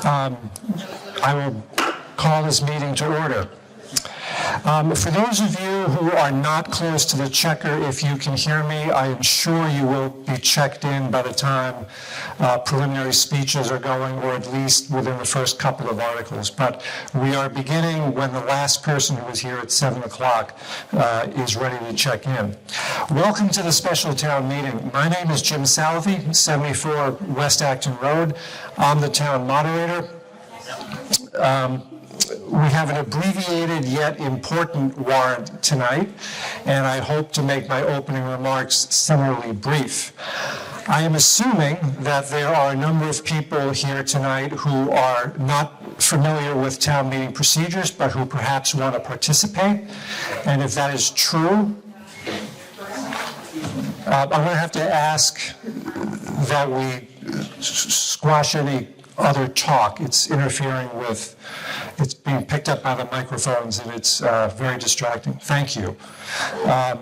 I will call this meeting to order. For those of you who are not close to the checker, if you can hear me, I am sure you will be checked in by the time preliminary speeches are going, or at least within the first couple of articles. But we are beginning when the last person who was here at 7 o'clock is ready to check in. Welcome to the special town meeting. My name is Jim Salvi, 74 West Acton Road. I'm the town moderator. We have an abbreviated yet important warrant tonight, and I hope to make my opening remarks similarly brief. I am assuming that there are a number of people here tonight who are not familiar with town meeting procedures, but who perhaps want to participate. And if that is true, I'm going to have to ask that we squash any other talk. It's interfering with, it's being picked up by the microphones, and it's very distracting. Thank you. I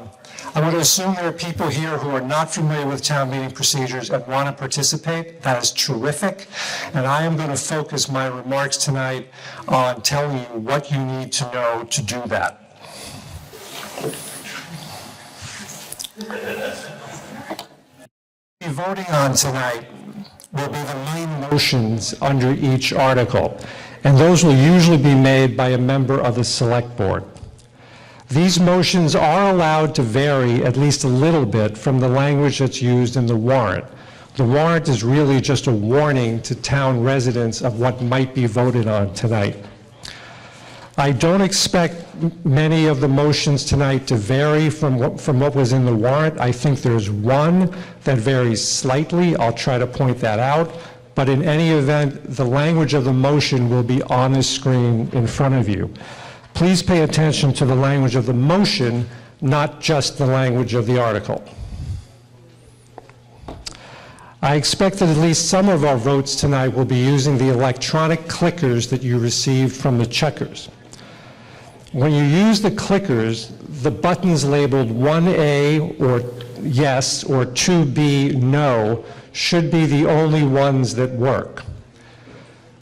want to assume there are people here who are not familiar with town meeting procedures and want to participate. That is terrific. And I am going to focus my remarks tonight on telling you what you need to know to do that. What we're voting on tonight will be the main motions under each article, and those will usually be made by a member of the select board. These motions are allowed to vary at least a little bit from the language that's used in the warrant. The warrant is really just a warning to town residents of what might be voted on tonight. I don't expect many of the motions tonight to vary from what was in the warrant. I think there's one that varies slightly. I'll try to point that out. But in any event, the language of the motion will be on the screen in front of you. Please pay attention to the language of the motion, not just the language of the article. I expect that at least some of our votes tonight will be using the electronic clickers that you received from the checkers. When you use the clickers, the buttons labeled 1A or yes or 2B no should be the only ones that work.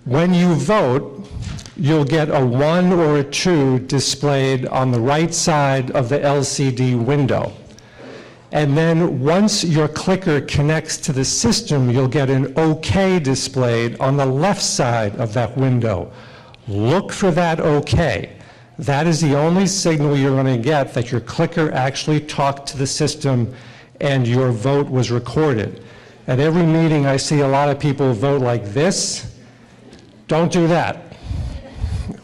When you vote, you'll get a 1 or a 2 displayed on the right side of the LCD window. And then once your clicker connects to the system, you'll get an OK displayed on the left side of that window. Look for that OK. That is the only signal you're going to get that your clicker actually talked to the system and your vote was recorded. At every meeting, I see a lot of people vote like this. Don't do that.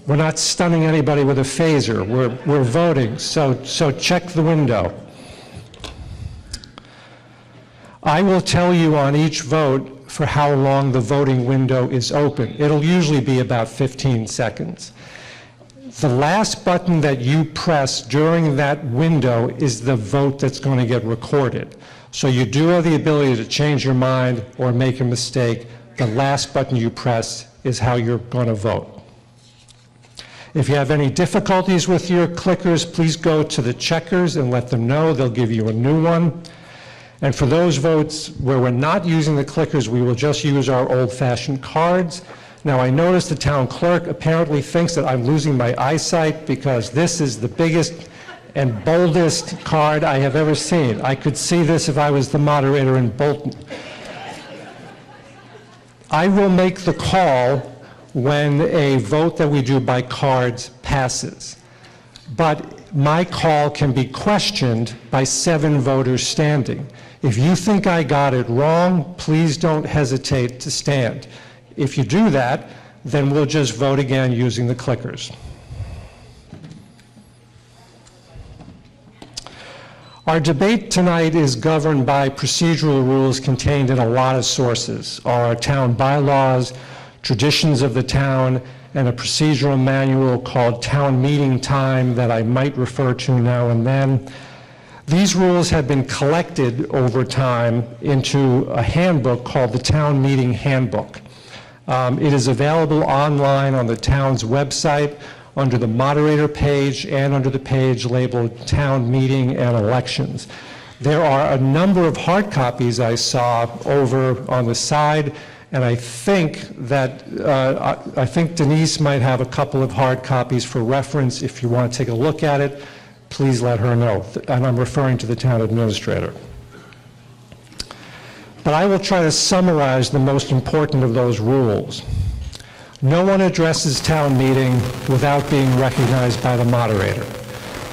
We're not stunning anybody with a phaser. We're voting, so check the window. I will tell you on each vote for how long the voting window is open. It'll usually be about 15 seconds. The last button that you press during that window is the vote that's going to get recorded. So you do have the ability to change your mind or make a mistake. The last button you press is how you're going to vote. If you have any difficulties with your clickers, please go to the checkers and let them know. They'll give you a new one. And for those votes where we're not using the clickers, we will just use our old-fashioned cards. Now, I noticed the town clerk apparently thinks that I'm losing my eyesight because this is the biggest and boldest card I have ever seen. I could see this if I was the moderator in Bolton. I will make the call when a vote that we do by cards passes. But my call can be questioned by 7 voters standing. If you think I got it wrong, please don't hesitate to stand. If you do that, then we'll just vote again using the clickers. Our debate tonight is governed by procedural rules contained in a lot of sources. Our town bylaws, traditions of the town, and a procedural manual called Town Meeting Time that I might refer to now and then. These rules have been collected over time into a handbook called the Town Meeting Handbook. It is available online on the town's website under the moderator page and under the page labeled Town Meeting and Elections. There are a number of hard copies I saw over on the side, And I think that, I think Denise might have a couple of hard copies for reference. If you want to take a look at it, please let her know. And I'm referring to the town administrator. But I will try to summarize the most important of those rules. No one addresses town meeting without being recognized by the moderator.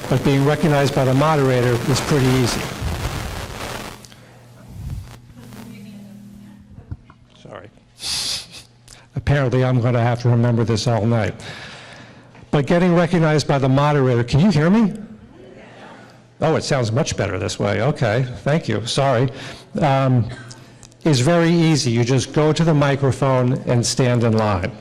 But being recognized by the moderator is pretty easy. Sorry. Apparently, I'm going to have to remember this all night. But getting recognized by the moderator, can you hear me? Oh, it sounds much better this way. Okay, thank you. Sorry. Is very easy. You just go to the microphone and stand in line.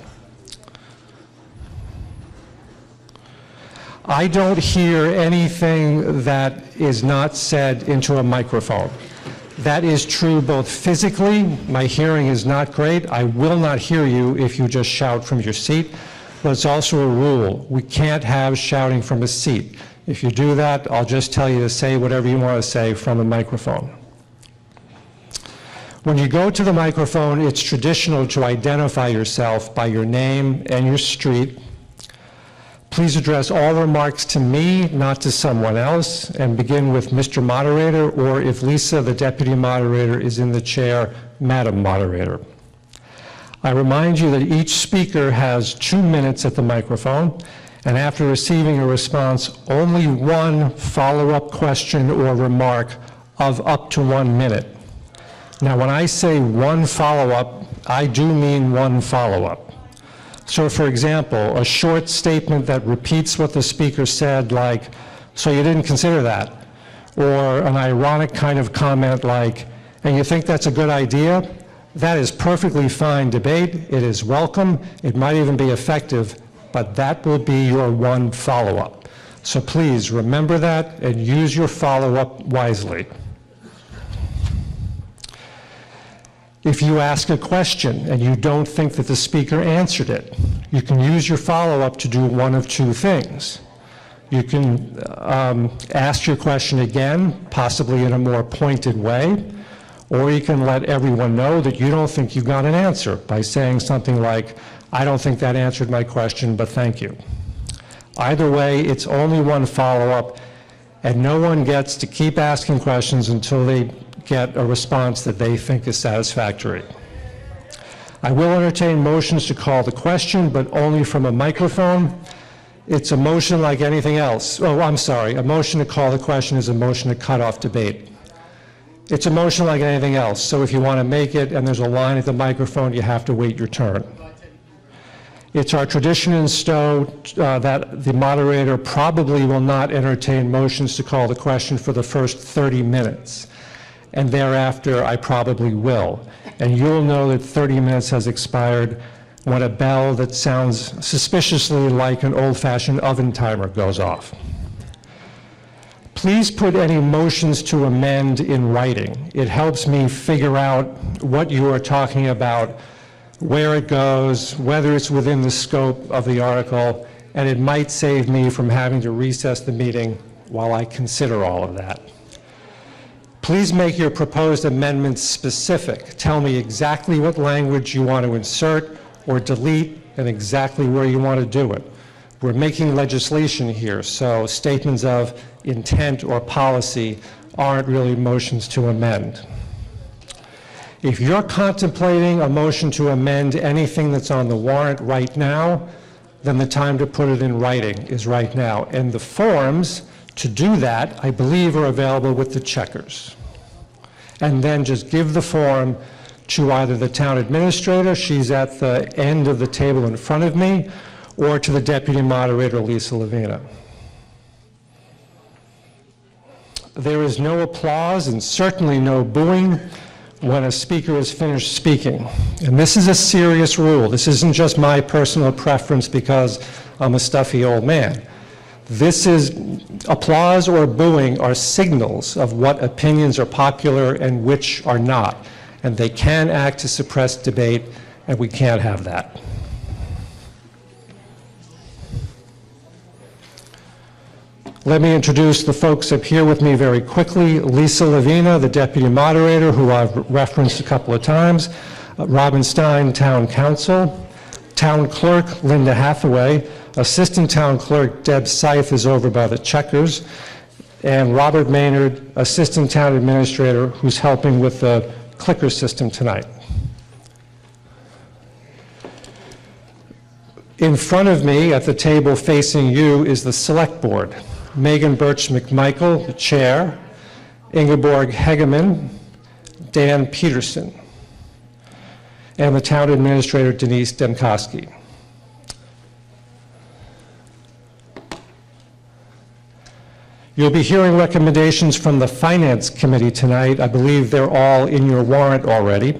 I don't hear anything that is not said into a microphone. That is true both physically. My hearing is not great. I will not hear you if you just shout from your seat. But it's also a rule. We can't have shouting from a seat. If you do that, I'll just tell you to say whatever you want to say from the microphone. When you go to the microphone, it's traditional to identify yourself by your name and your street. Please address all remarks to me, not to someone else, and begin with Mr. Moderator, or if Lisa, the deputy moderator, is in the chair, Madam Moderator. I remind you that each speaker has 2 minutes at the microphone, and after receiving a response, only one follow-up question or remark of up to 1 minute. Now, when I say one follow-up, I do mean one follow-up. So, for example, a short statement that repeats what the speaker said, like, so you didn't consider that, or an ironic kind of comment like, and you think that's a good idea? That is perfectly fine debate. It is welcome. It might even be effective, but that will be your one follow-up. So please remember that and use your follow-up wisely. If you ask a question and you don't think that the speaker answered it, you can use your follow-up to do one of two things. You can ask your question again, possibly in a more pointed way, or you can let everyone know that you don't think you got an answer by saying something like, I don't think that answered my question, but thank you. Either way, it's only one follow-up, and no one gets to keep asking questions until they get a response that they think is satisfactory. I will entertain motions to call the question, but only from a microphone. It's a motion like anything else. Oh, I'm sorry. A motion to call the question is a motion to cut off debate. It's a motion like anything else. So if you want to make it and there's a line at the microphone, you have to wait your turn. It's our tradition in Stow that the moderator probably will not entertain motions to call the question for the first 30 minutes. And thereafter, I probably will. And you'll know that 30 minutes has expired when a bell that sounds suspiciously like an old-fashioned oven timer goes off. Please put any motions to amend in writing. It helps me figure out what you are talking about, where it goes, whether it's within the scope of the article, and it might save me from having to recess the meeting while I consider all of that. Please make your proposed amendments specific. Tell me exactly what language you want to insert or delete and exactly where you want to do it. We're making legislation here, so statements of intent or policy aren't really motions to amend. If you're contemplating a motion to amend anything that's on the warrant right now, then the time to put it in writing is right now. And the forms to do that, I believe, are available with the checkers. And then just give the form to either the town administrator, she's at the end of the table in front of me, or to the deputy moderator, Lisa Lavina. There is no applause and certainly no booing when a speaker is finished speaking. And this is a serious rule. This isn't just my personal preference because I'm a stuffy old man. This is, applause or booing are signals of what opinions are popular and which are not. And they can act to suppress debate, and we can't have that. Let me introduce the folks up here with me very quickly. Lisa Lavina, the deputy moderator, who I've referenced a couple of times. Robin Stein, Town Council. Town Clerk, Linda Hathaway. Assistant Town Clerk, Deb Seif, is over by the checkers. And Robert Maynard, Assistant Town Administrator, who's helping with the clicker system tonight. In front of me, at the table facing you, is the Select Board. Megan Birch McMichael, the Chair. Ingeborg Hegeman. Dan Peterson. And the Town Administrator, Denise Demkoski. You'll be hearing recommendations from the Finance Committee tonight. I believe they're all in your warrant already.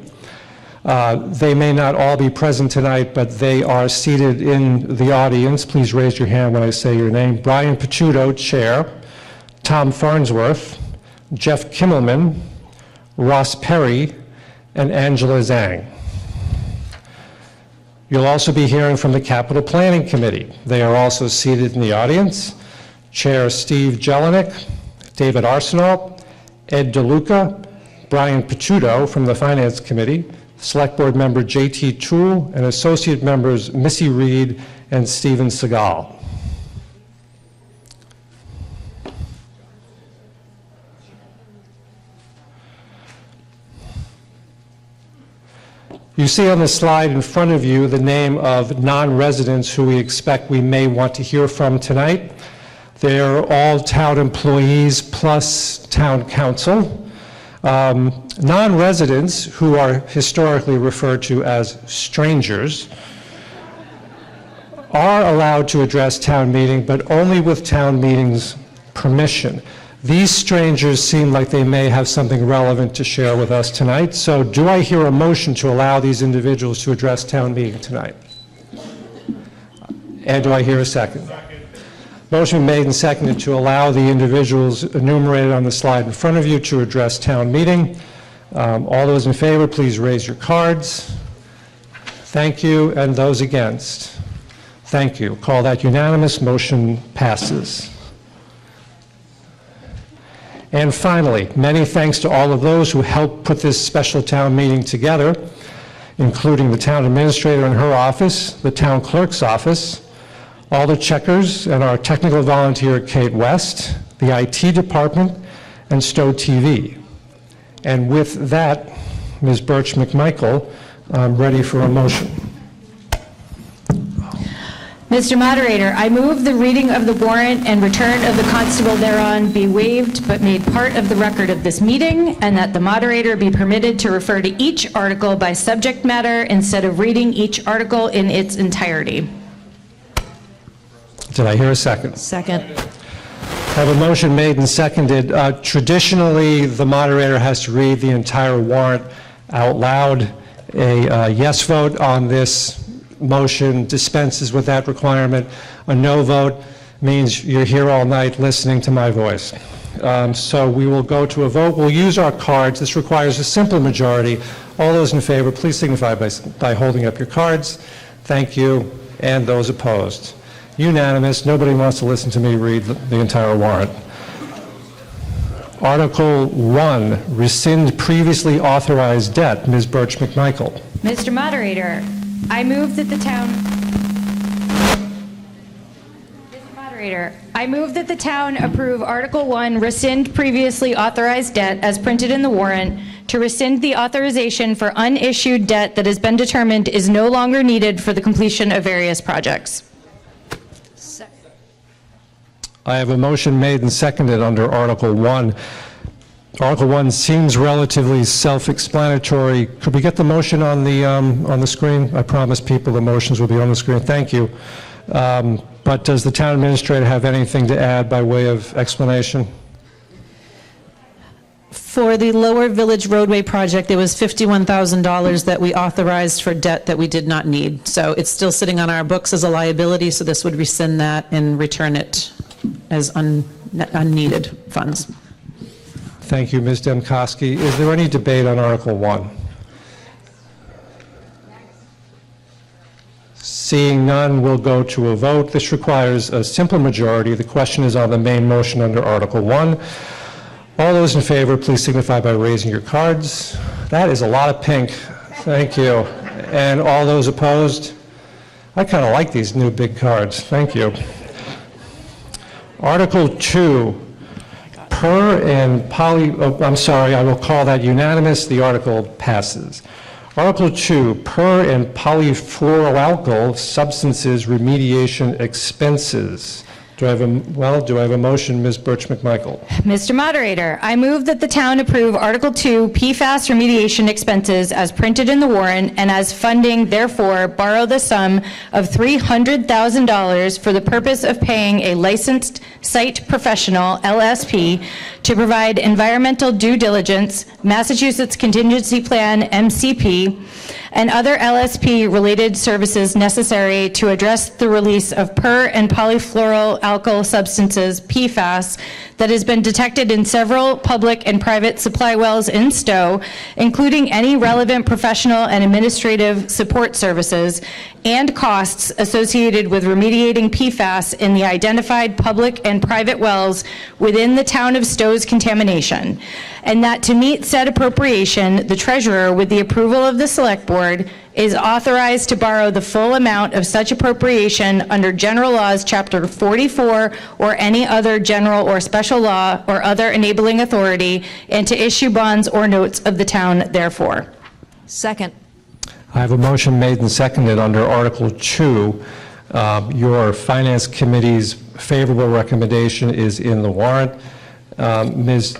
They may not all be present tonight, but they are seated in the audience. Please raise your hand when I say your name. Brian Picciuto, Chair. Tom Farnsworth. Jeff Kimmelman. Ross Perry. And Angela Zhang. You'll also be hearing from the Capital Planning Committee. They are also seated in the audience. Chair Steve Jelinek, David Arsenault, Ed DeLuca, Brian Picciuto from the Finance Committee, Select Board Member J.T. Toole, and Associate Members Missy Reed and Steven Segal. You see on the slide in front of you the name of non-residents who we expect we may want to hear from tonight. They're all town employees plus town council. Non-residents, who are historically referred to as strangers, are allowed to address town meeting, but only with town meeting's permission. These strangers seem like they may have something relevant to share with us tonight, so do I hear a motion to allow these individuals to address town meeting tonight? And do I hear a second? Motion made and seconded to allow the individuals enumerated on the slide in front of you to address town meeting. All those in favor, please raise your cards. Thank you. And those against? Thank you. Call that unanimous. Motion passes. And finally, many thanks to all of those who helped put this special town meeting together, including the town administrator and her office, the town clerk's office, all the checkers, and our technical volunteer, Kate West, the IT department, and Stow TV. And with that, Ms. Birch McMichael, I'm ready for a motion. Mr. Moderator, I move the reading of the warrant and return of the constable thereon be waived but made part of the record of this meeting, and that the moderator be permitted to refer to each article by subject matter instead of reading each article in its entirety. Did I hear a second? Second. I have a motion made and seconded. Traditionally, the moderator has to read the entire warrant out loud. A yes vote on this motion dispenses with that requirement. A no vote means you're here all night listening to my voice. So we will go to a vote. We'll use our cards. This requires a simple majority. All those in favor, please signify by holding up your cards. Thank you. And those opposed? Unanimous. Nobody wants to listen to me read the entire warrant. Article 1, rescind previously authorized debt. Ms. Birch McMichael. Mr. Moderator, I move that the town... Mr. Moderator, I move that the town approve Article 1, rescind previously authorized debt as printed in the warrant, to rescind the authorization for unissued debt that has been determined is no longer needed for the completion of various projects. I have a motion made and seconded under Article 1. Article 1 seems relatively self-explanatory. Could we get the motion on the screen? I promised people the motions will be on the screen. Thank you. But does the town administrator have anything to add by way of explanation? For the Lower Village roadway project, there was $51,000 that we authorized for debt that we did not need. So it's still sitting on our books as a liability, so this would rescind that and return it as unneeded funds. Thank you, Ms. Demkoski. Is there any debate on Article 1? Seeing none, we'll go to a vote. This requires a simple majority. The question is on the main motion under Article 1. All those in favor, please signify by raising your cards. That is a lot of pink. Thank you. And all those opposed? I kind of like these new big cards. Thank you. Article 2, per and I'm sorry, I will call that unanimous. The article passes. Article 2, per and polyfluoroalkyl substances remediation expenses. Do I have a motion, Ms. Birch-McMichael? Mr. Moderator, I move that the town approve Article 2 PFAS remediation expenses as printed in the warrant and as funding, therefore, borrow the sum of $300,000 for the purpose of paying a licensed site professional, LSP, to provide environmental due diligence, Massachusetts Contingency Plan, MCP, and other LSP-related services necessary to address the release of per and polyfluoroalkyl substances, PFAS, that has been detected in several public and private supply wells in Stow, including any relevant professional and administrative support services, and costs associated with remediating PFAS in the identified public and private wells within the town of Stow's contamination, and that to meet said appropriation, the treasurer, with the approval of the select board, is authorized to borrow the full amount of such appropriation under General Laws, Chapter 44, or any other general or special law or other enabling authority, and to issue bonds or notes of the town therefore. Second. I have a motion made and seconded under Article 2. Your Finance Committee's favorable recommendation is in the warrant. Ms.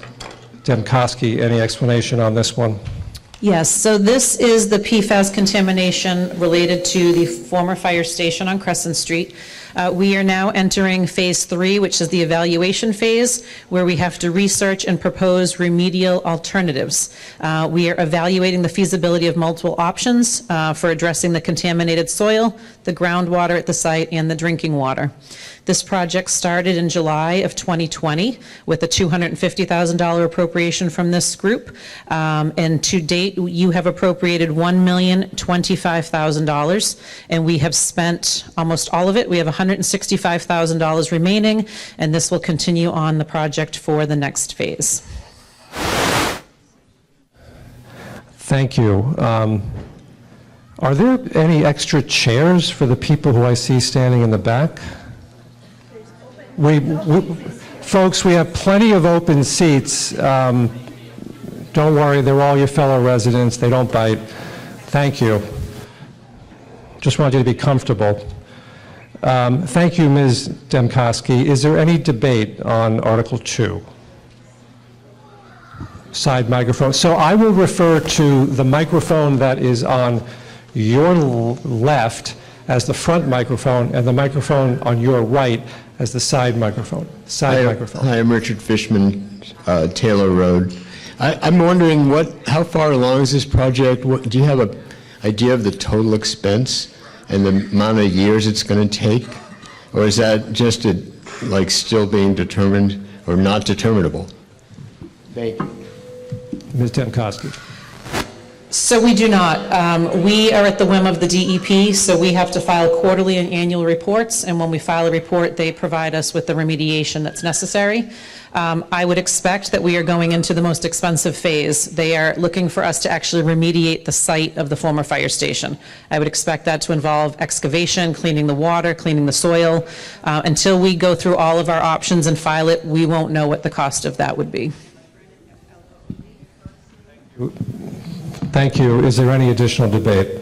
Demkowski, any explanation on this one? Yes, so this is the PFAS contamination related to the former fire station on Crescent Street. We are now entering Phase 3, which is the evaluation phase, where we have to research and propose remedial alternatives. We are evaluating the feasibility of multiple options for addressing the contaminated soil, the groundwater at the site, and the drinking water. This project started in July of 2020 with a $250,000 appropriation from this group. And to date, you have appropriated $1,025,000, and we have spent almost all of it. We have $165,000 remaining, and this will continue on the project for the next phase. Thank you. Are there any extra chairs for the people who I see standing in the back? Folks, we have plenty of open seats. Don't worry, they're all your fellow residents. They don't bite. Thank you. Just want you to be comfortable. Thank you, Ms. Demkowski. Is there any debate on Article 2? Side microphone. So I will refer to the microphone that is on your left as the front microphone, and the microphone on your right as the side microphone. Microphone. Hi, I'm Richard Fishman, Taylor Road. I'm wondering how far along is this project? Do you have an idea of the total expense and the amount of years it's going to take? Or is that just still being determined or not determinable? Thank you. Ms. Demkowski. So we do not. We are at the whim of the DEP, so we have to file quarterly and annual reports, and when we file a report, they provide us with the remediation that's necessary. I would expect that we are going into the most expensive phase. They are looking for us to actually remediate the site of the former fire station. I would expect that to involve excavation, cleaning the water, cleaning the soil. Until we go through all of our options and file it, we won't know what the cost of that would be. Thank you. Is there any additional debate?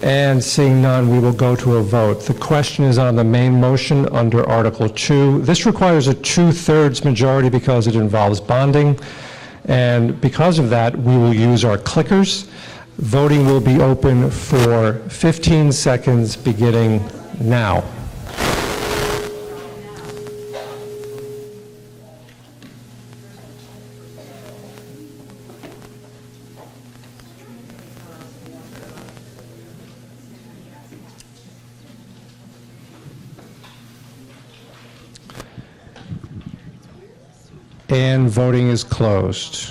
And seeing none, we will go to a vote. The question is on the main motion under Article 2. This requires a 2/3 majority because it involves bonding. And because of that, we will use our clickers. Voting will be open for 15 seconds beginning now. And voting is closed.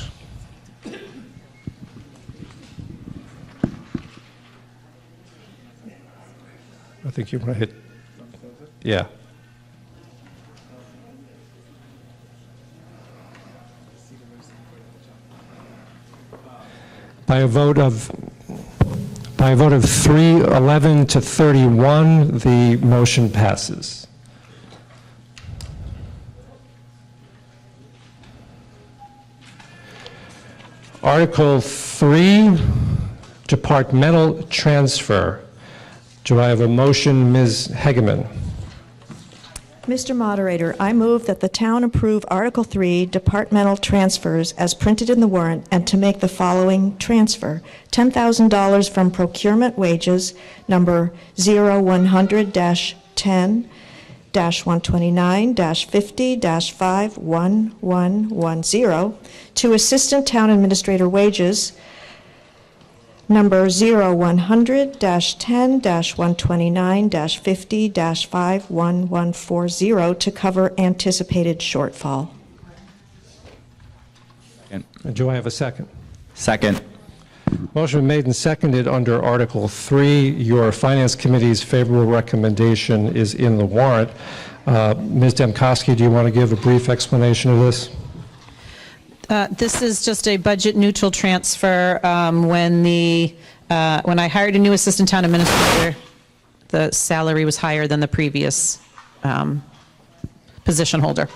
I think you want to hit, yeah. By a vote of By a vote of 311 to 31, the motion passes. Article 3, Departmental Transfer. Do I have a motion, Ms. Hegeman? Mr. Moderator, I move that the town approve Article 3, Departmental Transfers, as printed in the warrant, and to make the following transfer: $10,000 from procurement wages, number 0100-10-129-50-51110, to Assistant Town Administrator wages, number 0100-10-129-50-51140, to cover anticipated shortfall. Do I have a second? Second. Motion been made and seconded under Article 3. Your Finance Committee's favorable recommendation is in the warrant. Ms. Demkowski, do you want to give a brief explanation of this? This is just a budget-neutral transfer. When I hired a new assistant town administrator, the salary was higher than the previous position holder.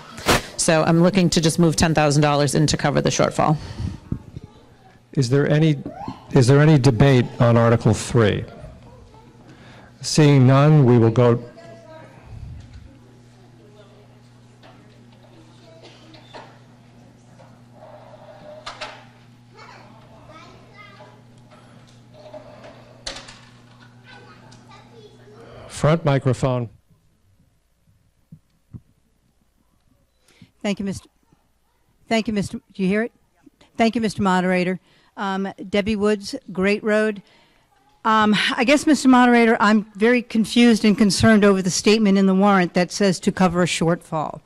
So I'm looking to just move $10,000 in to cover the shortfall. Is there any debate on Article 3? Seeing none, we will go. Front microphone. Thank you, Mr. Do you hear it? Thank you, Mr. Moderator. Debbie Woods, Great Road. I guess, Mr. Moderator, I'm very confused and concerned over the statement in the warrant that says to cover a shortfall.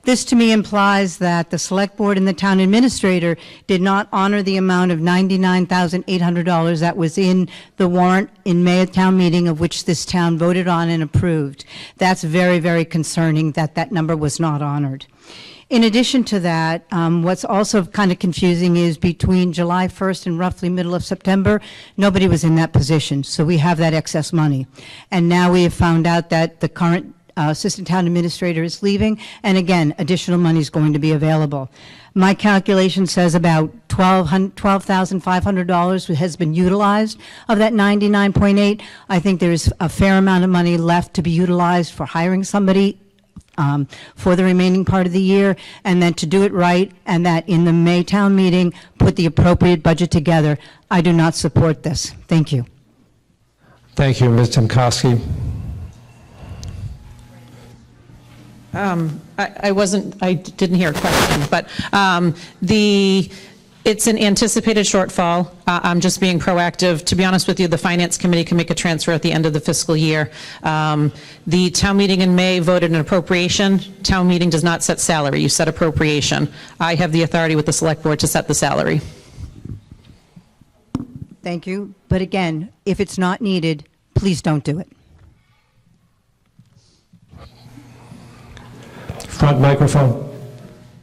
This to me implies that the Select Board and the Town Administrator did not honor the amount of $99,800 that was in the warrant in May at town meeting, of which this town voted on and approved. That's very, very concerning that that number was not honored. In addition to that, what's also kind of confusing is between July 1st and roughly middle of September, nobody was in that position, so we have that excess money. And now we have found out that the current assistant town administrator is leaving, and again, additional money is going to be available. My calculation says about $12,500 has been utilized of that 99.8. I think there's a fair amount of money left to be utilized for hiring somebody for the remaining part of the year, and then to do it right, and that in the May town meeting, put the appropriate budget together. I do not support this. Thank you. Thank you, Ms. Demkowski. I didn't hear a question, but it's an anticipated shortfall. I'm just being proactive. To be honest with you, the Finance Committee can make a transfer at the end of the fiscal year. The town meeting in May voted an appropriation. Town meeting does not set salary. You set appropriation. I have the authority with the Select Board to set the salary. Thank you. But again, if it's not needed, please don't do it. Front microphone.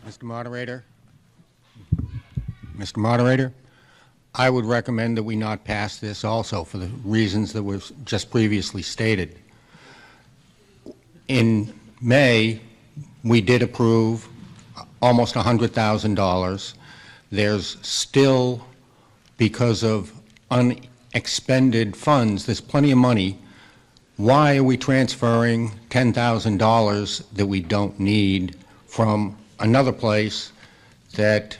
Mr. Moderator, I would recommend that we not pass this also for the reasons that were just previously stated. In May, we did approve almost $100,000. There's still, because of unexpended funds, there's plenty of money. Why are we transferring $10,000 that we don't need from another place that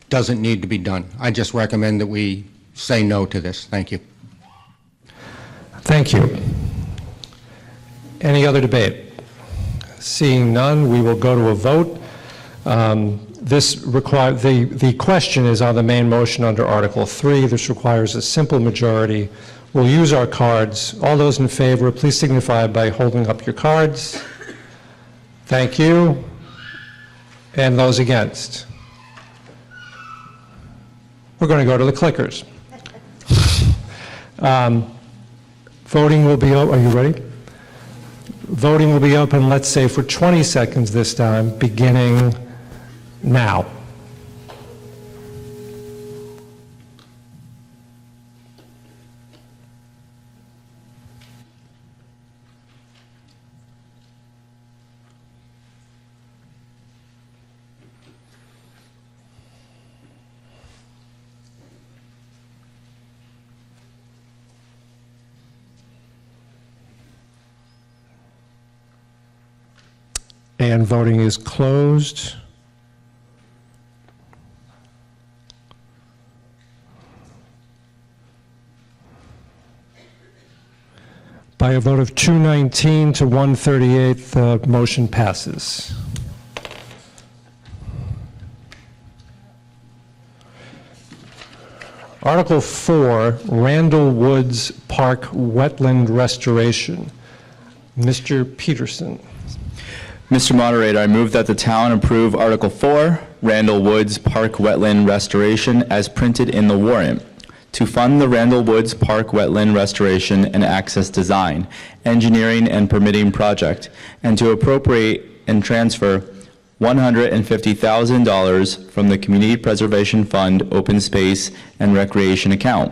doesn't need to be done? I just recommend that we say no to this. Thank you. Thank you. Any other debate? Seeing none, we will go to a vote. The question is on the main motion under Article 3. This requires a simple majority. We'll use our cards. All those in favor, please signify by holding up your cards. Thank you. And those against? We're going to go to the clickers. Voting will be open. Are you ready? Voting will be open, let's say, for 20 seconds this time, beginning now. And voting is closed. By a vote of 219 to 138, the motion passes. Article 4, Randall Woods Park Wetland Restoration. Mr. Peterson. Mr. Moderator, I move that the town approve Article 4, Randall Woods Park Wetland Restoration as printed in the warrant, to fund the Randall Woods Park Wetland Restoration and Access Design, Engineering and Permitting Project, and to appropriate and transfer $150,000 from the Community Preservation Fund Open Space and Recreation account,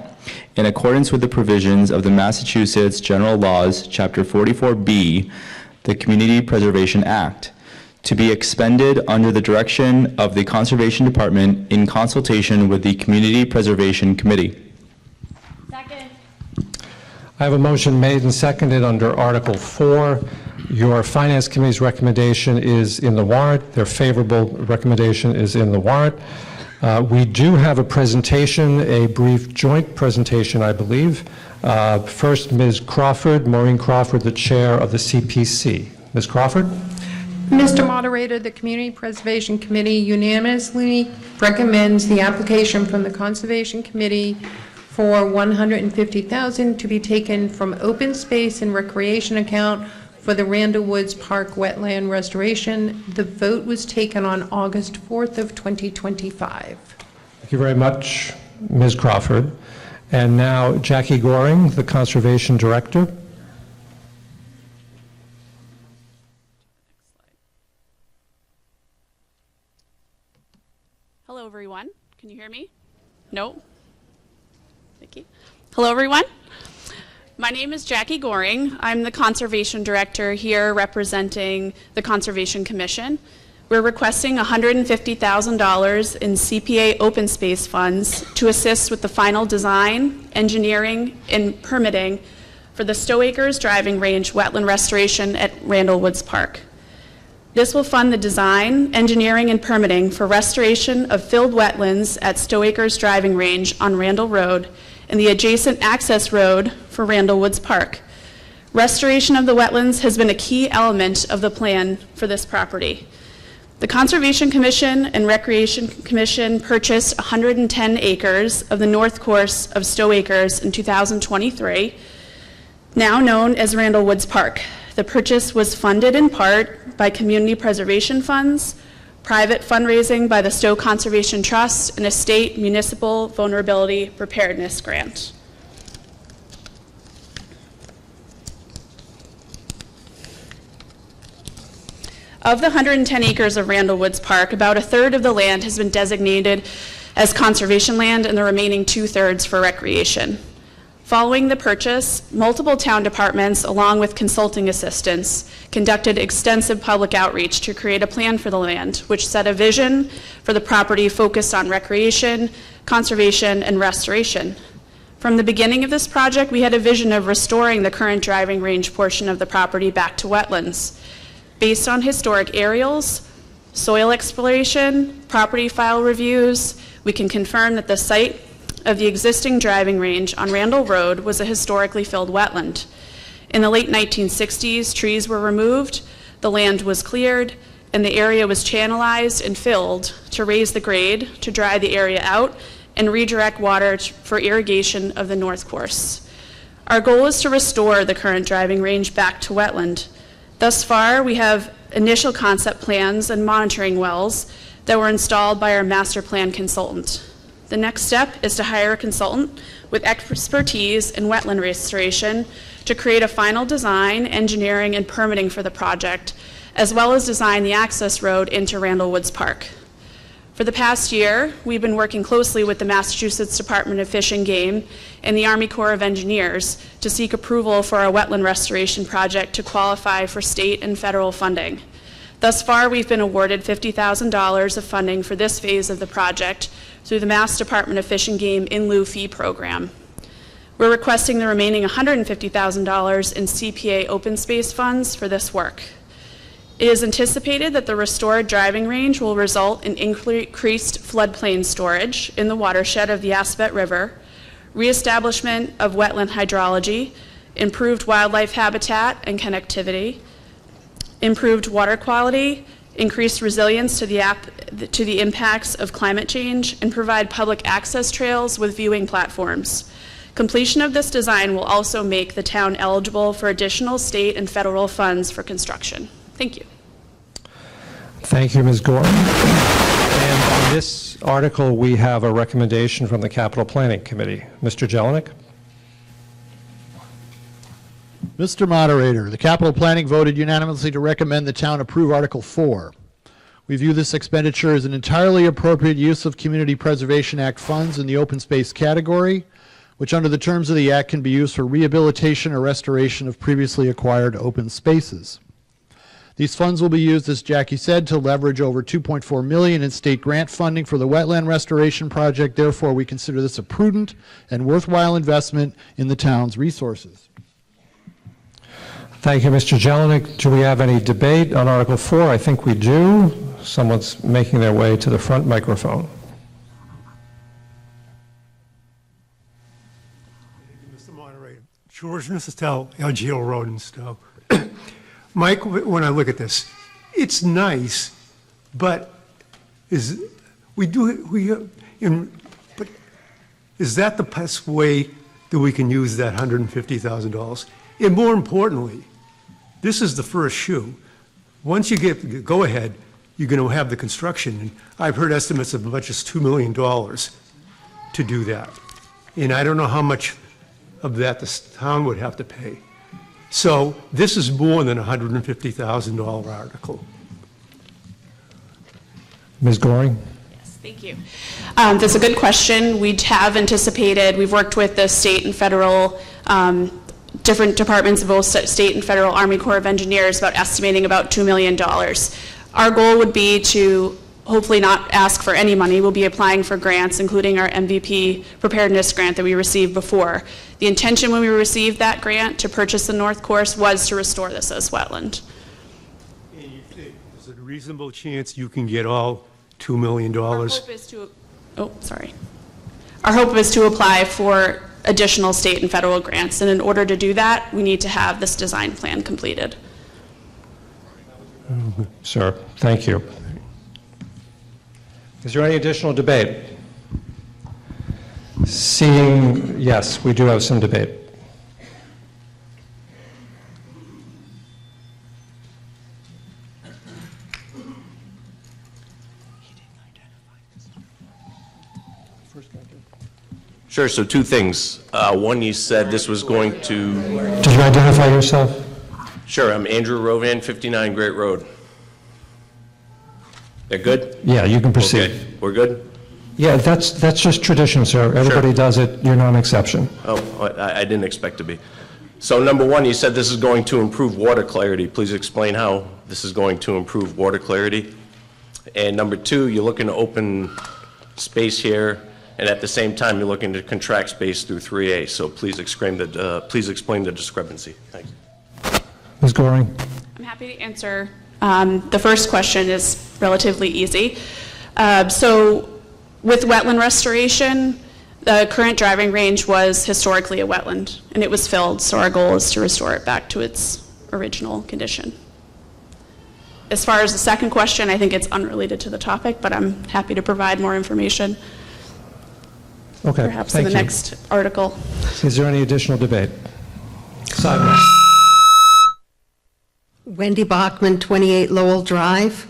in accordance with the provisions of the Massachusetts General Laws, Chapter 44B, the Community Preservation Act, to be expended under the direction of the Conservation Department in consultation with the Community Preservation Committee. Second. I have a motion made and seconded under Article 4. Your Finance Committee's recommendation is in the warrant. Their favorable recommendation is in the warrant. We do have a presentation, a brief joint presentation, I believe. First, Ms. Crawford, Maureen Crawford, the chair of the CPC. Ms. Crawford? Mr. Moderator, the Community Preservation Committee unanimously recommends the application from the Conservation Committee for $150,000 to be taken from Open Space and Recreation account for the Randall Woods Park Wetland Restoration. The vote was taken on August 4th of 2025. Thank you very much, Ms. Crawford. And now Jackie Goring, the Conservation Director. Hello, everyone. Can you hear me? No? Thank you. Hello, everyone. My name is Jackie Goring. I'm the Conservation Director here representing the Conservation Commission. We're requesting $150,000 in CPA open space funds to assist with the final design, engineering, and permitting for the Stow Acres Driving Range wetland restoration at Randall Woods Park. This will fund the design, engineering, and permitting for restoration of filled wetlands at Stow Acres Driving Range on Randall Road and the adjacent access road for Randall Woods Park. Restoration of the wetlands has been a key element of the plan for this property. The Conservation Commission and Recreation Commission purchased 110 acres of the north course of Stow Acres in 2023, now known as Randall Woods Park. The purchase was funded in part by community preservation funds, private fundraising by the Stow Conservation Trust, and a state municipal vulnerability preparedness grant. Of the 110 acres of Randall Woods Park, about a third of the land has been designated as conservation land and the remaining 2/3 for recreation. Following the purchase, multiple town departments, along with consulting assistants, conducted extensive public outreach to create a plan for the land, which set a vision for the property focused on recreation, conservation, and restoration. From the beginning of this project, we had a vision of restoring the current driving range portion of the property back to wetlands. Based on historic aerials, soil exploration, property file reviews, we can confirm that the site of the existing driving range on Randall Road was a historically filled wetland. In the late 1960s, trees were removed, the land was cleared, and the area was channelized and filled to raise the grade, to dry the area out, and redirect water for irrigation of the north course. Our goal is to restore the current driving range back to wetland. Thus far, we have initial concept plans and monitoring wells that were installed by our master plan consultant. The next step is to hire a consultant with expertise in wetland restoration to create a final design, engineering, and permitting for the project, as well as design the access road into Randall Woods Park. For the past year, we've been working closely with the Massachusetts Department of Fish and Game and the Army Corps of Engineers to seek approval for our wetland restoration project to qualify for state and federal funding. Thus far, we've been awarded $50,000 of funding for this phase of the project through the Mass Department of Fish and Game in lieu fee program. We're requesting the remaining $150,000 in CPA open space funds for this work. It is anticipated that the restored driving range will result in increased floodplain storage in the watershed of the Aspet River, reestablishment of wetland hydrology, improved wildlife habitat and connectivity, improved water quality, increased resilience to the impacts of climate change, and provide public access trails with viewing platforms. Completion of this design will also make the town eligible for additional state and federal funds for construction. Thank you. Thank you, Ms. Gore. And on this article, we have a recommendation from the Capital Planning Committee. Mr. Jelinek? Mr. Moderator, the Capital Planning voted unanimously to recommend the town approve Article 4. We view this expenditure as an entirely appropriate use of Community Preservation Act funds in the open space category, which under the terms of the Act can be used for rehabilitation or restoration of previously acquired open spaces. These funds will be used, as Jackie said, to leverage over $2.4 million in state grant funding for the wetland restoration project. Therefore, we consider this a prudent and worthwhile investment in the town's resources. Thank you, Mr. Jelinek. Do we have any debate on Article 4? I think we do. Someone's making their way to the front microphone. Mr. Moderator, George Nistel, LGO Road in Stow. Mike, when I look at this, it's nice, but is that the best way that we can use that $150,000? And more importantly, this is the first shoe. Once you get the go-ahead, you're going to have the construction. And I've heard estimates of as much as $2 million to do that. And I don't know how much of that the town would have to pay. So this is more than a $150,000 article. Ms. Goring? Yes, thank you. That's a good question. We have anticipated, we've worked with the state and federal different departments of both state and federal Army Corps of Engineers about estimating about $2 million. Our goal would be to hopefully not ask for any money. We'll be applying for grants, including our MVP preparedness grant that we received before. The intention when we received that grant to purchase the north course was to restore this as wetland. And you think there's a reasonable chance you can get all $2 million? Our hope is to, Our hope is to apply for additional state and federal grants, and in order to do that, we need to have this design plan completed. Sir, thank you. Is there any additional debate? Seeing, yes, we do have some debate. Sure, so two things. One, you said this was going to... Did you identify yourself? Sure, I'm Andrew Rovan, 59 Great Road. They're good? Yeah, you can proceed. Okay, we're good? Yeah, that's just tradition, sir. Everybody does it. You're not an exception. Oh, I didn't expect to be. So number one, you said this is going to improve water clarity. Please explain how this is going to improve water clarity. And number two, you're looking to open space here, and at the same time, you're looking to contract space through 3A. So please explain the discrepancy. Thanks. Ms. Goring? I'm happy to answer. The first question is relatively easy. So with wetland restoration, the current driving range was historically a wetland, and it was filled, so our goal is to restore it back to its original condition. As far as the second question, I think it's unrelated to the topic, but I'm happy to provide more information. Okay, perhaps in the next article. Is there any additional debate? Sidewalk. Wendy Bachman, 28 Lowell Drive.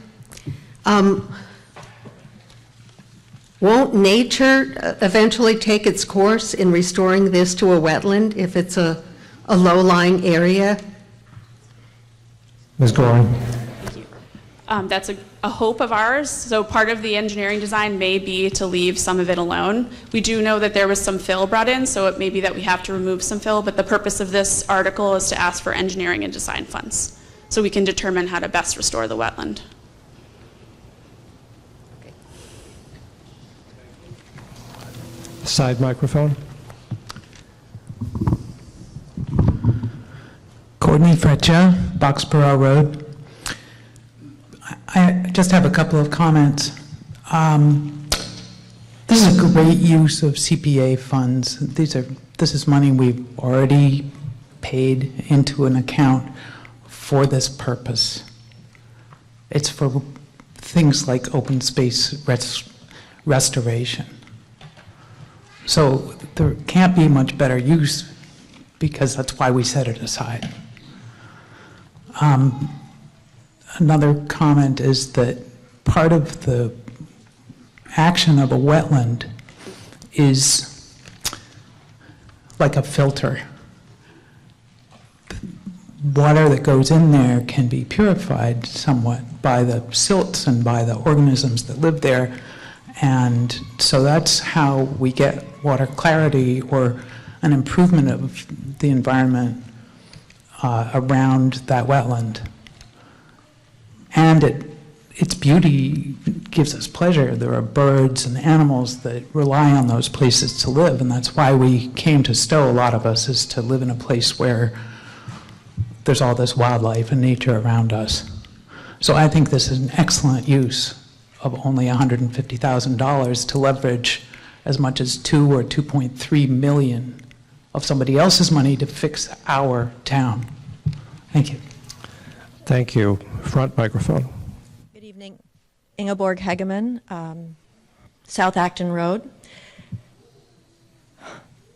Won't nature eventually take its course in restoring this to a wetland if it's a low-lying area? Ms. Goring? That's a hope of ours. So part of the engineering design may be to leave some of it alone. We do know that there was some fill brought in, so it may be that we have to remove some fill, but the purpose of this article is to ask for engineering and design funds so we can determine how to best restore the wetland. Side microphone. Courtney Fletcher, Boxborough Road. I just have a couple of comments. This is a great use of CPA funds. This is money we've already paid into an account for this purpose. It's for things like open space restoration. So there can't be much better use because that's why we set it aside. Another comment is that part of the action of a wetland is like a filter. Water that goes in there can be purified somewhat by the silts and by the organisms that live there. And so that's how we get water clarity or an improvement of the environment around that wetland. And its beauty gives us pleasure. There are birds and animals that rely on those places to live, and that's why we came to Stow, a lot of us, is to live in a place where there's all this wildlife and nature around us. So I think this is an excellent use of only $150,000 to leverage as much as $2 or $2.3 million of somebody else's money to fix our town. Thank you. Thank you. Front microphone. Good evening. Ingeborg Hegeman, South Acton Road.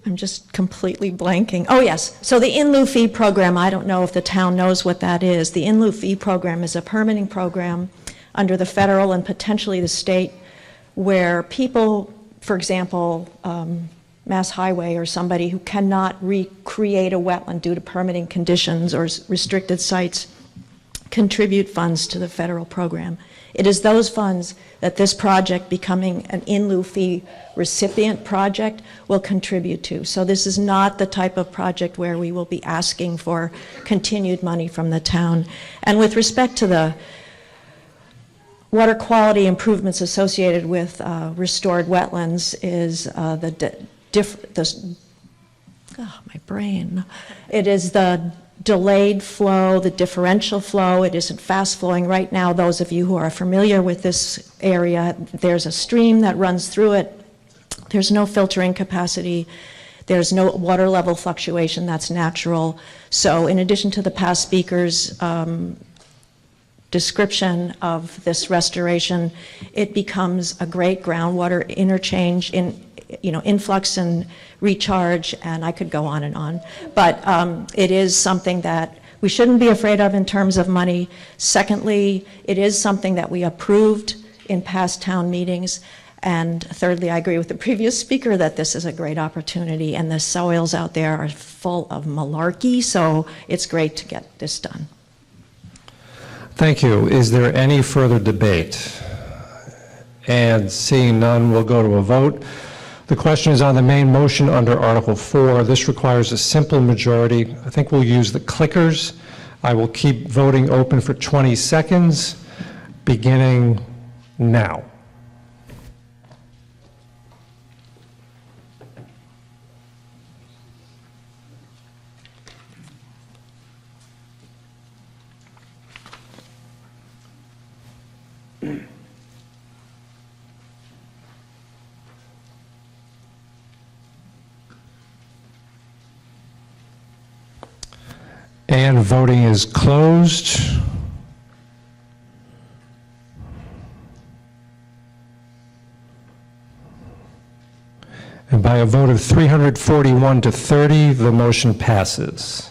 I'm just completely blanking. Oh, yes. So the in lieu fee program, I don't know if the town knows what that is. The in lieu fee program is a permitting program under the federal and potentially the state where people, for example, Mass Highway or somebody who cannot recreate a wetland due to permitting conditions or restricted sites contribute funds to the federal program. It is those funds that this project, becoming an in lieu fee recipient project, will contribute to. So this is not the type of project where we will be asking for continued money from the town. And with respect to the water quality improvements associated with restored wetlands is It is the delayed flow, the differential flow. It isn't fast flowing right now. Those of you who are familiar with this area, there's a stream that runs through it. There's no filtering capacity. There's no water level fluctuation that's natural. So in addition to the past speakers' description of this restoration, it becomes a great groundwater interchange in, influx and recharge, and I could go on and on. But it is something that we shouldn't be afraid of in terms of money. Secondly, it is something that we approved in past town meetings. And thirdly, I agree with the previous speaker that this is a great opportunity, and the soils out there are full of malarkey, so it's great to get this done. Thank you. Is there any further debate? And seeing none, we'll go to a vote. The question is on the main motion under Article 4. This requires a simple majority. I think we'll use the clickers. I will keep voting open for 20 seconds, beginning now. And voting is closed. And by a vote of 341 to 30, the motion passes.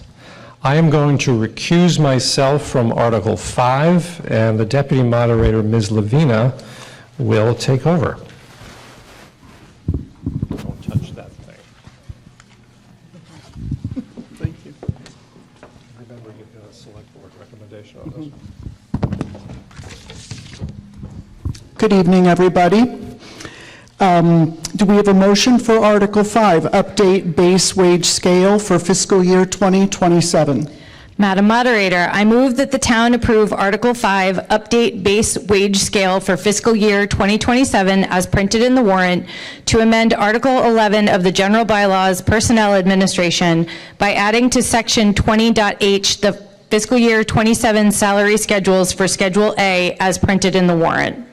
I am going to recuse myself from Article 5, and the Deputy Moderator, Ms. Lavina, will take over. Don't touch that thing. Thank you. Remember, you got a select board recommendation on this. Good evening, everybody. Do we have a motion for Article 5, update base wage scale for fiscal year 2027? Madam Moderator, I move that the town approve Article 5, update base wage scale for fiscal year 2027 as printed in the warrant to amend Article 11 of the General Bylaws Personnel Administration by adding to Section 20.h the fiscal year 27 salary schedules for Schedule A as printed in the warrant.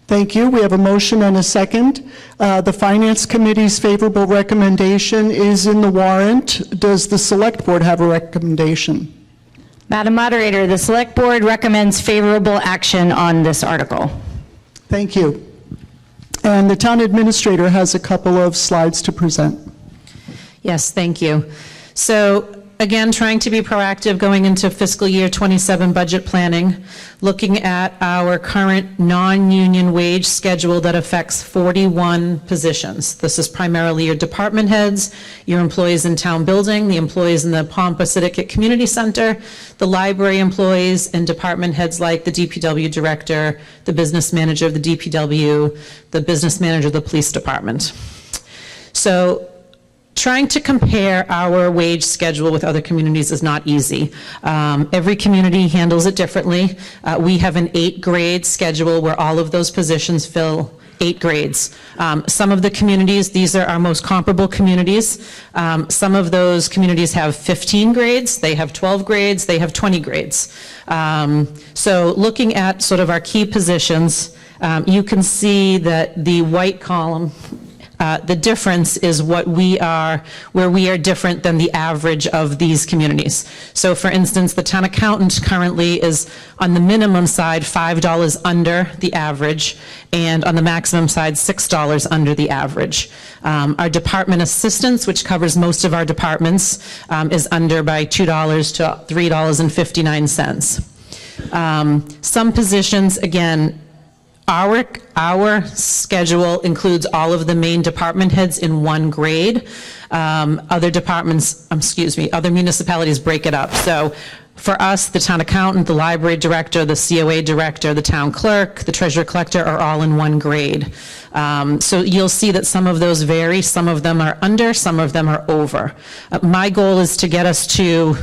Thank you. We have a motion and a second. The Finance Committee's favorable recommendation is in the warrant. Does the Select Board have a recommendation? Madam Moderator, the Select Board recommends favorable action on this article. Thank you. And the Town Administrator has a couple of slides to present. Yes, thank you. So again, trying to be proactive going into fiscal year 27 budget planning, looking at our current non-union wage schedule that affects 41 positions. This is primarily your department heads, your employees in town building, the employees in the Pompasiticate Community Center, the library employees, and department heads like the DPW director, the business manager of the DPW, the business manager of the police department. So trying to compare our wage schedule with other communities is not easy. Every community handles it differently. We have an 8-grade schedule where all of those positions fill 8 grades. Some of the communities, these are our most comparable communities. Some of those communities have 15 grades, they have 12 grades, they have 20 grades. So looking at sort of our key positions, you can see that the white column, the difference is what we are, where we are different than the average of these communities. So for instance, the town accountant currently is on the minimum side $5 under the average, and on the maximum side $6 under the average. Our department assistants, which covers most of our departments, is under by $2 to $3.59. Some positions, again, our schedule includes all of the main department heads in one grade. Other departments, other municipalities break it up. So for us, the town accountant, the library director, the COA director, the town clerk, the treasurer collector are all in one grade. So you'll see that some of those vary. Some of them are under, some of them are over. My goal is to get us to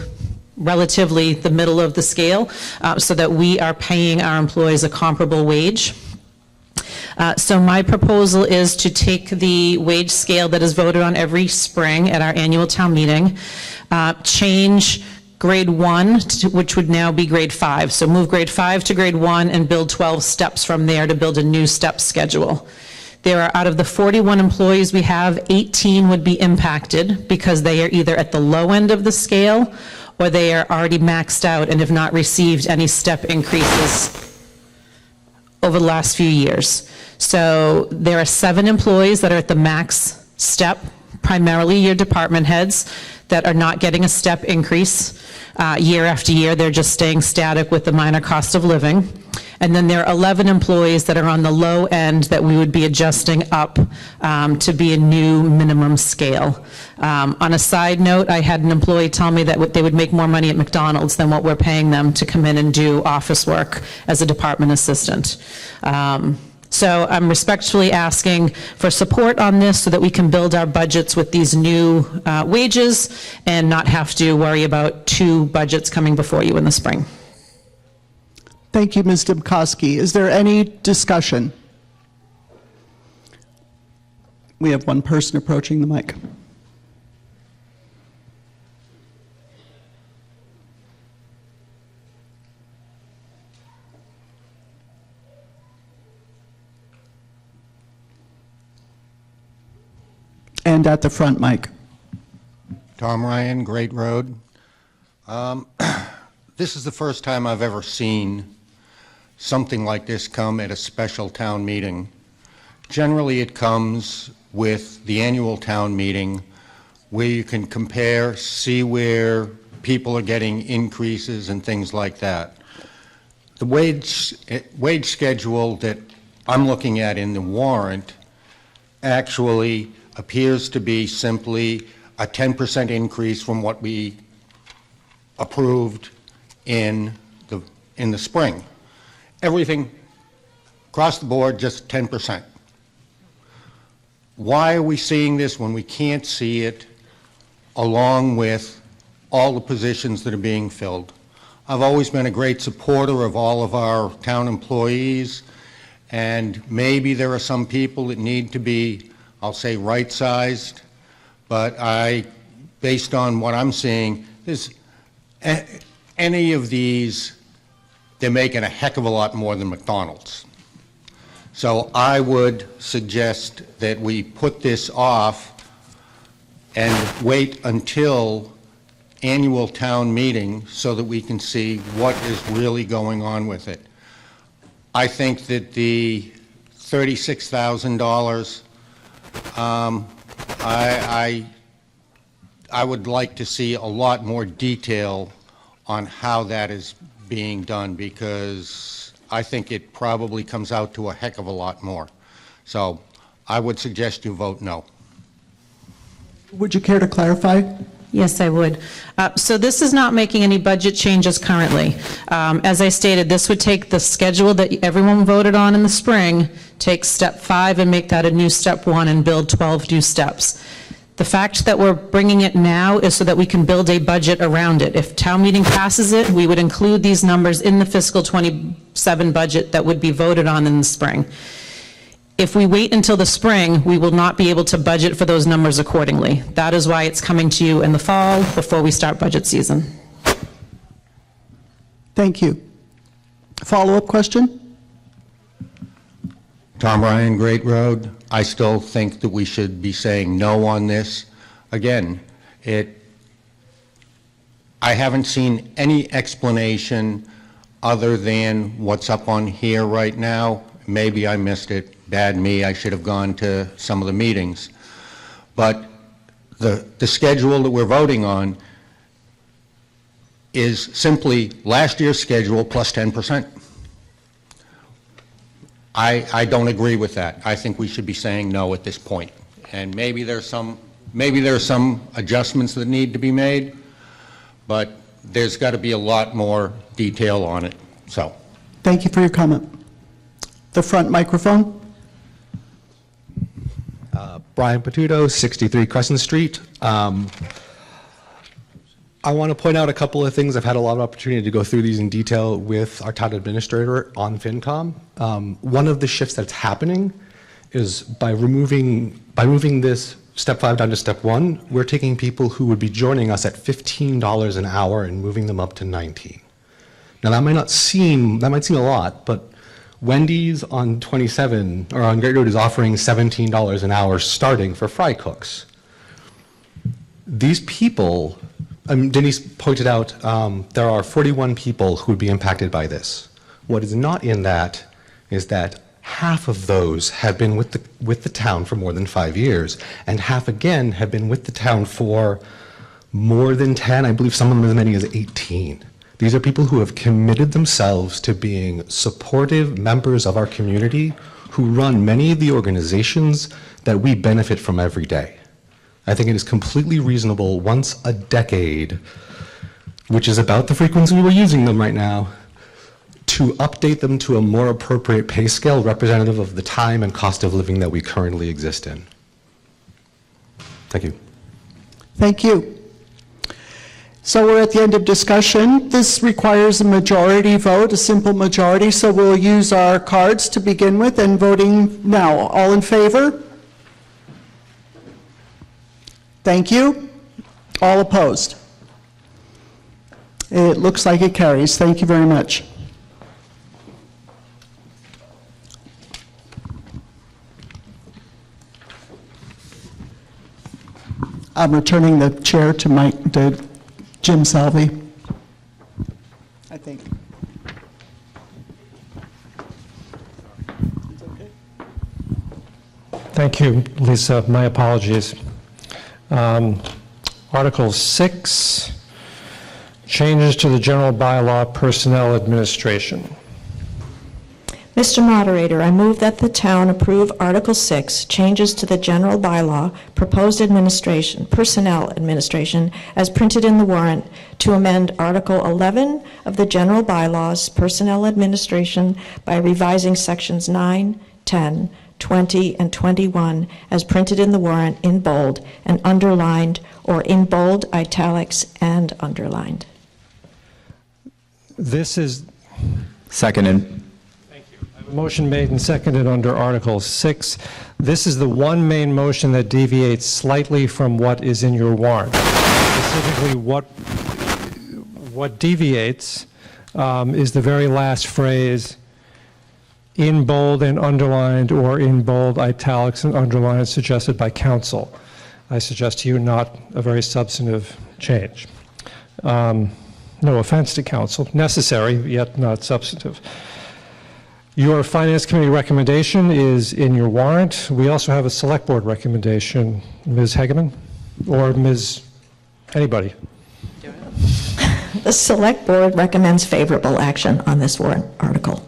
relatively the middle of the scale so that we are paying our employees a comparable wage. So my proposal is to take the wage scale that is voted on every spring at our annual town meeting, change grade 1, which would now be grade 5. So move grade 5 to grade 1 and build 12 steps from there to build a new step schedule. There are, out of the 41 employees we have, 18 would be impacted because they are either at the low end of the scale or they are already maxed out and have not received any step increases over the last few years. So there are 7 employees that are at the max step, primarily your department heads, that are not getting a step increase year after year. They're just staying static with the minor cost of living. And then there are 11 employees that are on the low end that we would be adjusting up to be a new minimum scale. On a side note, I had an employee tell me that they would make more money at McDonald's than what we're paying them to come in and do office work as a department assistant. So I'm respectfully asking for support on this so that we can build our budgets with these new wages and not have to worry about 2 budgets coming before you in the spring. Thank you, Ms. Dubkowski. Is there any discussion? We have one person approaching the mic. And at the front, Mike. Tom Ryan, Great Road. This is the first time I've ever seen something like this come at a special town meeting. Generally, it comes with the annual town meeting where you can compare, see where people are getting increases and things like that. The wage schedule that I'm looking at in the warrant actually appears to be simply a 10% increase from what we approved in the spring. Everything across the board, just 10%. Why are we seeing this when we can't see it along with all the positions that are being filled? I've always been a great supporter of all of our town employees, and maybe there are some people that need to be, I'll say, right-sized, but based on what I'm seeing, any of these, they're making a heck of a lot more than McDonald's. So I would suggest that we put this off and wait until annual town meeting so that we can see what is really going on with it. I think that the $36,000, I would like to see a lot more detail on how that is being done, because I think it probably comes out to a heck of a lot more. So I would suggest you vote no. Would you care to clarify? Yes, I would. So this is not making any budget changes currently. As I stated, this would take the schedule that everyone voted on in the spring, take step 5 and make that a new step 1 and build 12 new steps. The fact that we're bringing it now is so that we can build a budget around it. If town meeting passes it, we would include these numbers in the fiscal 27 budget that would be voted on in the spring. If we wait until the spring, we will not be able to budget for those numbers accordingly. That is why it's coming to you in the fall before we start budget season. Thank you. Follow-up question? Tom Ryan, Great Road, I still think that we should be saying no on this. Again, I haven't seen any explanation other than what's up on here right now. Maybe I missed it. Bad me, I should have gone to some of the meetings. But the schedule that we're voting on is simply last year's schedule plus 10%. I don't agree with that. I think we should be saying no at this point. And maybe there are some adjustments that need to be made, but there's got to be a lot more detail on it. So, Thank you for your comment. The front microphone. Brian Patuto, 63 Crescent Street. I want to point out a couple of things. I've had a lot of opportunity to go through these in detail with our town administrator on FinCom. One of the shifts that's happening is by moving this step 5 down to step 1, we're taking people who would be joining us at $15 an hour and moving them up to $19. Now that might seem a lot, but Wendy's on 27, or on Great Road, is offering $17 an hour starting for fry cooks. These people, Denise pointed out, there are 41 people who would be impacted by this. What is not in that is that half of those have been with the town for more than 5 years, and half again have been with the town for more than 10, I believe some of them as many as 18. These are people who have committed themselves to being supportive members of our community who run many of the organizations that we benefit from every day. I think it is completely reasonable once a decade, which is about the frequency we're using them right now, to update them to a more appropriate pay scale representative of the time and cost of living that we currently exist in. Thank you. Thank you. So we're at the end of discussion. This requires a majority vote, a simple majority, so we'll use our cards to begin with and voting now. All in favor? Thank you. All opposed? It looks like it carries. Thank you very much. I'm returning the chair to Jim Salvi, I think. Thank you, Lisa. My apologies. Article 6, changes to the general bylaw, personnel administration. Mr. Moderator, I move that the town approve Article 6, changes to the general bylaw, proposed administration, personnel administration, as printed in the warrant, to amend Article 11 of the general bylaws, personnel administration, by revising sections 9, 10, 20, and 21, as printed in the warrant in bold and underlined, or in bold, italics, and underlined. This is... Seconded. Motion made and seconded under Article 6. This is the one main motion that deviates slightly from what is in your warrant. Specifically, what What deviates is the very last phrase, in bold and underlined, or in bold italics and underlines suggested by council. I suggest to you not a very substantive change. No offense to council, necessary, yet not substantive. Your Finance Committee recommendation is in your warrant. We also have a Select Board recommendation. Ms. Hegeman, or Ms. anybody? The Select Board recommends favorable action on this warrant article.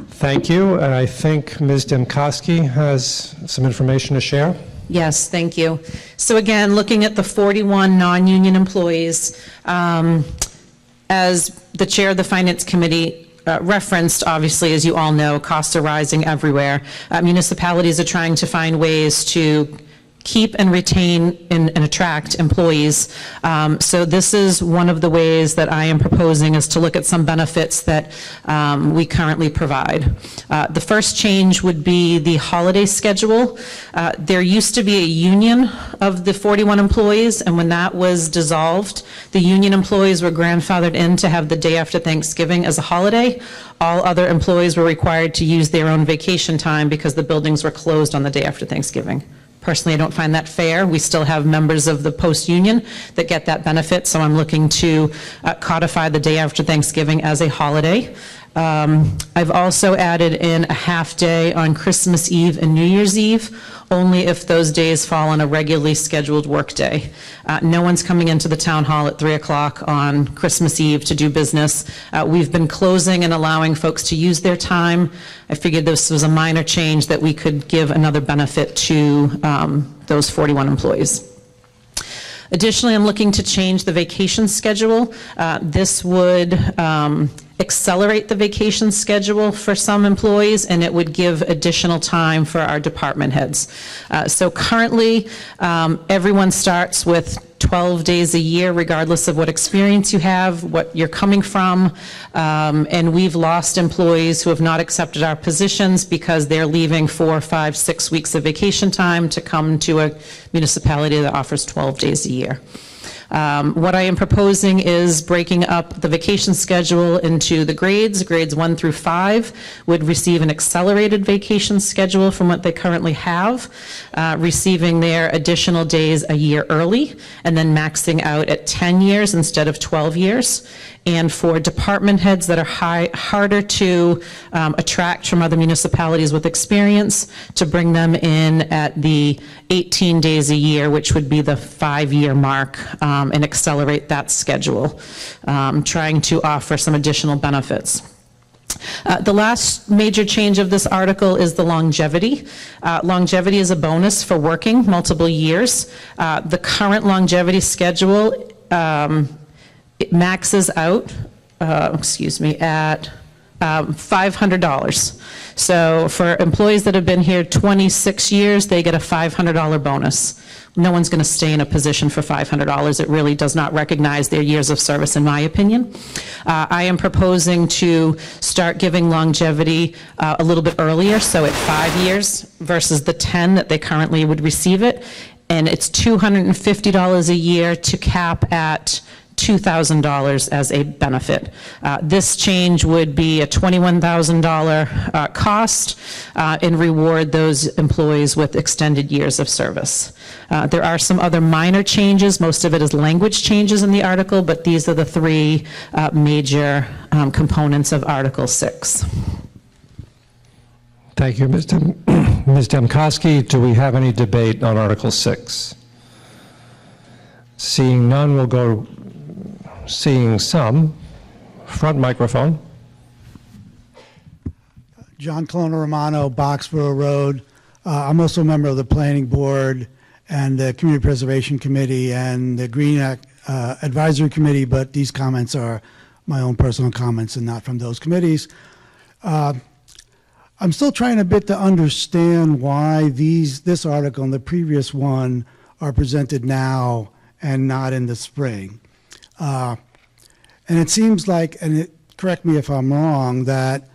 Thank you, and I think Ms. Demkowski has some information to share. Yes, thank you. So again, looking at the 41 non-union employees, as the chair of the Finance Committee referenced, obviously, as you all know, costs are rising everywhere. Municipalities are trying to find ways to keep and retain and attract employees. So this is one of the ways that I am proposing, is to look at some benefits that we currently provide. The first change would be the holiday schedule. There used to be a union of the 41 employees, and when that was dissolved, the union employees were grandfathered in to have the day after Thanksgiving as a holiday. All other employees were required to use their own vacation time because the buildings were closed on the day after Thanksgiving. Personally, I don't find that fair. We still have members of the post-union that get that benefit, so I'm looking to codify the day after Thanksgiving as a holiday. I've also added in a half day on Christmas Eve and New Year's Eve, only if those days fall on a regularly scheduled work day. No one's coming into the town hall at 3 o'clock on Christmas Eve to do business. We've been closing and allowing folks to use their time. I figured this was a minor change that we could give another benefit to those 41 employees. Additionally, I'm looking to change the vacation schedule. This would accelerate the vacation schedule for some employees, and it would give additional time for our department heads. So currently, everyone starts with 12 days a year, regardless of what experience you have, what you're coming from, and we've lost employees who have not accepted our positions because they're leaving 4, 5, 6 weeks of vacation time to come to a municipality that offers 12 days a year. What I am proposing is breaking up the vacation schedule into the grades. Grades 1 through 5 would receive an accelerated vacation schedule from what they currently have, receiving their additional days a year early, and then maxing out at 10 years instead of 12 years. And for department heads that are harder to attract from other municipalities with experience, to bring them in at the 18 days a year, which would be the 5-year mark, and accelerate that schedule, trying to offer some additional benefits. The last major change of this article is the longevity. Longevity is a bonus for working multiple years. The current longevity schedule, it maxes out, at $500. So for employees that have been here 26 years, they get a $500 bonus. No one's going to stay in a position for $500. It really does not recognize their years of service, in my opinion. I am proposing to start giving longevity a little bit earlier, so at 5 years versus the 10 that they currently would receive it. And it's $250 a year to cap at $2,000 as a benefit. This change would be a $21,000 cost and reward those employees with extended years of service. There are some other minor changes. Most of it is language changes in the article, but these are the 3 major components of Article 6. Thank you, Ms. Demkowski. Do we have any debate on Article 6? Seeing none, we'll go. Seeing some. Front microphone. John Colonna Romano, Boxborough Road. I'm also a member of the Planning Board and the Community Preservation Committee and the Green Act Advisory Committee, but these comments are my own personal comments and not from those committees. I'm still trying a bit to understand why this article and the previous one are presented now and not in the spring. And it seems like, and correct me if I'm wrong, that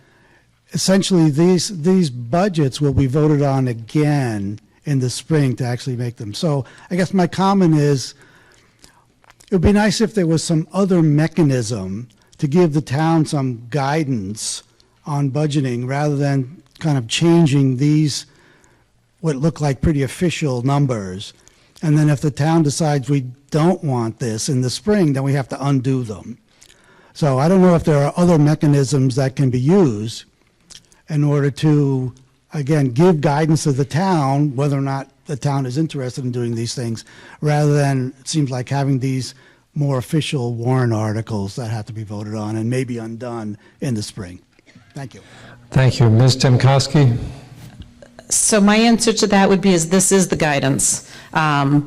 essentially these budgets will be voted on again in the spring to actually make them. So I guess my comment is, it would be nice if there was some other mechanism to give the town some guidance on budgeting rather than kind of changing these, what look like pretty official numbers. And then if the town decides we don't want this in the spring, then we have to undo them. So I don't know if there are other mechanisms that can be used in order to, again, give guidance to the town, whether or not the town is interested in doing these things, rather than, it seems like, having these more official warrant articles that have to be voted on and maybe undone in the spring. Thank you. Thank you. Ms. Demkowski? So my answer to that would be this is the guidance.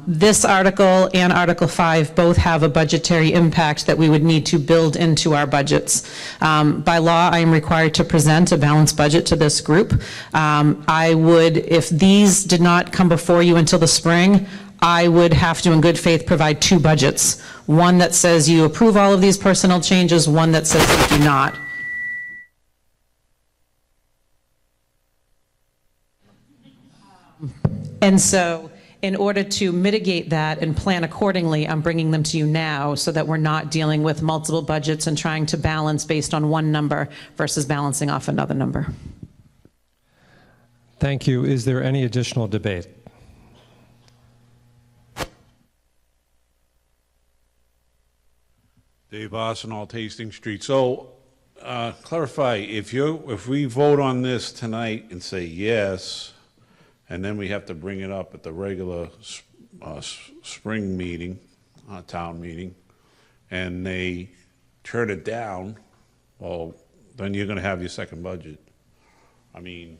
This article and Article 5 both have a budgetary impact that we would need to build into our budgets. By law, I am required to present a balanced budget to this group. I would, if these did not come before you until the spring, I would have to, in good faith, provide two budgets. One that says you approve all of these personnel changes, one that says you do not. And so in order to mitigate that and plan accordingly, I'm bringing them to you now so that we're not dealing with multiple budgets and trying to balance based on one number versus balancing off another number. Thank you. Is there any additional debate? Dave Arsenal, Hastings Street. So, clarify, if we vote on this tonight and say yes, and then we have to bring it up at the regular spring meeting, town meeting, and they turn it down, well, then you're going to have your second budget. I mean,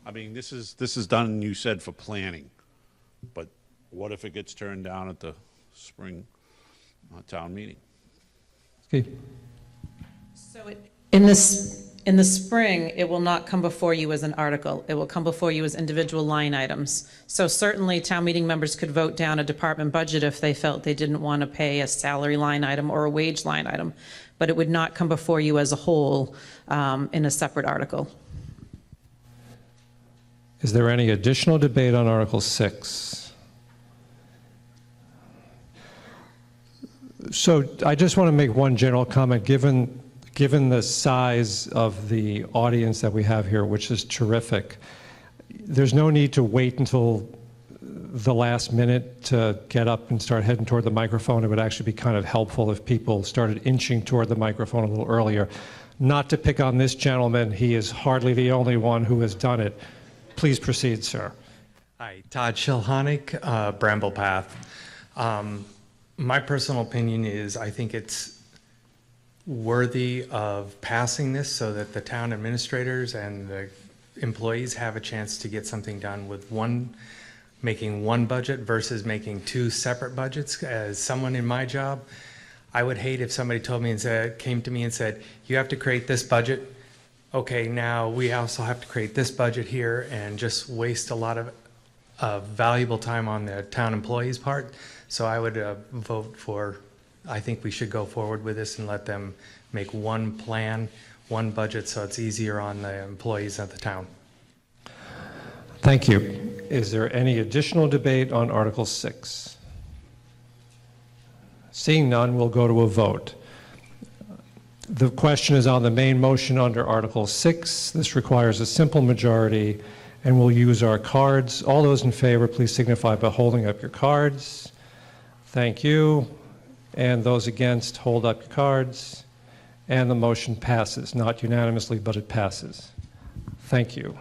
this is done, you said, for planning, but what if it gets turned down at the spring town meeting? Okay. So in the spring, it will not come before you as an article. It will come before you as individual line items. So certainly town meeting members could vote down a department budget if they felt they didn't want to pay a salary line item or a wage line item, but it would not come before you as a whole in a separate article. Is there any additional debate on Article 6? So I just want to make one general comment. Given the size of the audience that we have here, which is terrific, there's no need to wait until the last minute to get up and start heading toward the microphone. It would actually be kind of helpful if people started inching toward the microphone a little earlier. Not to pick on this gentleman, he is hardly the only one who has done it. Please proceed, sir. Hi, Todd Shilhonick, Bramble Path. My personal opinion is I think it's worthy of passing this so that the town administrators and the employees have a chance to get something done with making one budget versus making two separate budgets. As someone in my job, I would hate if somebody came to me and said, you have to create this budget. Okay, now we also have to create this budget here, and just waste a lot of valuable time on the town employees' part. So I would vote for, I think we should go forward with this and let them make one plan, one budget, so it's easier on the employees at the town. Thank you. Is there any additional debate on Article 6? Seeing none, we'll go to a vote. The question is on the main motion under Article 6. This requires a simple majority, and we'll use our cards. All those in favor, please signify by holding up your cards. Thank you. And those against, hold up your cards. And the motion passes, not unanimously, but it passes. Thank you.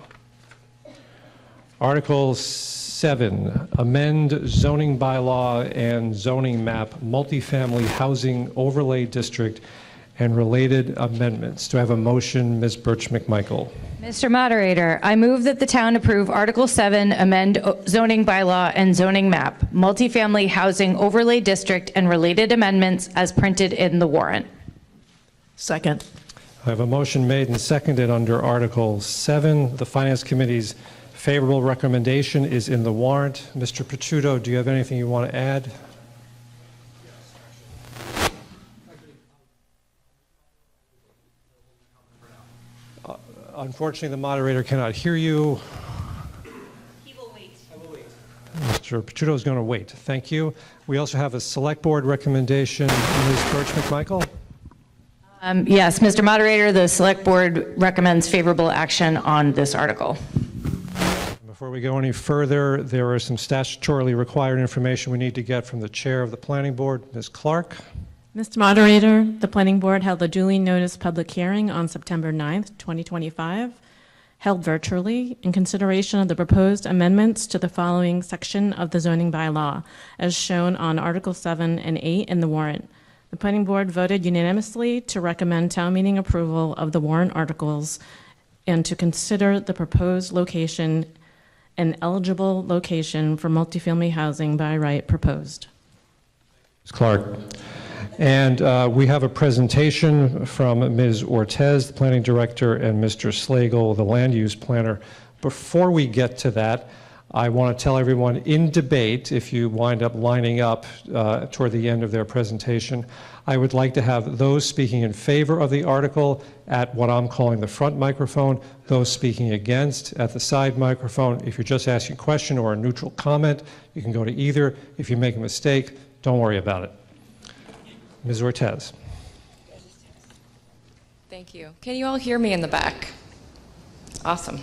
Article 7, amend zoning bylaw and zoning map, multifamily housing overlay district, and related amendments. Do I have a motion, Ms. Birch McMichael? Mr. Moderator, I move that the town approve Article 7, amend zoning bylaw and zoning map, multifamily housing overlay district, and related amendments as printed in the warrant. Second. I have a motion made and seconded under Article 7. The Finance Committee's favorable recommendation is in the warrant. Mr. Picciuto, do you have anything you want to add? Unfortunately, the moderator cannot hear you. He will wait. Mr. Mr. Picciuto is going to wait. Thank you. We also have a Select Board recommendation. Ms. Birch McMichael? Yes, Mr. Moderator, the Select Board recommends favorable action on this article. Before we go any further, there is some statutorily required information we need to get from the Chair of the Planning Board, Ms. Clark. Mr. Moderator, the Planning Board held a duly noticed public hearing on September 9th, 2025, held virtually in consideration of the proposed amendments to the following section of the zoning bylaw, as shown on Article 7 and 8 in the warrant. The Planning Board voted unanimously to recommend town meeting approval of the warrant articles and to consider the proposed location an eligible location for multifamily housing by right proposed. Ms. Clark. And we have a presentation from Ms. Ortez, the Planning Director, and Mr. Slagle, the Land Use Planner. Before we get to that, I want to tell everyone in debate, if you wind up lining up toward the end of their presentation, I would like to have those speaking in favor of the article at what I'm calling the front microphone, those speaking against at the side microphone. If you're just asking a question or a neutral comment, you can go to either. If you make a mistake, don't worry about it. Ms. Ortez. Thank you. Can you all hear me in the back? Awesome.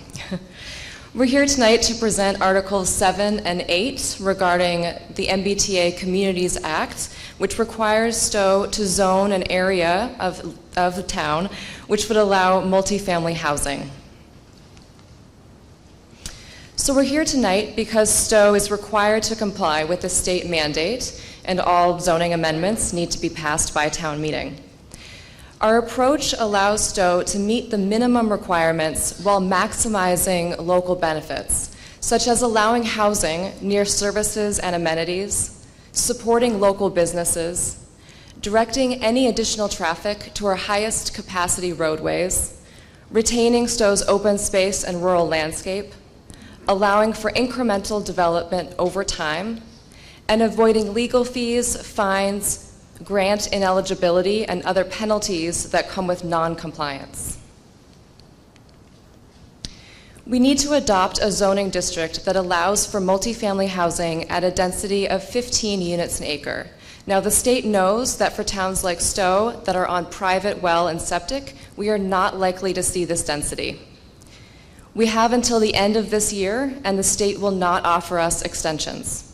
We're here tonight to present Articles 7 and 8 regarding the MBTA Communities Act, which requires Stow to zone an area of the town which would allow multifamily housing. So we're here tonight because Stow is required to comply with the state mandate, and all zoning amendments need to be passed by a town meeting. Our approach allows Stow to meet the minimum requirements while maximizing local benefits, such as allowing housing near services and amenities, supporting local businesses, directing any additional traffic to our highest capacity roadways, retaining Stow's open space and rural landscape, allowing for incremental development over time, and avoiding legal fees, fines, grant ineligibility, and other penalties that come with non-compliance. We need to adopt a zoning district that allows for multifamily housing at a density of 15 units an acre. Now, the state knows that for towns like Stow that are on private well and septic, we are not likely to see this density. We have until the end of this year, and the state will not offer us extensions.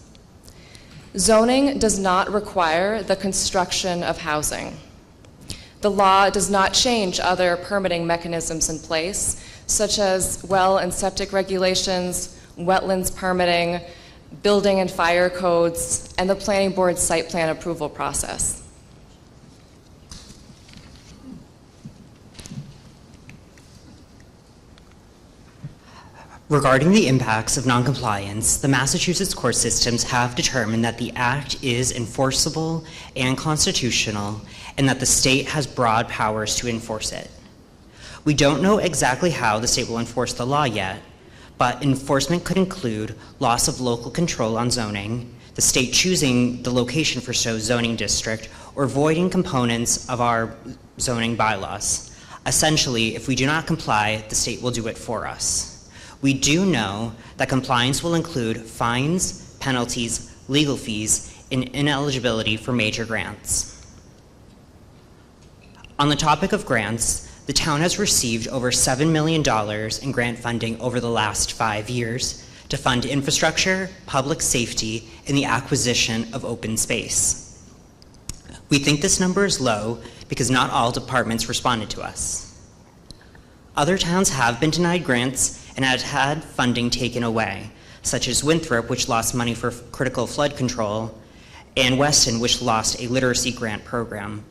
Zoning does not require the construction of housing. The law does not change other permitting mechanisms in place, such as well and septic regulations, wetlands permitting, building and fire codes, and the planning board's site plan approval process. Regarding the impacts of noncompliance, the Massachusetts court systems have determined that the Act is enforceable and constitutional, and that the state has broad powers to enforce it. We don't know exactly how the state will enforce the law yet, but enforcement could include loss of local control on zoning, the state choosing the location for Stow's zoning district, or voiding components of our zoning bylaws. Essentially, if we do not comply, the state will do it for us. We do know that compliance will include fines, penalties, legal fees, and ineligibility for major grants. On the topic of grants, the town has received over $7 million in grant funding over the last 5 years to fund infrastructure, public safety, and the acquisition of open space. We think this number is low because not all departments responded to us. Other towns have been denied grants and have had funding taken away, such as Winthrop, which lost money for critical flood control, and Weston, which lost a literacy grant program.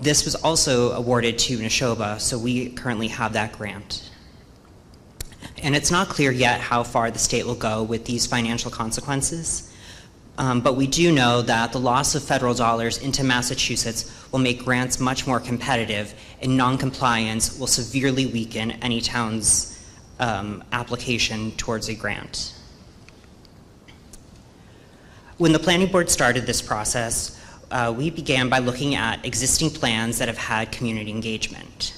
This was also awarded to Neshoba, so we currently have that grant. And it's not clear yet how far the state will go with these financial consequences, but we do know that the loss of federal dollars into Massachusetts will make grants much more competitive, and non-compliance will severely weaken any town's application towards a grant. When the planning board started this process, we began by looking at existing plans that have had community engagement.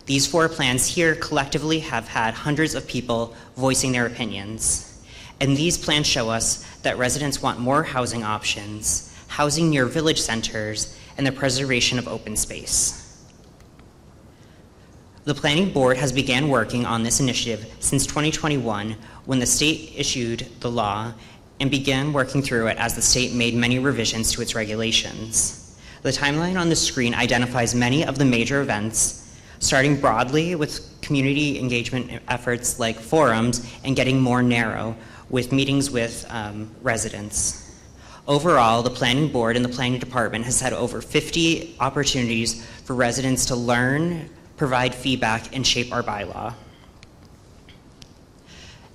These 4 plans here collectively have had hundreds of people voicing their opinions. And these plans show us that residents want more housing options, housing near village centers, and the preservation of open space. The Planning Board has began working on this initiative since 2021, when the state issued the law, and began working through it as the state made many revisions to its regulations. The timeline on the screen identifies many of the major events, starting broadly with community engagement efforts like forums and getting more narrow with meetings with residents. Overall, the Planning Board and the Planning Department has had over 50 opportunities for residents to learn, provide feedback, and shape our bylaw.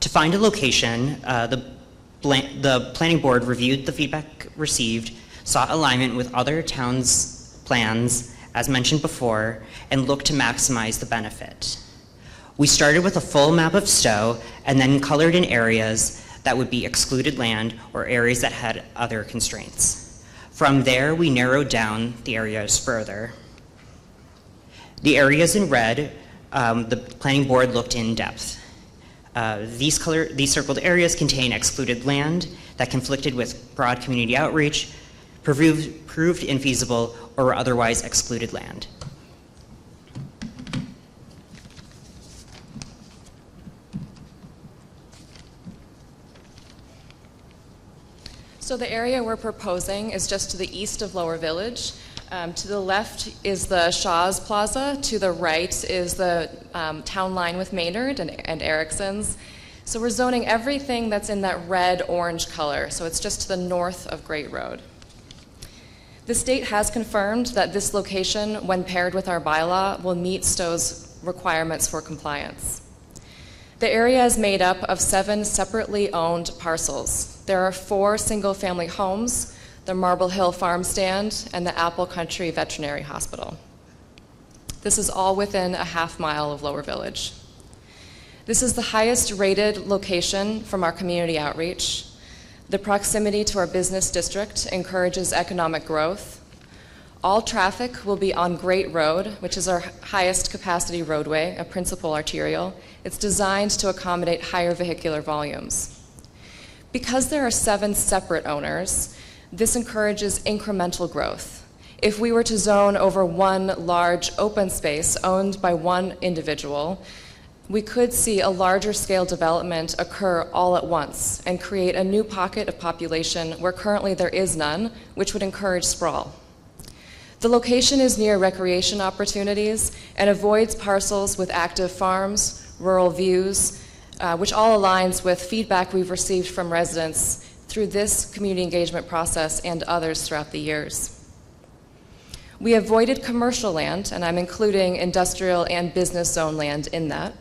To find a location, the Planning Board reviewed the feedback received, sought alignment with other towns' plans, as mentioned before, and looked to maximize the benefit. We started with a full map of Stow and then colored in areas that would be excluded land or areas that had other constraints. From there, we narrowed down the areas further. The areas in red, the Planning Board looked in depth. These circled areas contain excluded land that conflicted with broad community outreach, proved infeasible, or were otherwise excluded land. So the area we're proposing is just to the east of Lower Village. To the left is the Shaw's Plaza. To the right is the town line with Maynard and Erickson's. So we're zoning everything that's in that red-orange color. So it's just to the north of Great Road. The state has confirmed that this location, when paired with our bylaw, will meet Stow's requirements for compliance. The area is made up of 7 separately owned parcels. There are 4 single-family homes, the Marble Hill Farm Stand, and the Apple Country Veterinary Hospital. This is all within a half-mile of Lower Village. This is the highest rated location from our community outreach. The proximity to our business district encourages economic growth. All traffic will be on Great Road, which is our highest capacity roadway, a principal arterial. It's designed to accommodate higher vehicular volumes. Because there are 7 separate owners, this encourages incremental growth. If we were to zone over one large open space owned by one individual, we could see a larger scale development occur all at once and create a new pocket of population where currently there is none, which would encourage sprawl. The location is near recreation opportunities and avoids parcels with active farms, rural views, which all aligns with feedback we've received from residents through this community engagement process and others throughout the years. We avoided commercial land, and I'm including industrial and business zone land in that,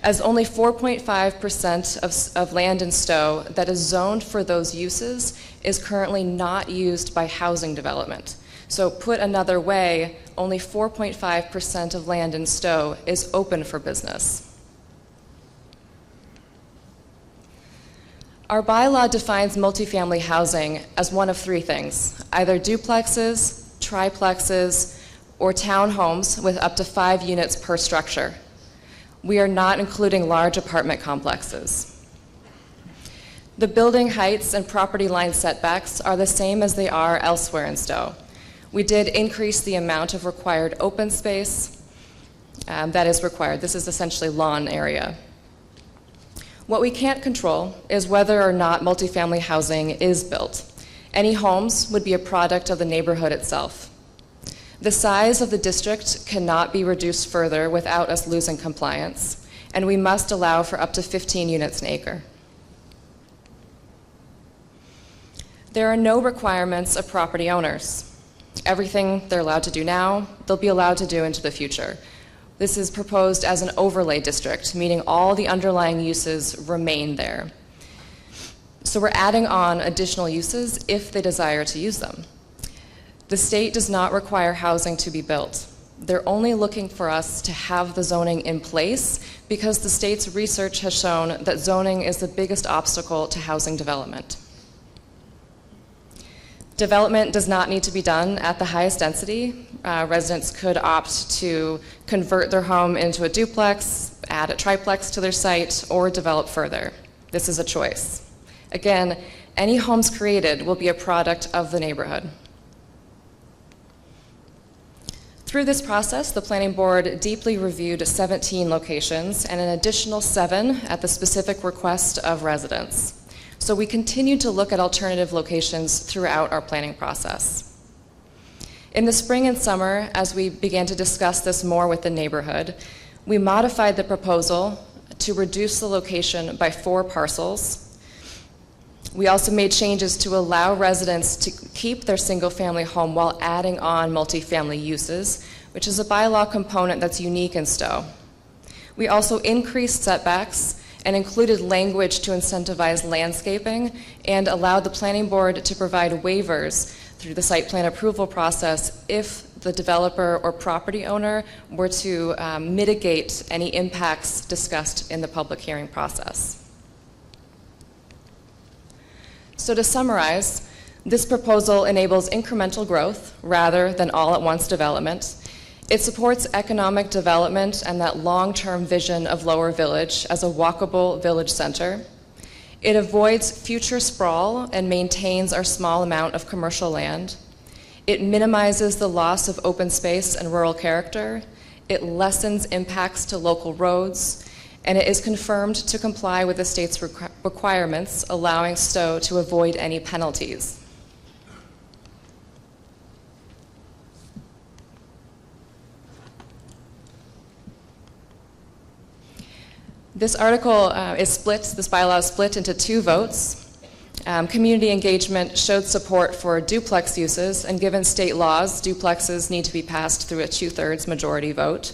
as only 4.5% of land in Stow that is zoned for those uses is currently not used by housing development. So put another way, only 4.5% of land in Stow is open for business. Our bylaw defines multifamily housing as one of 3 things, either duplexes, triplexes, or townhomes with up to 5 units per structure. We are not including large apartment complexes. The building heights and property line setbacks are the same as they are elsewhere in Stow. We did increase the amount of required open space that is required. This is essentially lawn area. What we can't control is whether or not multifamily housing is built. Any homes would be a product of the neighborhood itself. The size of the district cannot be reduced further without us losing compliance, and we must allow for up to 15 units an acre. There are no requirements of property owners. Everything they're allowed to do now, they'll be allowed to do into the future. This is proposed as an overlay district, meaning all the underlying uses remain there. So we're adding on additional uses if they desire to use them. The state does not require housing to be built. They're only looking for us to have the zoning in place because the state's research has shown that zoning is the biggest obstacle to housing development. Development does not need to be done at the highest density. Residents could opt to convert their home into a duplex, add a triplex to their site, or develop further. This is a choice. Again, any homes created will be a product of the neighborhood. Through this process, the Planning Board deeply reviewed 17 locations and an additional 7 at the specific request of residents. So we continued to look at alternative locations throughout our planning process. In the spring and summer, as we began to discuss this more with the neighborhood, we modified the proposal to reduce the location by 4 parcels. We also made changes to allow residents to keep their single-family home while adding on multifamily uses, which is a bylaw component that's unique in Stow. We also increased setbacks and included language to incentivize landscaping and allowed the Planning Board to provide waivers through the site plan approval process if the developer or property owner were to mitigate any impacts discussed in the public hearing process. So to summarize, this proposal enables incremental growth rather than all-at-once development. It supports economic development and that long-term vision of Lower Village as a walkable village center. It avoids future sprawl and maintains our small amount of commercial land. It minimizes the loss of open space and rural character. It lessens impacts to local roads, and it is confirmed to comply with the state's requirements, allowing Stow to avoid any penalties. This article this bylaw is split into 2 votes. Community engagement showed support for duplex uses, and given state laws, duplexes need to be passed through a 2/3 majority vote.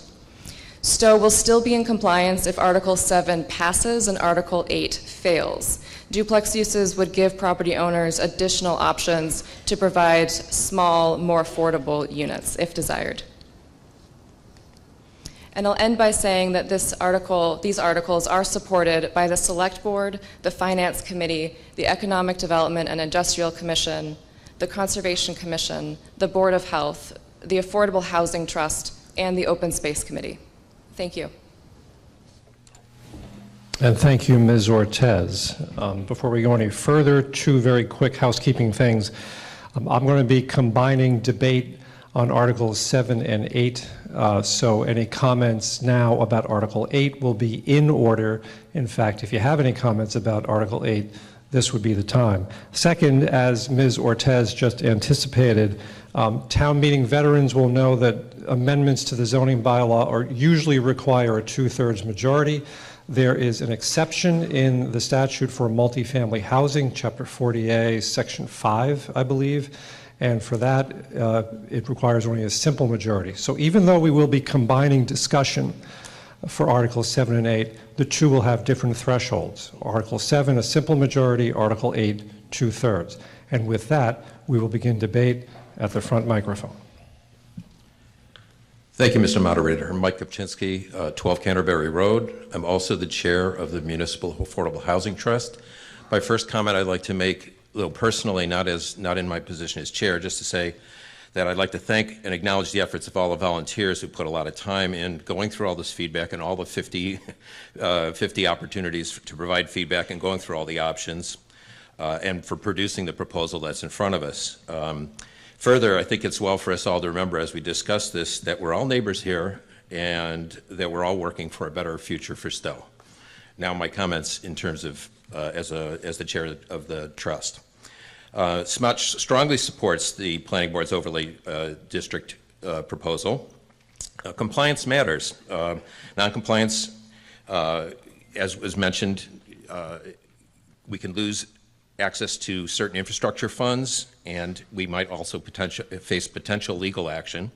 Stow will still be in compliance if Article 7 passes and Article 8 fails. Duplex uses would give property owners additional options to provide small, more affordable units if desired. And I'll end by saying that these articles are supported by the Select Board, the Finance Committee, the Economic Development and Industrial Commission, the Conservation Commission, the Board of Health, the Affordable Housing Trust, and the Open Space Committee. Thank you. And thank you, Ms. Ortiz. Before we go any further, 2 very quick housekeeping things. I'm going to be combining debate on Articles 7 and 8, so any comments now about Article 8 will be in order. In fact, if you have any comments about Article 8, this would be the time. Second, as Ms. Ortiz just anticipated, town meeting veterans will know that amendments to the zoning bylaw usually require a 2/3 majority. There is an exception in the statute for multifamily housing, Chapter 40A, Section 5, I believe. And for that, it requires only a simple majority. So even though we will be combining discussion for Articles 7 and 8, the 2 will have different thresholds. Article 7, a simple majority, Article 8, 2/3. And with that, we will begin debate at the front microphone. Thank you, Mr. Moderator. I'm Mike Kopczynski, 12 Canterbury Road. I'm also the chair of the Municipal Affordable Housing Trust. My first comment I'd like to make, though personally, not in my position as chair, just to say that I'd like to thank and acknowledge the efforts of all the volunteers who put a lot of time in going through all this feedback and all the 50 opportunities to provide feedback and going through all the options, and for producing the proposal that's in front of us. Further, I think it's well for us all to remember as we discuss this that we're all neighbors here and that we're all working for a better future for Stow. Now my comments in terms of as the chair of the trust. SMUT strongly supports the Planning Board's overlay district proposal. Compliance matters. Non-compliance, as was mentioned, we can lose access to certain infrastructure funds, and we might also face potential legal action.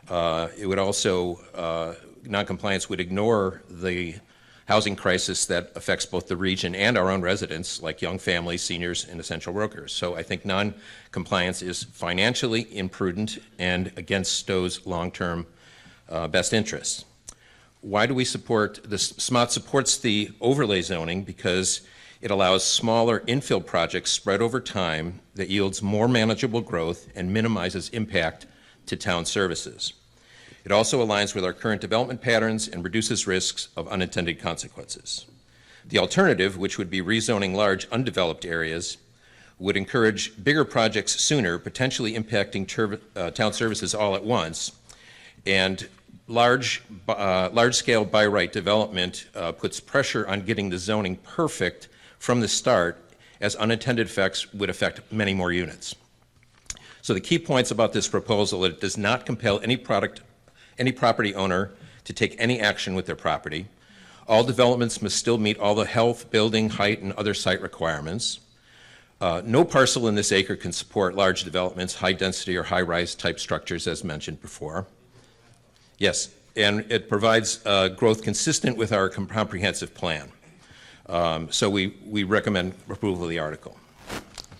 It would also, non-compliance would ignore the housing crisis that affects both the region and our own residents, like young families, seniors, and essential workers. So I think non-compliance is financially imprudent and against Stow's long-term best interests. Why do we support this? SMOT supports the overlay zoning because it allows smaller infill projects spread over time that yields more manageable growth and minimizes impact to town services. It also aligns with our current development patterns and reduces risks of unintended consequences. The alternative, which would be rezoning large undeveloped areas, would encourage bigger projects sooner, potentially impacting town services all at once. And large-scale by right development puts pressure on getting the zoning perfect from the start, as unintended effects would affect many more units. So the key points about this proposal: it does not compel any property owner to take any action with their property. All developments must still meet all the health, building, height, and other site requirements. No parcel in this acre can support large developments, high-density or high-rise type structures, as mentioned before. Yes, and it provides growth consistent with our comprehensive plan. So we recommend approval of the article.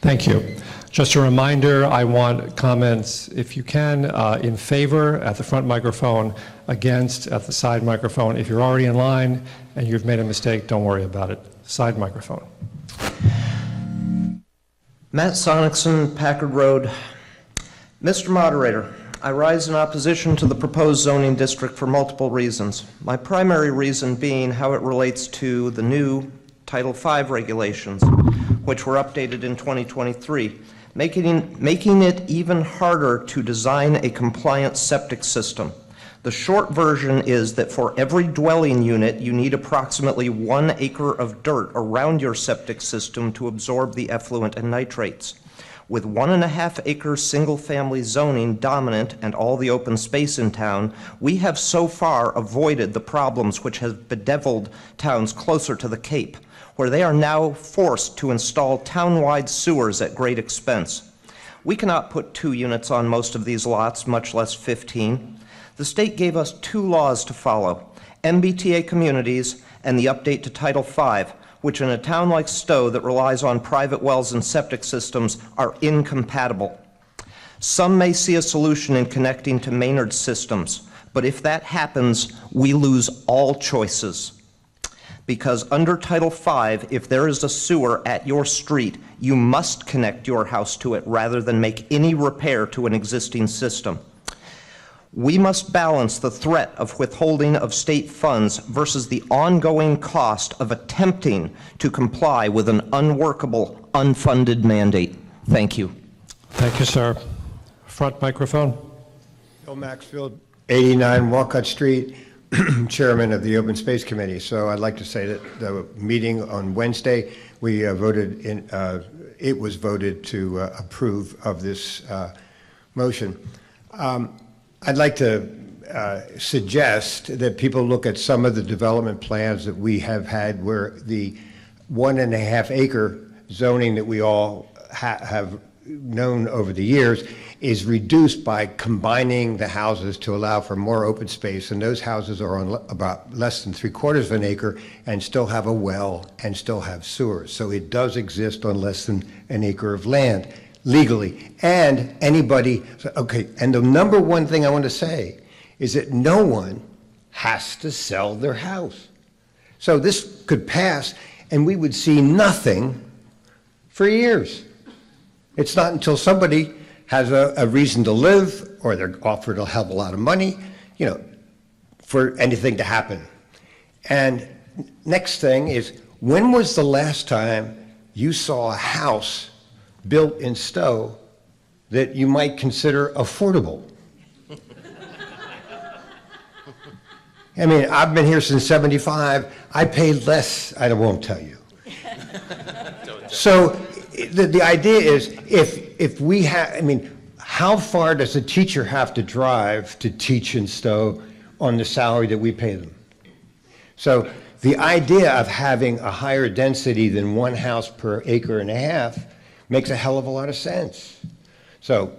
Thank you. Just a reminder, I want comments, if you can, in favor at the front microphone, against at the side microphone. If you're already in line and you've made a mistake, don't worry about it. Side microphone. Matt Sonicson, Packard Road. Mr. Moderator, I rise in opposition to the proposed zoning district for multiple reasons. My primary reason being how it relates to the new Title V regulations, which were updated in 2023, making it even harder to design a compliant septic system. The short version is that for every dwelling unit, you need approximately 1 acre of dirt around your septic system to absorb the effluent and nitrates. With 1.5 acre single-family zoning dominant and all the open space in town, we have so far avoided the problems which have bedeviled towns closer to the Cape, where they are now forced to install town-wide sewers at great expense. We cannot put 2 units on most of these lots, much less 15. The state gave us 2 laws to follow: MBTA communities and the update to Title V, which in a town like Stow that relies on private wells and septic systems are incompatible. Some may see a solution in connecting to Maynard systems, but if that happens, we lose all choices. Because under Title V, if there is a sewer at your street, you must connect your house to it rather than make any repair to an existing system. We must balance the threat of withholding of state funds versus the ongoing cost of attempting to comply with an unworkable, unfunded mandate. Thank you. Thank you, sir. Front microphone. Bill Maxfield, 89 Walcott Street, Chairman of the Open Space Committee. So I'd like to say that the meeting on Wednesday, we voted in, it was voted to approve of this motion. I'd like to suggest that people look at some of the development plans that we have had where the 1.5 acre zoning that we all have known over the years is reduced by combining the houses to allow for more open space, and those houses are on about less than 3/4 of an acre and still have a well and still have sewers. So it does exist on less than an acre of land legally. And anybody, okay, and the number one thing I want to say is that no one has to sell their house. So this could pass and we would see nothing for years. It's not until somebody has a reason to live or they're offered a hell of a lot of money, you know, for anything to happen. And next thing is, when was the last time you saw a house built in Stow that you might consider affordable? I mean, I've been here since '75. I paid less, I won't tell you. So the idea is, if we have, I mean, how far does a teacher have to drive to teach in Stow on the salary that we pay them? So the idea of having a higher density than 1 house per acre and a half makes a hell of a lot of sense. So,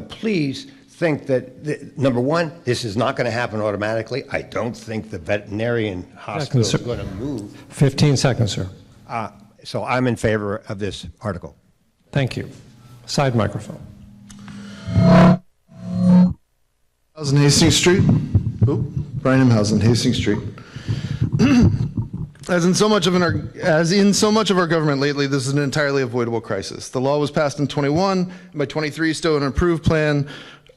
please think that, number one, this is not going to happen automatically. I don't think the veterinarian hospital is going to move. 15 seconds, sir. So I'm in favor of this article. Thank you. Side microphone. Housen, Hastings Street. Brian M. Housen, Hastings Street. As in so much of our government lately, this is an entirely avoidable crisis. The law was passed in '21, and by '23, Stow an approved plan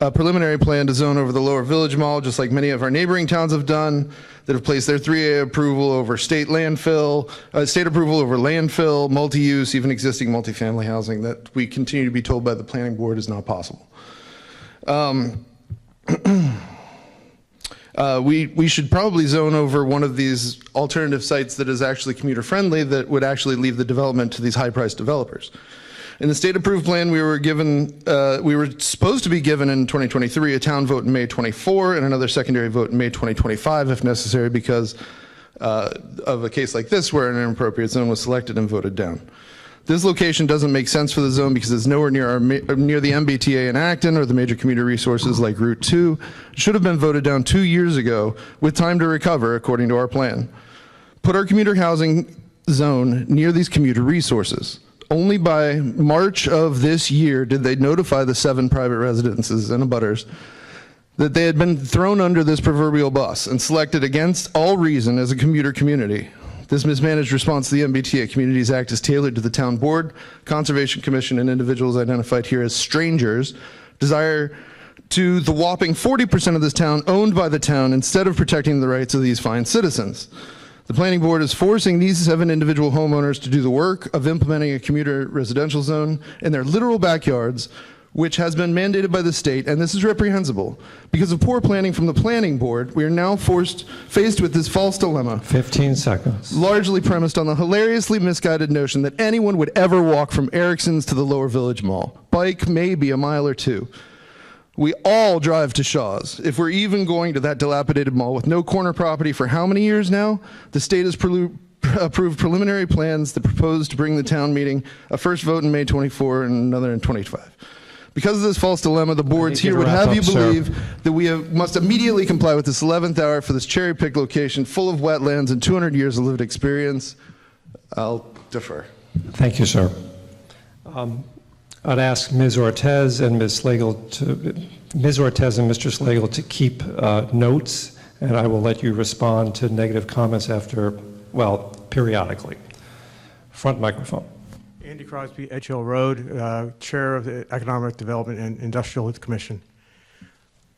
a preliminary plan to zone over the Lower Village Mall, just like many of our neighboring towns have done, that have placed their 3A approval over state approval over landfill, multi-use, even existing multifamily housing that we continue to be told by the planning board is not possible. We should probably zone over one of these alternative sites that is actually commuter friendly, that would actually leave the development to these high-priced developers. In the state-approved plan, we were supposed to be given in 2023 a town vote in May 24 and another secondary vote in May 2025 if necessary, because of a case like this where an inappropriate zone was selected and voted down. This location doesn't make sense for the zone because it's nowhere near the MBTA in Acton or the major commuter resources like Route 2. It should have been voted down 2 years ago with time to recover, according to our plan. Put our commuter housing zone near these commuter resources. Only by March of this year did they notify the 7 private residences and abutters that they had been thrown under this proverbial bus and selected against all reason as a commuter community. This mismanaged response to the MBTA Communities Act is tailored to the town board, Conservation Commission, and individuals identified here as strangers, desire to the whopping 40% of this town owned by the town instead of protecting the rights of these fine citizens. The planning board is forcing these 7 individual homeowners to do the work of implementing a commuter residential zone in their literal backyards, which has been mandated by the state, and this is reprehensible. Because of poor planning from the planning board, we are now faced with this false dilemma. 15 seconds. Largely premised on the hilariously misguided notion that anyone would ever walk from Erickson's to the Lower Village Mall. Bike maybe a mile or 2. We all drive to Shaw's. If we're even going to that dilapidated mall with no corner property for how many years now? The state has approved preliminary plans that propose to bring the town meeting a first vote in May 24 and another in 25. Because of this false dilemma, the boards here would have you believe that we must immediately comply with this 11th hour for this cherry-picked location full of wetlands and 200 years of lived experience. I'll defer. Thank you, sir. I'd ask Ms. Ortez and Ms. Ortez and Mr. Slagle to keep notes, and I will let you respond to negative comments periodically. Front microphone. Andy Crosby, Edge Hill Road, Chair of the Economic Development and Industrial Commission.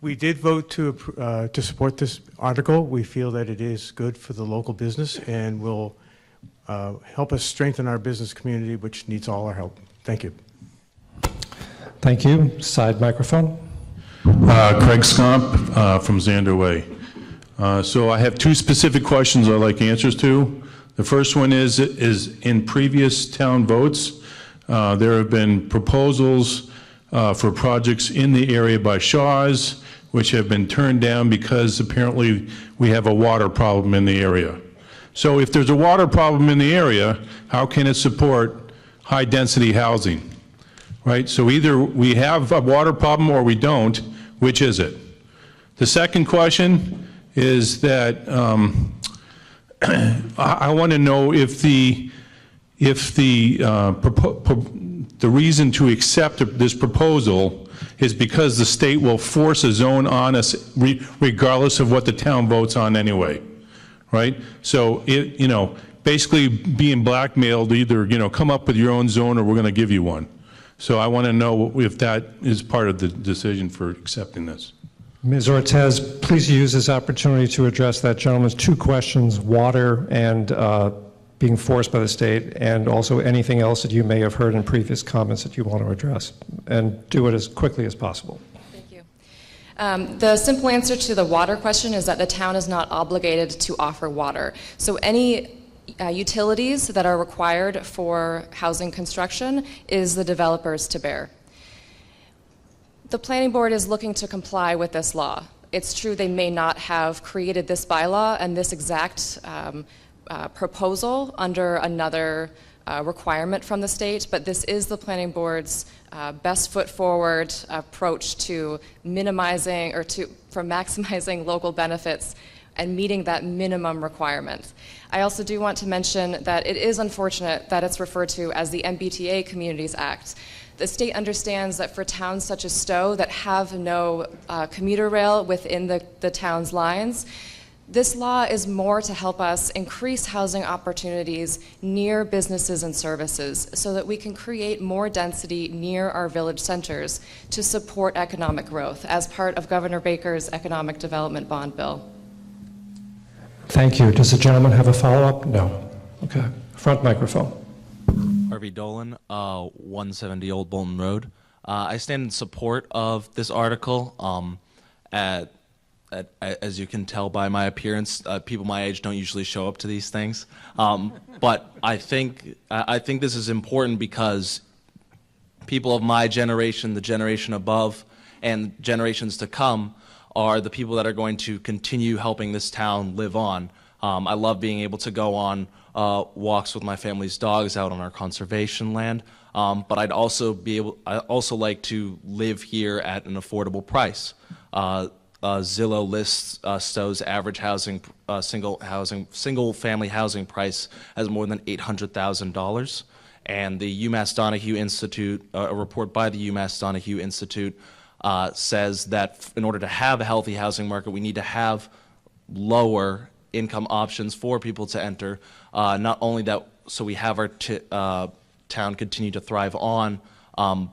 We did vote to support this article. We feel that it is good for the local business and will help us strengthen our business community, which needs all our help. Thank you. Thank you. Side microphone. Craig Scomp from Zander Way. So I have 2 specific questions I'd like answers to. The first one is in previous town votes, there have been proposals for projects in the area by Shaw's, which have been turned down because apparently we have a water problem in the area. So if there's a water problem in the area, how can it support high-density housing? Right? So either we have a water problem or we don't. Which is it? The second question is that I want to know if the reason to accept this proposal is because the state will force a zone on us regardless of what the town votes on anyway, right? So basically being blackmailed, either come up with your own zone or we're going to give you one. So I want to know if that is part of the decision for accepting this. Ms. Ortez, please use this opportunity to address that gentleman's 2 questions, water and being forced by the state, and also anything else that you may have heard in previous comments that you want to address, and do it as quickly as possible. Thank you. The simple answer to the water question is that the town is not obligated to offer water. So any utilities that are required for housing construction is the developers to bear. The planning board is looking to comply with this law. It's true they may not have created this bylaw and this exact proposal under another requirement from the state, but this is the planning board's best foot forward approach to minimizing or for maximizing local benefits and meeting that minimum requirement. I also do want to mention that it is unfortunate that it's referred to as the MBTA Communities Act. The state understands that for towns such as Stow that have no commuter rail within the town's lines, This law is more to help us increase housing opportunities near businesses and services so that we can create more density near our village centers to support economic growth as part of Governor Baker's Economic Development Bond Bill. Thank you. Does the gentleman have a follow-up? No. Okay. Front microphone. Harvey Dolan, 170 Old Bolton Road. I stand in support of this article. As you can tell by my appearance, people my age don't usually show up to these things. But I think this is important because people of my generation, the generation above, and generations to come are the people that are going to continue helping this town live on. I love being able to go on walks with my family's dogs out on our conservation land, but I also like to live here at an affordable price. Zillow lists Stow's average single family housing price as more than $800,000, and the UMass Donahue Institute, a report by the UMass Donahue Institute, says that in order to have a healthy housing market, we need to have lower income options for people to enter. Not only that, so we have our town continue to thrive on,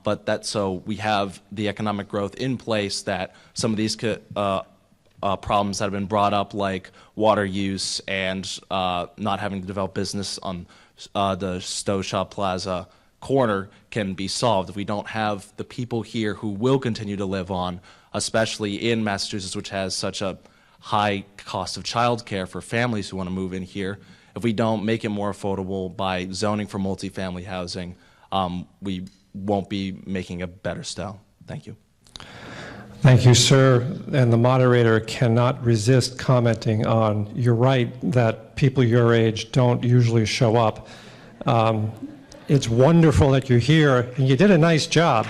but that so we have the economic growth in place that some of these problems that have been brought up, like water use and not having to develop business on the Stow Shop Plaza corner, can be solved if we don't have the people here who will continue to live on, especially in Massachusetts, which has such a high cost of childcare for families who want to move in here. If we don't make it more affordable by zoning for multifamily housing, we won't be making a better Stow. Thank you. Thank you, sir. And the moderator cannot resist commenting on, you're right that people your age don't usually show up. It's wonderful that you're here, and you did a nice job.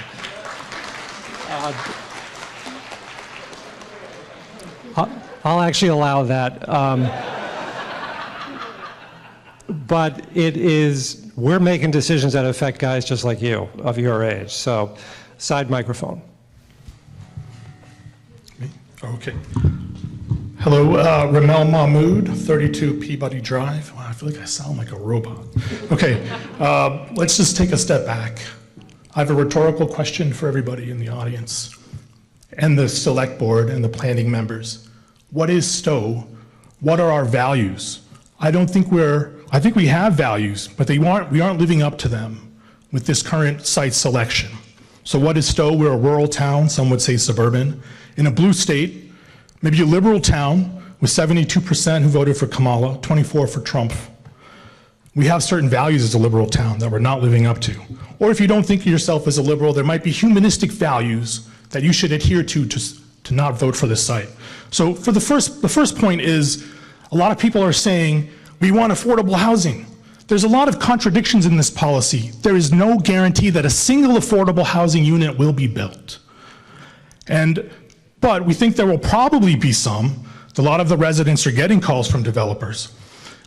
I'll actually allow that. But we're making decisions that affect guys just like you, of your age. So, side microphone. Okay. Hello, Ramel Mahmood, 32 Peabody Drive. Wow, I feel like I sound like a robot. Okay, let's just take a step back. I have a rhetorical question for everybody in the audience and the select board and the planning members. What is Stow? What are our values? I think we have values, but we aren't living up to them with this current site selection. So what is Stow? We're a rural town, some would say suburban, in a blue state, maybe a liberal town with 72% who voted for Kamala, 24% for Trump. We have certain values as a liberal town that we're not living up to. Or if you don't think of yourself as a liberal, there might be humanistic values that you should adhere to not vote for this site. So for the first point is, a lot of people are saying, we want affordable housing. There's a lot of contradictions in this policy. There is no guarantee that a single affordable housing unit will be built. But we think there will probably be some. A lot of the residents are getting calls from developers.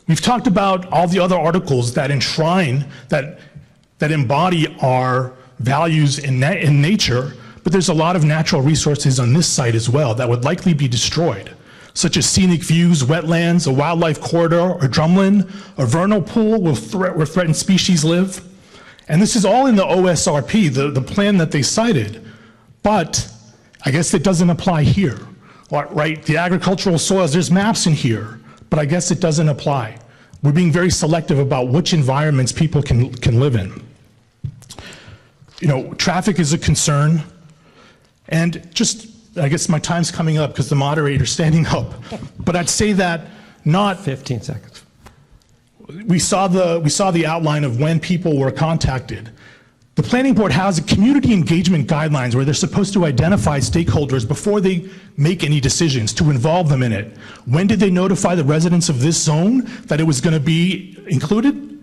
We've talked about all the other articles that enshrine, that embody our values in nature, but there's a lot of natural resources on this site as well that would likely be destroyed, such as scenic views, wetlands, a wildlife corridor, a drumlin, a vernal pool where threatened species live. And this is all in the OSRP, the plan that they cited. But I guess it doesn't apply here, right? The agricultural soils, there's maps in here, but I guess it doesn't apply. We're being very selective about which environments people can live in. You know, traffic is a concern. And I guess my time's coming up because the moderator's standing up. But I'd say that not 15 seconds. We saw the outline of when people were contacted. The planning board has a community engagement guidelines where they're supposed to identify stakeholders before they make any decisions, to involve them in it. When did they notify the residents of this zone that it was going to be included?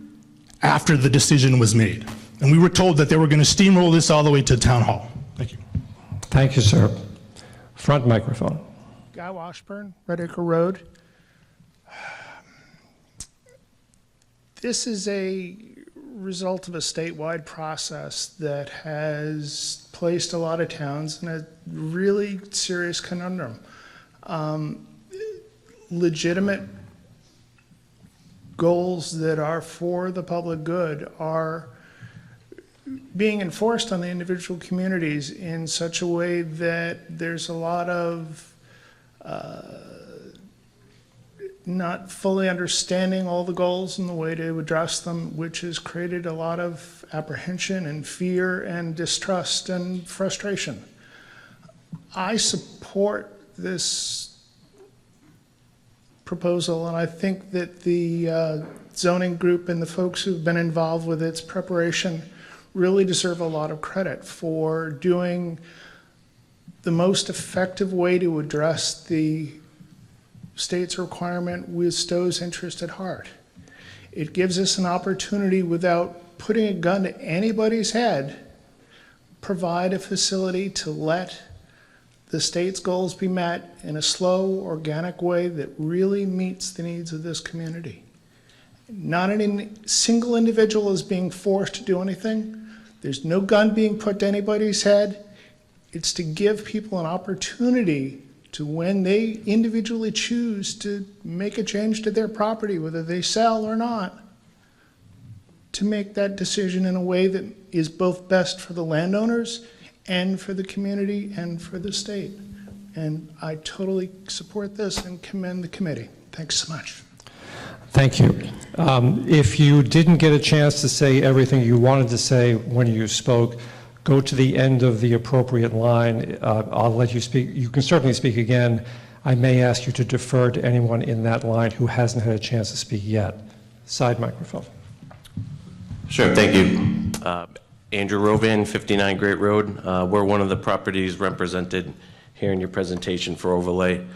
After the decision was made. And we were told that they were going to steamroll this all the way to town hall. Thank you. Thank you, sir. Front microphone. Guy Washburn, Red Acre Road. This is a result of a statewide process that has placed a lot of towns in a really serious conundrum. legitimate goals that are for the public good are being enforced on the individual communities in such a way that there's a lot of not fully understanding all the goals and the way to address them, which has created a lot of apprehension and fear and distrust and frustration. I support this proposal, and I think that the zoning group and the folks who've been involved with its preparation really deserve a lot of credit for doing the most effective way to address the state's requirement with Stow's interest at heart. It gives us an opportunity, without putting a gun to anybody's head, provide a facility to let the state's goals be met in a slow, organic way that really meets the needs of this community. Not any single individual is being forced to do anything. There's no gun being put to anybody's head. It's to give people an opportunity to, when they individually choose to make a change to their property, whether they sell or not, to make that decision in a way that is both best for the landowners and for the community and for the state. And I totally support this and commend the committee. Thanks so much. Thank you. If you didn't get a chance to say everything you wanted to say when you spoke, go to the end of the appropriate line. I'll let you speak. You can certainly speak again. I may ask you to defer to anyone in that line who hasn't had a chance to speak yet. Side microphone. Sure, thank you. Andrew Rovan, 59 Great Road. We're one of the properties represented here in your presentation for overlay.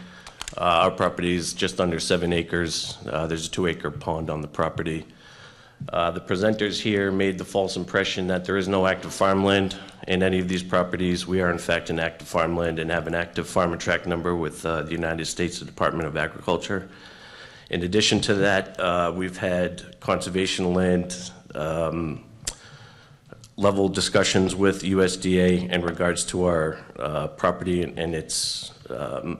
Our property is just under 7 acres. There's a 2-acre pond on the property. The presenters here made the false impression that there is no active farmland in any of these properties. We are in fact an active farmland and have an active farmer tract number with the United States Department of Agriculture. In addition to that, we've had conservation land level discussions with USDA in regards to our property and its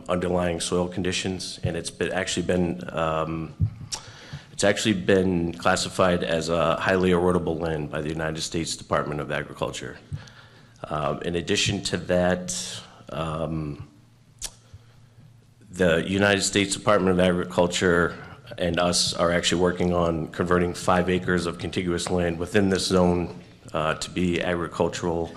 underlying soil conditions, and it's actually been classified as a highly erodible land by the United States Department of Agriculture. In addition to that, the United States Department of Agriculture and us are actually working on converting 5 acres of contiguous land within this zone to be agricultural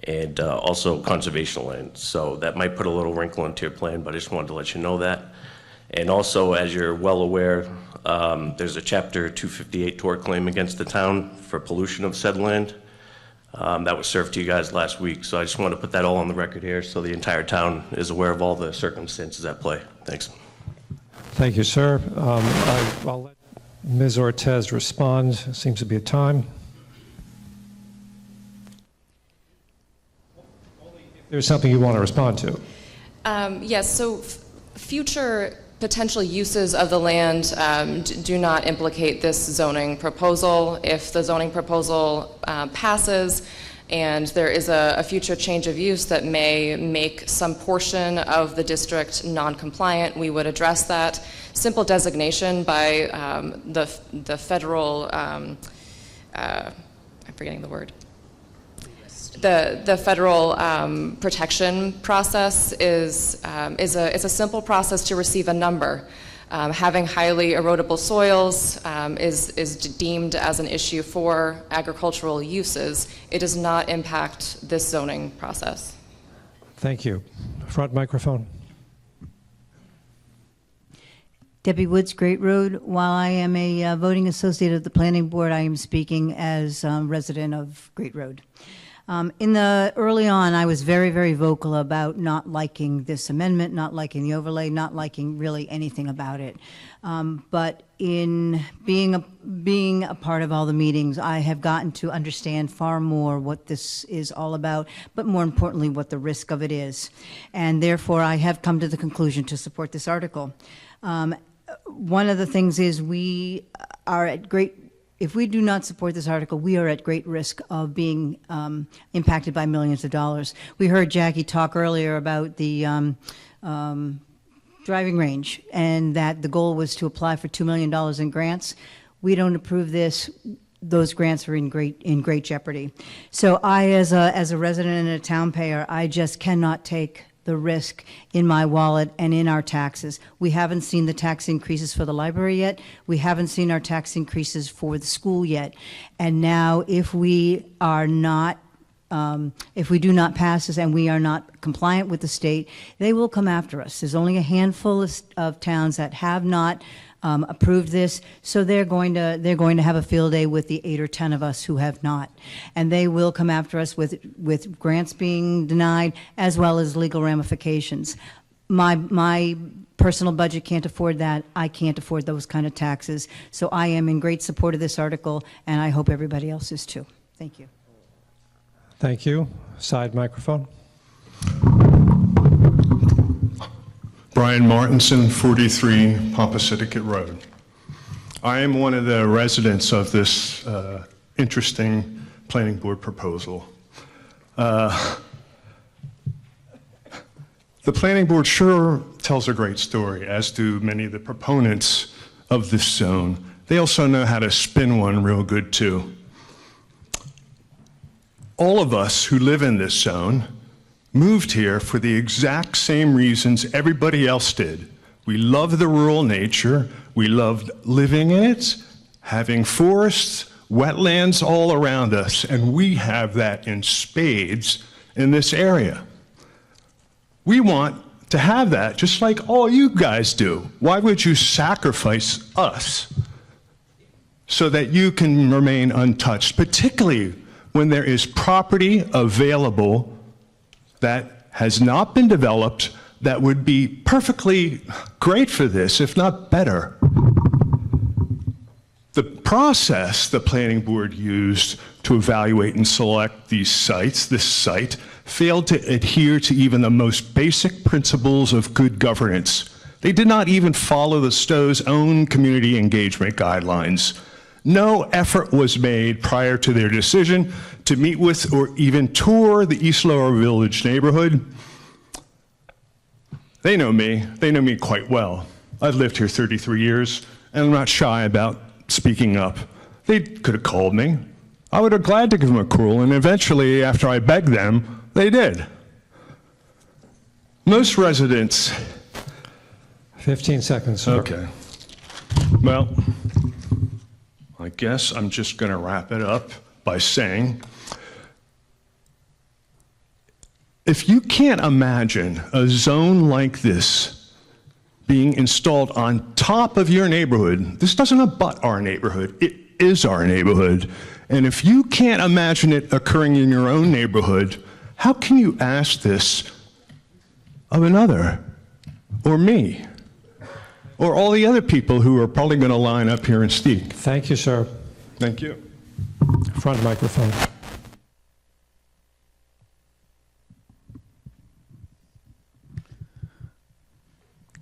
and also conservation land. So that might put a little wrinkle into your plan, but I just wanted to let you know that. And also, as you're well aware, there's a Chapter 258 tort claim against the town for pollution of said land. That was served to you guys last week, so I just want to put that all on the record here so the entire town is aware of all the circumstances at play. Thanks. Thank you, sir. I'll let Ms. Ortez respond. Seems to be a time. There's something you want to respond to. Yes, so future potential uses of the land do not implicate this zoning proposal. If the zoning proposal passes and there is a future change of use that may make some portion of the district non-compliant, we would address that. Simple designation by the federal, I'm forgetting the word. The federal protection process is a simple process to receive a number. Having highly erodible soils is deemed as an issue for agricultural uses. It does not impact this zoning process. Thank you. Front microphone. Debbie Woods, Great Road. While I am a voting associate of the Planning Board, I am speaking as a resident of Great Road. Early on, I was very, very vocal about not liking this amendment, not liking the overlay, not liking really anything about it. But in being a part of all the meetings, I have gotten to understand far more what this is all about, but more importantly, what the risk of it is. And therefore, I have come to the conclusion to support this article. One of the things is if we do not support this article, we are at great risk of being impacted by millions of dollars. We heard Jackie talk earlier about the driving range, and that the goal was to apply for $2 million in grants. We don't approve this, those grants are in great jeopardy. So I, as a resident and a town payer, I just cannot take the risk in my wallet and in our taxes. We haven't seen the tax increases for the library yet. We haven't seen our tax increases for the school yet. And now if we are not, if we do not pass this and we are not compliant with the state, they will come after us. There's only a handful of towns that have not approved this, so they're going to have a field day with the 8 or 10 of us who have not, and they will come after us with grants being denied as well as legal ramifications. My personal budget can't afford that. I can't afford those kind of taxes, so I am in great support of this article, and I hope everybody else is too. Thank you. Thank you. Side microphone. Brian Martinson, 43 Pompasiticate Road. I am one of the residents of this interesting planning board proposal. The planning board sure tells a great story, as do many of the proponents of this zone. They also know how to spin one real good too. All of us who live in this zone moved here for the exact same reasons everybody else did. We love the rural nature, we loved living in it, having forests, wetlands all around us, and we have that in spades in this area. We want to have that just like all you guys do. Why would you sacrifice us so that you can remain untouched, particularly when there is property available that has not been developed that would be perfectly great for this, if not better? The process the planning board used to evaluate and select these sites, this site, failed to adhere to even the most basic principles of good governance. They did not even follow the Stow's own community engagement guidelines. No effort was made prior to their decision to meet with or even tour the East Lower Village neighborhood. They know me quite well. I've lived here 33 years, and I'm not shy about speaking up. They could have called me. I would have glad to give them a call, and eventually, after I begged them, they did. Most residents... 15 seconds, sir. Okay. Well, I guess I'm just going to wrap it up by saying, if you can't imagine a zone like this being installed on top of your neighborhood, this doesn't abut our neighborhood, it is our neighborhood. And if you can't imagine it occurring in your own neighborhood, how can you ask this of another, or me, or all the other people who are probably going to line up here and speak? Thank you, sir. Thank you. Front microphone.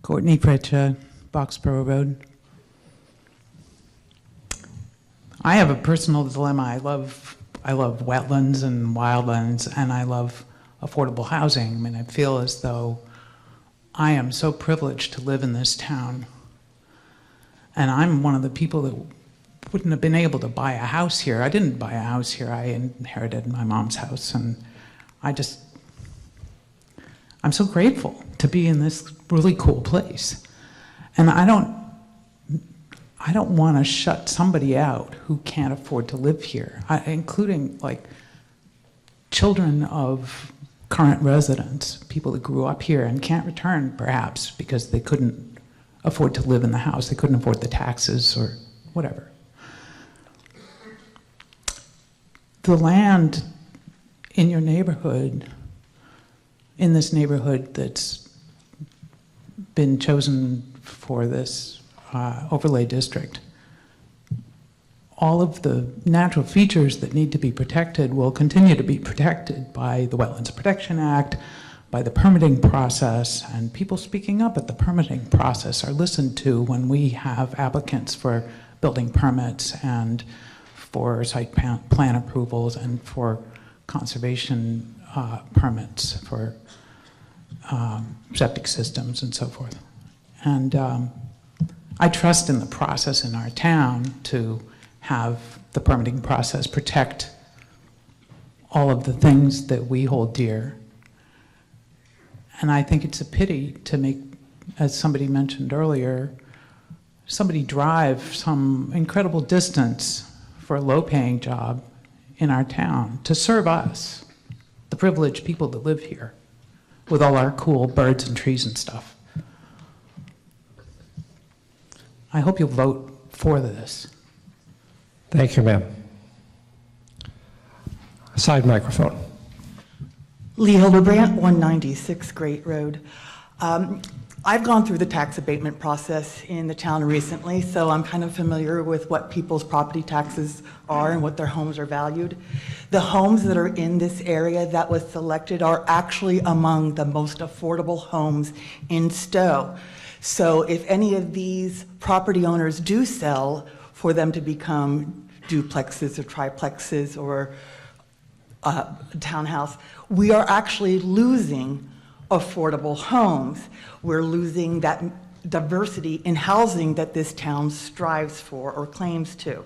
Courtney Pritchard, Boxborough Road. I have a personal dilemma. I love wetlands and wildlands, and I love affordable housing. I mean, I feel as though I am so privileged to live in this town, and I'm one of the people that wouldn't have been able to buy a house here. I didn't buy a house here. I inherited my mom's house, and I'm so grateful to be in this really cool place. And I don't want to shut somebody out who can't afford to live here, including like children of current residents, people that grew up here and can't return perhaps because they couldn't afford to live in the house, they couldn't afford the taxes or whatever. The land in your neighborhood, in this neighborhood that's been chosen for this overlay district, all of the natural features that need to be protected will continue to be protected by the Wetlands Protection Act, by the permitting process, and people speaking up at the permitting process are listened to when we have applicants for building permits and for site plan approvals and for conservation permits for septic systems and so forth. And I trust in the process in our town to have the permitting process protect all of the things that we hold dear. And I think it's a pity to make, as somebody mentioned earlier, somebody drive some incredible distance for a low-paying job in our town to serve us, the privileged people that live here, with all our cool birds and trees and stuff. I hope you'll vote for this. Thank you, ma'am. Side microphone. Lee Hildebrandt, 196 Great Road. I've gone through the tax abatement process in the town recently, so I'm kind of familiar with what people's property taxes are and what their homes are valued. The homes that are in this area that was selected are actually among the most affordable homes in Stow. So if any of these property owners do sell for them to become duplexes or triplexes or a townhouse, we are actually losing affordable homes. We're losing that diversity in housing that this town strives for or claims to.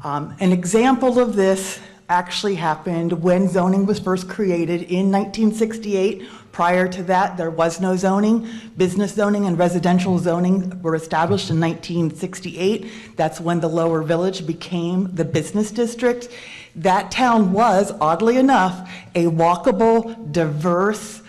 An example of this actually happened when zoning was first created in 1968. Prior to that, there was no zoning. Business zoning and residential zoning were established in 1968. That's when the lower village became the business district. That town was, oddly enough, a walkable, diverse,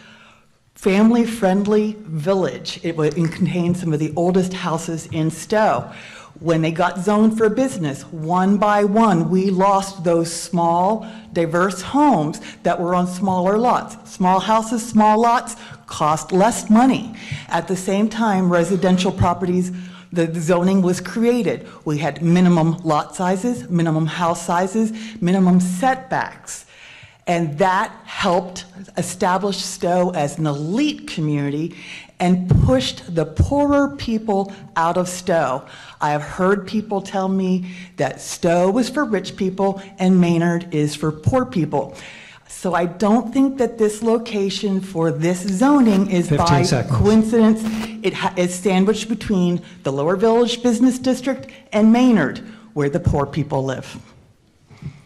family-friendly village. It contained some of the oldest houses in Stow. When they got zoned for business, one by one, we lost those small, diverse homes that were on smaller lots. Small houses, small lots, cost less money. At the same time, residential properties, the zoning was created. We had minimum lot sizes, minimum house sizes, minimum setbacks. And that helped establish Stow as an elite community and pushed the poorer people out of Stow. I have heard people tell me that Stow was for rich people and Maynard is for poor people. So I don't think that this location for this zoning is by coincidence. It is sandwiched between the Lower Village Business District and Maynard, where the poor people live.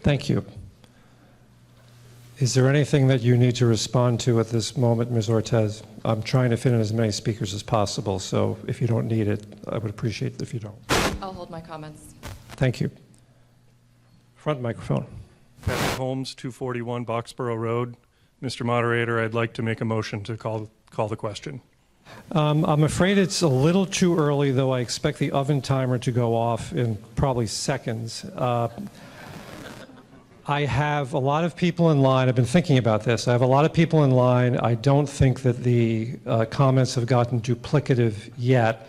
Thank you. Is there anything that you need to respond to at this moment, Ms. Ortiz? I'm trying to fit in as many speakers as possible, so if you don't need it, I would appreciate it if you don't. I'll hold my comments. Thank you. Front microphone. Patrick Holmes, 241 Boxborough Road. Mr. Moderator, I'd like to make a motion to call the question. I'm afraid it's a little too early, though I expect the oven timer to go off in probably seconds. I have a lot of people in line. I've been thinking about this. I have a lot of people in line. I don't think that the comments have gotten duplicative yet.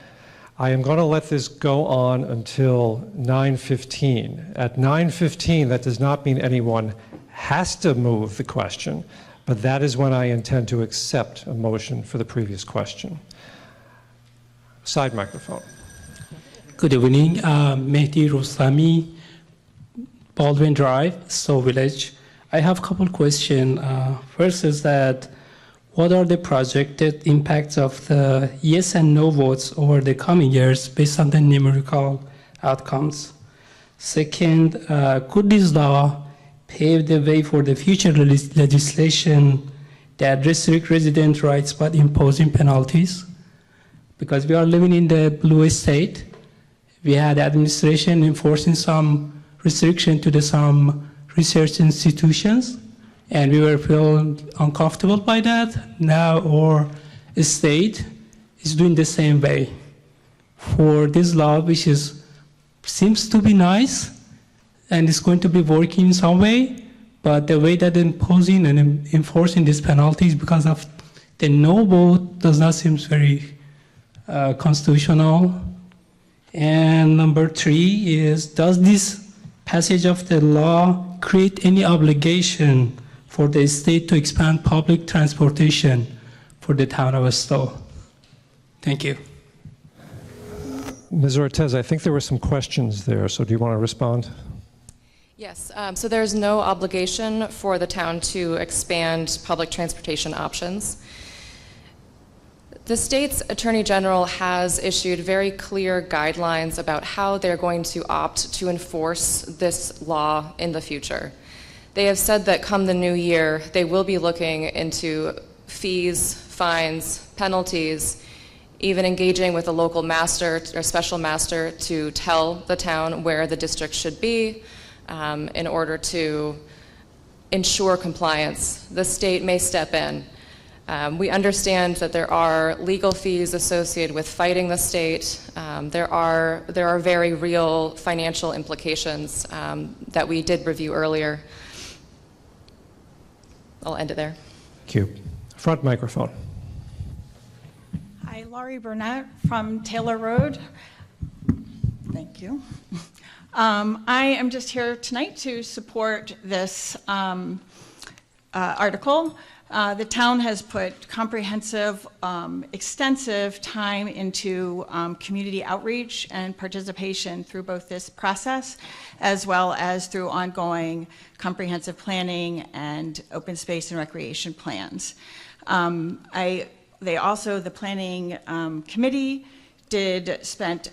I am going to let this go on until 9:15. At 9:15, that does not mean anyone has to move the question, but that is when I intend to accept a motion for the previous question. Side microphone. Good evening, Mehdi Rostami, Baldwin Drive, Stow Village. I have a couple questions. First is that what are the projected impacts of the yes and no votes over the coming years based on the numerical outcomes? Second, could this law pave the way for the future legislation that restrict resident rights but imposing penalties? Because we are living in the blue state. We had administration enforcing some restriction to some research institutions, and we were feeling uncomfortable by that. Now our state is doing the same way. For this law, which seems to be nice, and is going to be working in some way, but the way that imposing and enforcing these penalties because of the no vote does not seem very constitutional. And number three is, does this passage of the law create any obligation for the state to expand public transportation for the town of Stow? Thank you. Ms. Ortiz, I think there were some questions there, so do you want to respond? Yes, so there's no obligation for the town to expand public transportation options. The state's Attorney General has issued very clear guidelines about how they're going to opt to enforce this law in the future. They have said that come the new year, they will be looking into fees, fines, penalties, even engaging with a local master or special master to tell the town where the district should be in order to ensure compliance. The state may step in. We understand that there are legal fees associated with fighting the state. There are very real financial implications that we did review earlier. I'll end it there. Thank you. Front microphone. Hi, Laurie Burnett from Taylor Road. Thank you. I am just here tonight to support this article. The town has put comprehensive, extensive time into community outreach and participation through both this process as well as through ongoing comprehensive planning and open space and recreation plans. The planning committee spent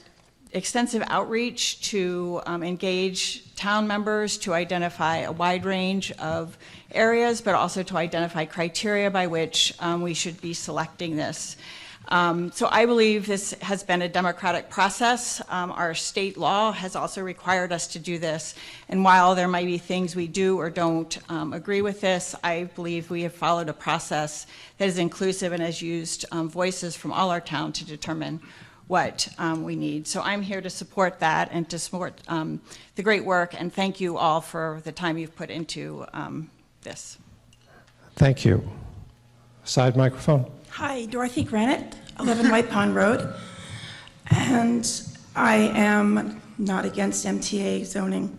extensive outreach to engage town members to identify a wide range of areas, but also to identify criteria by which we should be selecting this. So I believe this has been a democratic process. Our state law has also required us to do this. And while there might be things we do or don't agree with this, I believe we have followed a process that is inclusive and has used voices from all our town to determine what we need. So I'm here to support that and to support the great work, and thank you all for the time you've put into this. Thank you. Side microphone. Hi, Dorothy Granite, 11 White Pond Road, and I am not against MTA zoning.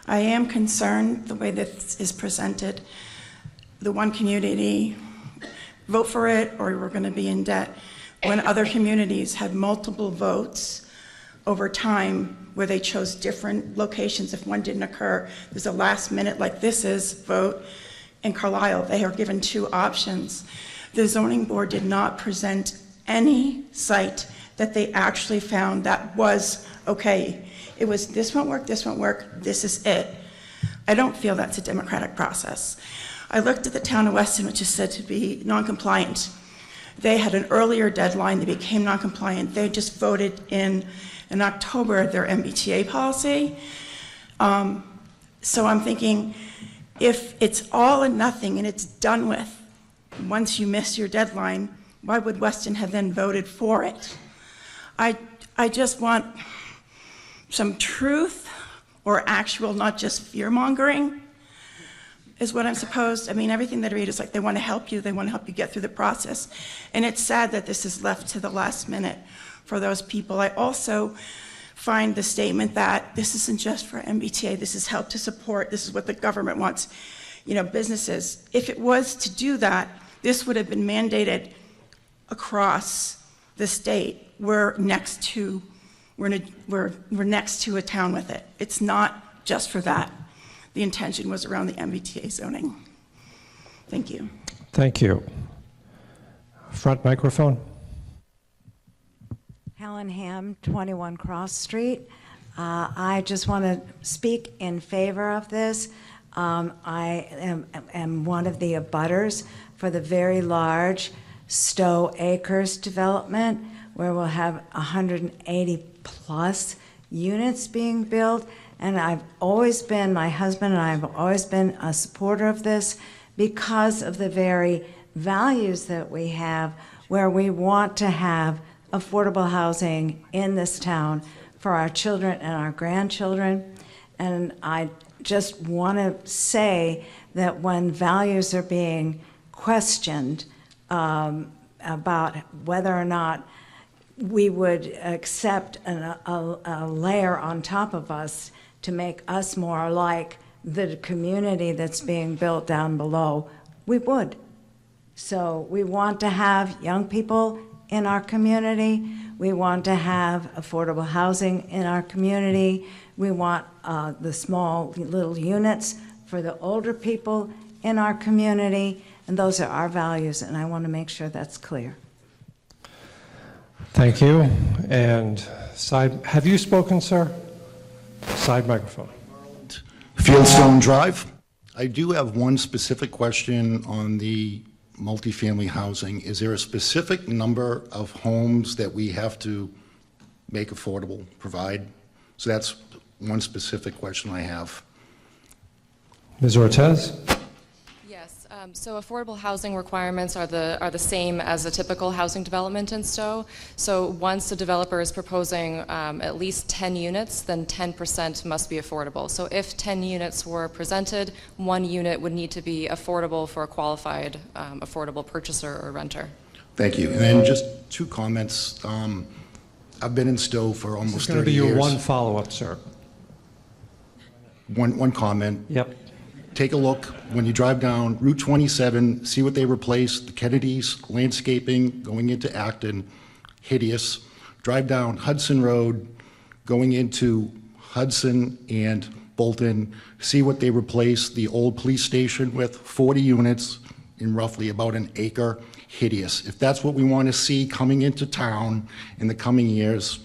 I am concerned the way this is presented. The one community, vote for it or we're going to be in debt, when other communities had multiple votes over time where they chose different locations. If one didn't occur, there's a last minute, like this is, vote. In Carlisle, they are given two options. The zoning board did not present any site that they actually found that was okay. It was, this won't work, this is it. I don't feel that's a democratic process. I looked at the town of Weston, which is said to be non-compliant. They had an earlier deadline, they became non-compliant. They just voted in October their MBTA policy. So I'm thinking, if it's all or nothing and it's done with, once you miss your deadline, why would Weston have then voted for it? I just want some truth or actual, not just fear-mongering, is what I'm supposed. I mean, everything that I read is like they want to help you get through the process. And it's sad that this is left to the last minute for those people. I also find the statement that this isn't just for MBTA, this is help to support, this is what the government wants, businesses. If it was to do that, this would have been mandated across the state. We're next to a town with it. It's not just for that. The intention was around the MBTA zoning. Thank you. Thank you. Front microphone. Helen Ham, 21 Cross Street. I just want to speak in favor of this. I am one of the abutters for the very large Stow Acres development, where we'll have 180 plus units being built. And my husband and I have always been a supporter of this because of the very values that we have, where we want to have affordable housing in this town for our children and our grandchildren. And I just want to say that when values are being questioned about whether or not we would accept a layer on top of us to make us more like the community that's being built down below, we would. So we want to have young people in our community. We want to have affordable housing in our community. We want the small little units for the older people in our community. And those are our values, and I want to make sure that's clear. Thank you. And side, have you spoken, sir? Side microphone. Fieldstone Drive. I do have one specific question on the multifamily housing. Is there a specific number of homes that we have to make affordable, provide? So that's one specific question I have. Ms. Ortiz? Yes, so affordable housing requirements are the same as a typical housing development in Stow. So once a developer is proposing at least 10 units, then 10% must be affordable. So if 10 units were presented, 1 unit would need to be affordable for a qualified affordable purchaser or renter. Thank you. And then just 2 comments. I've been in Stow for almost 30 years. This is going to be your one follow-up, sir. One comment. Yep. Take a look when you drive down Route 27, see what they replaced, the Kennedy's landscaping going into Acton, hideous. Drive down Hudson Road, going into Hudson and Bolton, see what they replaced the old police station with, 40 units in roughly about an acre, hideous. If that's what we want to see coming into town in the coming years,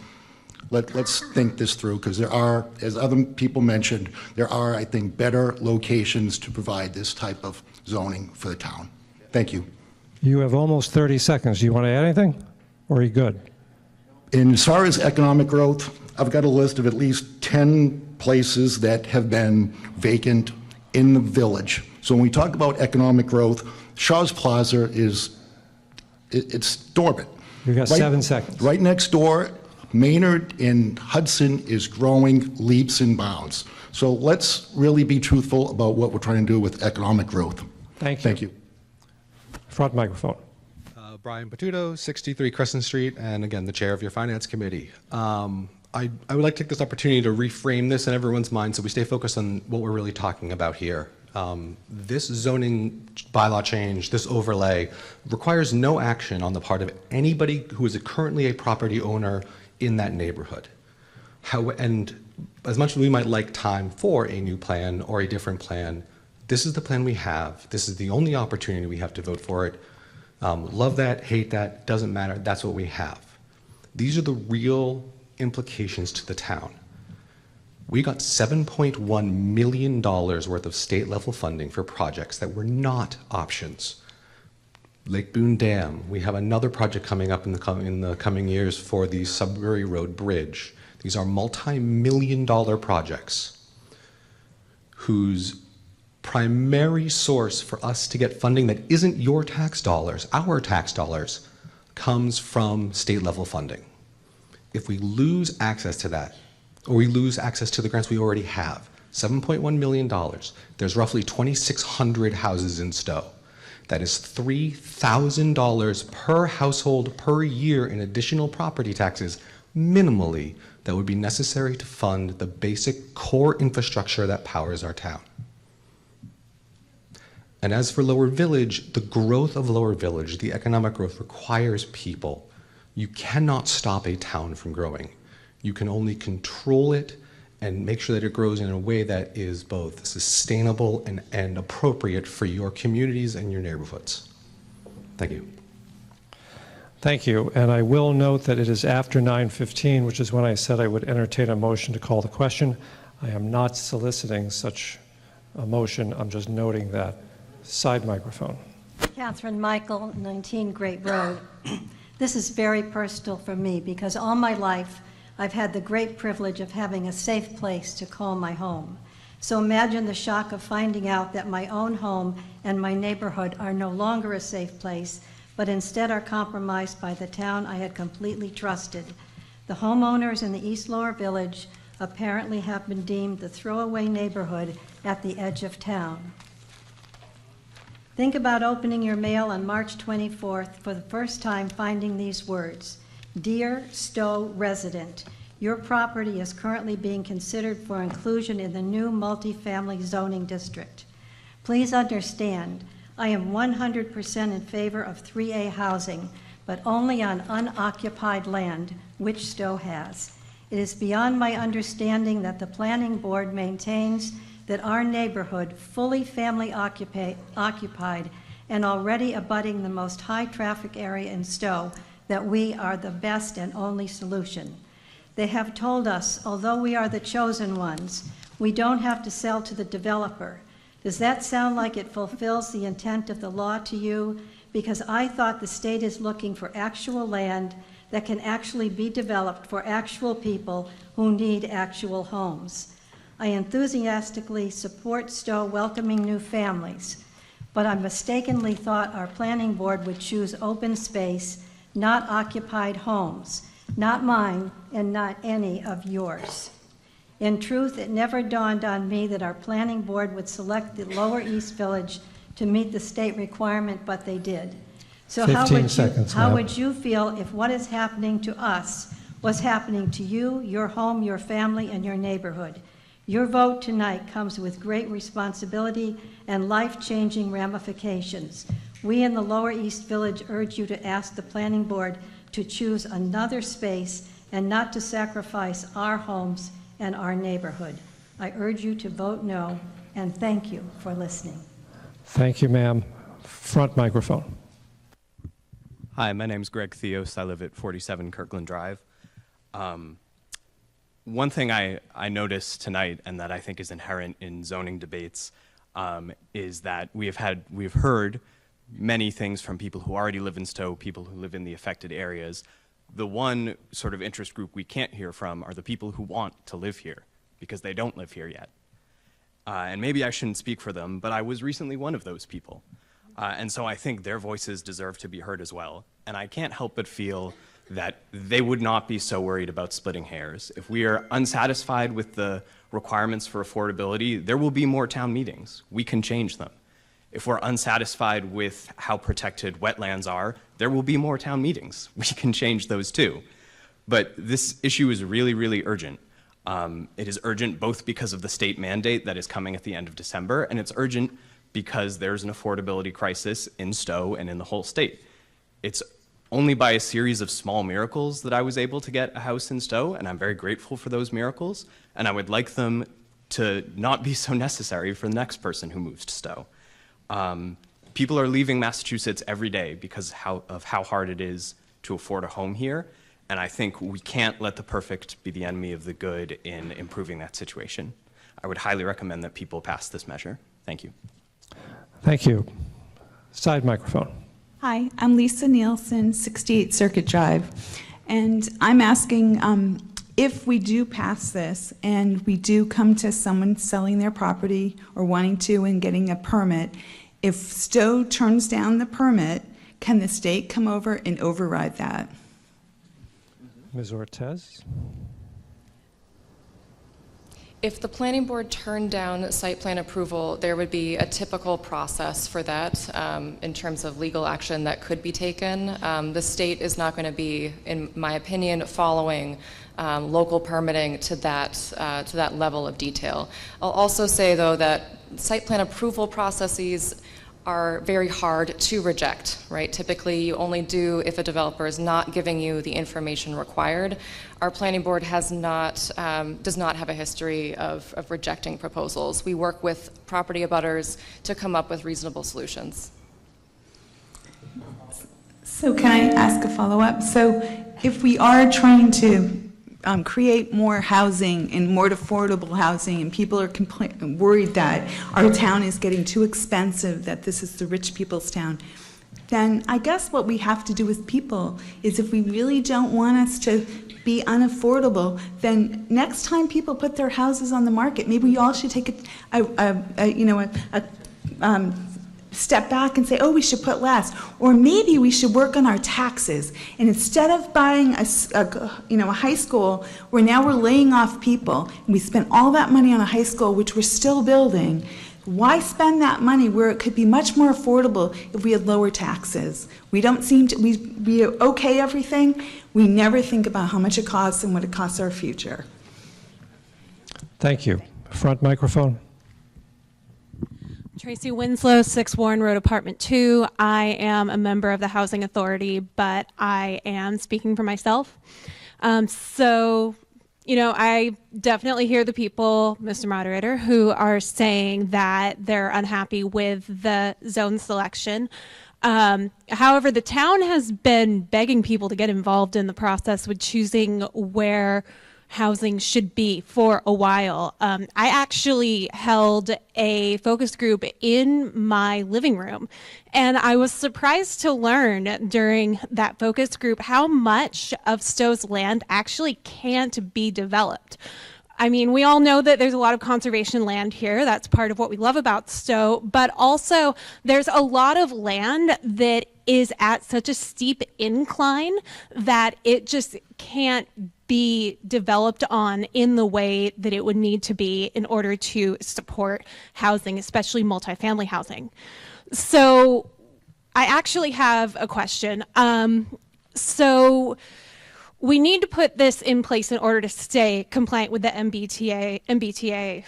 let's think this through, because there are, as other people mentioned, there are, I think, better locations to provide this type of zoning for the town. Thank you. You have almost 30 seconds. Do you want to add anything, or are you good? And as far as economic growth, I've got a list of at least 10 places that have been vacant in the village. So when we talk about economic growth, Shaw's Plaza it's dormant. You've got 7 seconds. Right next door, Maynard and Hudson is growing leaps and bounds. So let's really be truthful about what we're trying to do with economic growth. Thank you. Thank you. Front microphone. Brian Patuto, 63 Crescent Street, and again, the chair of your Finance Committee. I would like to take this opportunity to reframe this in everyone's mind so we stay focused on what we're really talking about here. This zoning bylaw change, this overlay, requires no action on the part of anybody who is currently a property owner in that neighborhood. And as much as we might like time for a new plan or a different plan, this is the plan we have. This is the only opportunity we have to vote for it. Love that, hate that, doesn't matter, that's what we have. These are the real implications to the town. We got $7.1 million worth of state level funding for projects that were not options. Lake Boone Dam, we have another project coming up in the coming years for the Sudbury Road Bridge. These are multi-million-dollar projects whose primary source for us to get funding that isn't your tax dollars, our tax dollars, comes from state level funding. If we lose access to that, or we lose access to the grants we already have, $7.1 million, there's roughly 2,600 houses in Stow. That is $3,000 per household per year in additional property taxes, minimally, that would be necessary to fund the basic core infrastructure that powers our town. And as for Lower Village, the growth of Lower Village, the economic growth requires people. You cannot stop a town from growing. You can only control it and make sure that it grows in a way that is both sustainable and appropriate for your communities and your neighborhoods. Thank you. Thank you. And I will note that it is after 9:15, which is when I said I would entertain a motion to call the question. I am not soliciting such a motion. I'm just noting that. Side microphone. Catherine Michael, 19 Great Road. This is very personal for me because all my life I've had the great privilege of having a safe place to call my home. So imagine the shock of finding out that my own home and my neighborhood are no longer a safe place, but instead are compromised by the town I had completely trusted. The homeowners in the East Lower Village apparently have been deemed the throwaway neighborhood at the edge of town. Think about opening your mail on March 24th for the first time finding these words. Dear Stow resident, your property is currently being considered for inclusion in the new multifamily zoning district. Please understand, I am 100% in favor of 3A housing, but only on unoccupied land, which Stow has. It is beyond my understanding that the planning board maintains that our neighborhood, fully family occupied and already abutting the most high traffic area in Stow, that we are the best and only solution. They have told us, although we are the chosen ones, we don't have to sell to the developer. Does that sound like it fulfills the intent of the law to you? Because I thought the state is looking for actual land that can actually be developed for actual people who need actual homes. I enthusiastically support Stow welcoming new families, but I mistakenly thought our planning board would choose open space, not occupied homes, not mine and not any of yours. In truth, it never dawned on me that our planning board would select the Lower East Village to meet the state requirement, but they did. So 15 seconds, how ma'am. would you feel if what is happening to us was happening to you, your home, your family, and your neighborhood? Your vote tonight comes with great responsibility and life-changing ramifications. We in the Lower East Village urge you to ask the planning board to choose another space and not to sacrifice our homes and our neighborhood. I urge you to vote no, and thank you for listening. Thank you, ma'am. Front microphone. Hi, my name's Greg Theos. I live at 47 Kirkland Drive. One thing I noticed tonight, and that I think is inherent in zoning debates, is that we've heard many things from people who already live in Stow, people who live in the affected areas. The one sort of interest group we can't hear from are the people who want to live here, because they don't live here yet. And maybe I shouldn't speak for them, but I was recently one of those people. And so I think their voices deserve to be heard as well. And I can't help but feel that they would not be so worried about splitting hairs. If we are unsatisfied with the requirements for affordability, there will be more town meetings. We can change them. If we're unsatisfied with how protected wetlands are, there will be more town meetings. We can change those too. But this issue is really, really urgent. It is urgent both because of the state mandate that is coming at the end of December, and it's urgent because there's an affordability crisis in Stow and in the whole state. It's only by a series of small miracles that I was able to get a house in Stow, and I'm very grateful for those miracles, and I would like them to not be so necessary for the next person who moves to Stow. People are leaving Massachusetts every day because of how hard it is to afford a home here, and I think we can't let the perfect be the enemy of the good in improving that situation. I would highly recommend that people pass this measure. Thank you. Thank you. Side microphone. Hi, I'm Lisa Nielsen, 68 Circuit Drive, and I'm asking if we do pass this and we do come to someone selling their property or wanting to and getting a permit, if Stow turns down the permit, can the state come over and override that? Ms. Ortiz? If the planning board turned down site plan approval, there would be a typical process for that in terms of legal action that could be taken. The state is not going to be, in my opinion, following local permitting to that level of detail. I'll also say, though, that site plan approval processes are very hard to reject, right? Typically, you only do if a developer is not giving you the information required. Our planning board does not have a history of rejecting proposals. We work with property abutters to come up with reasonable solutions. So can I ask a follow-up? So if we are trying to create more housing and more affordable housing, and people are worried that our town is getting too expensive, that this is the rich people's town, then I guess what we have to do with people is, if we really don't want us to be unaffordable, then next time people put their houses on the market, maybe we all should take a step back and say, oh, we should put less. Or maybe we should work on our taxes. And instead of buying a high school where now we're laying off people, and we spent all that money on a high school, which we're still building, why spend that money where it could be much more affordable if we had lower taxes? We don't seem to, we okay everything. We never think about how much it costs and what it costs our future. Thank you. Front microphone. Tracy Winslow, 6 Warren Road, Apartment 2. I am a member of the Housing Authority, but I am speaking for myself. I definitely hear the people, Mr. Moderator, who are saying that they're unhappy with the zone selection. However, the town has been begging people to get involved in the process with choosing where housing should be for a while. I actually held a focus group in my living room, and I was surprised to learn during that focus group how much of Stow's land actually can't be developed. I mean, we all know that there's a lot of conservation land here. That's part of what we love about Stow, but also there's a lot of land that is at such a steep incline that it just can't be developed on in the way that it would need to be in order to support housing, especially multifamily housing. So I actually have a question. So we need to put this in place in order to stay compliant with the MBTA.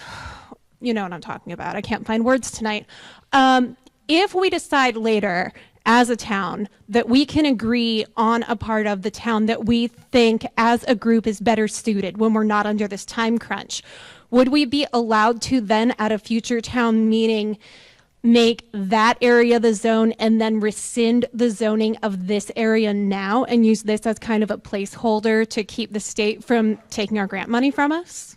You know what I'm talking about. I can't find words tonight. If we decide later as a town that we can agree on a part of the town that we think as a group is better suited when we're not under this time crunch, would we be allowed to then at a future town meeting make that area the zone and then rescind the zoning of this area now and use this as kind of a placeholder to keep the state from taking our grant money from us?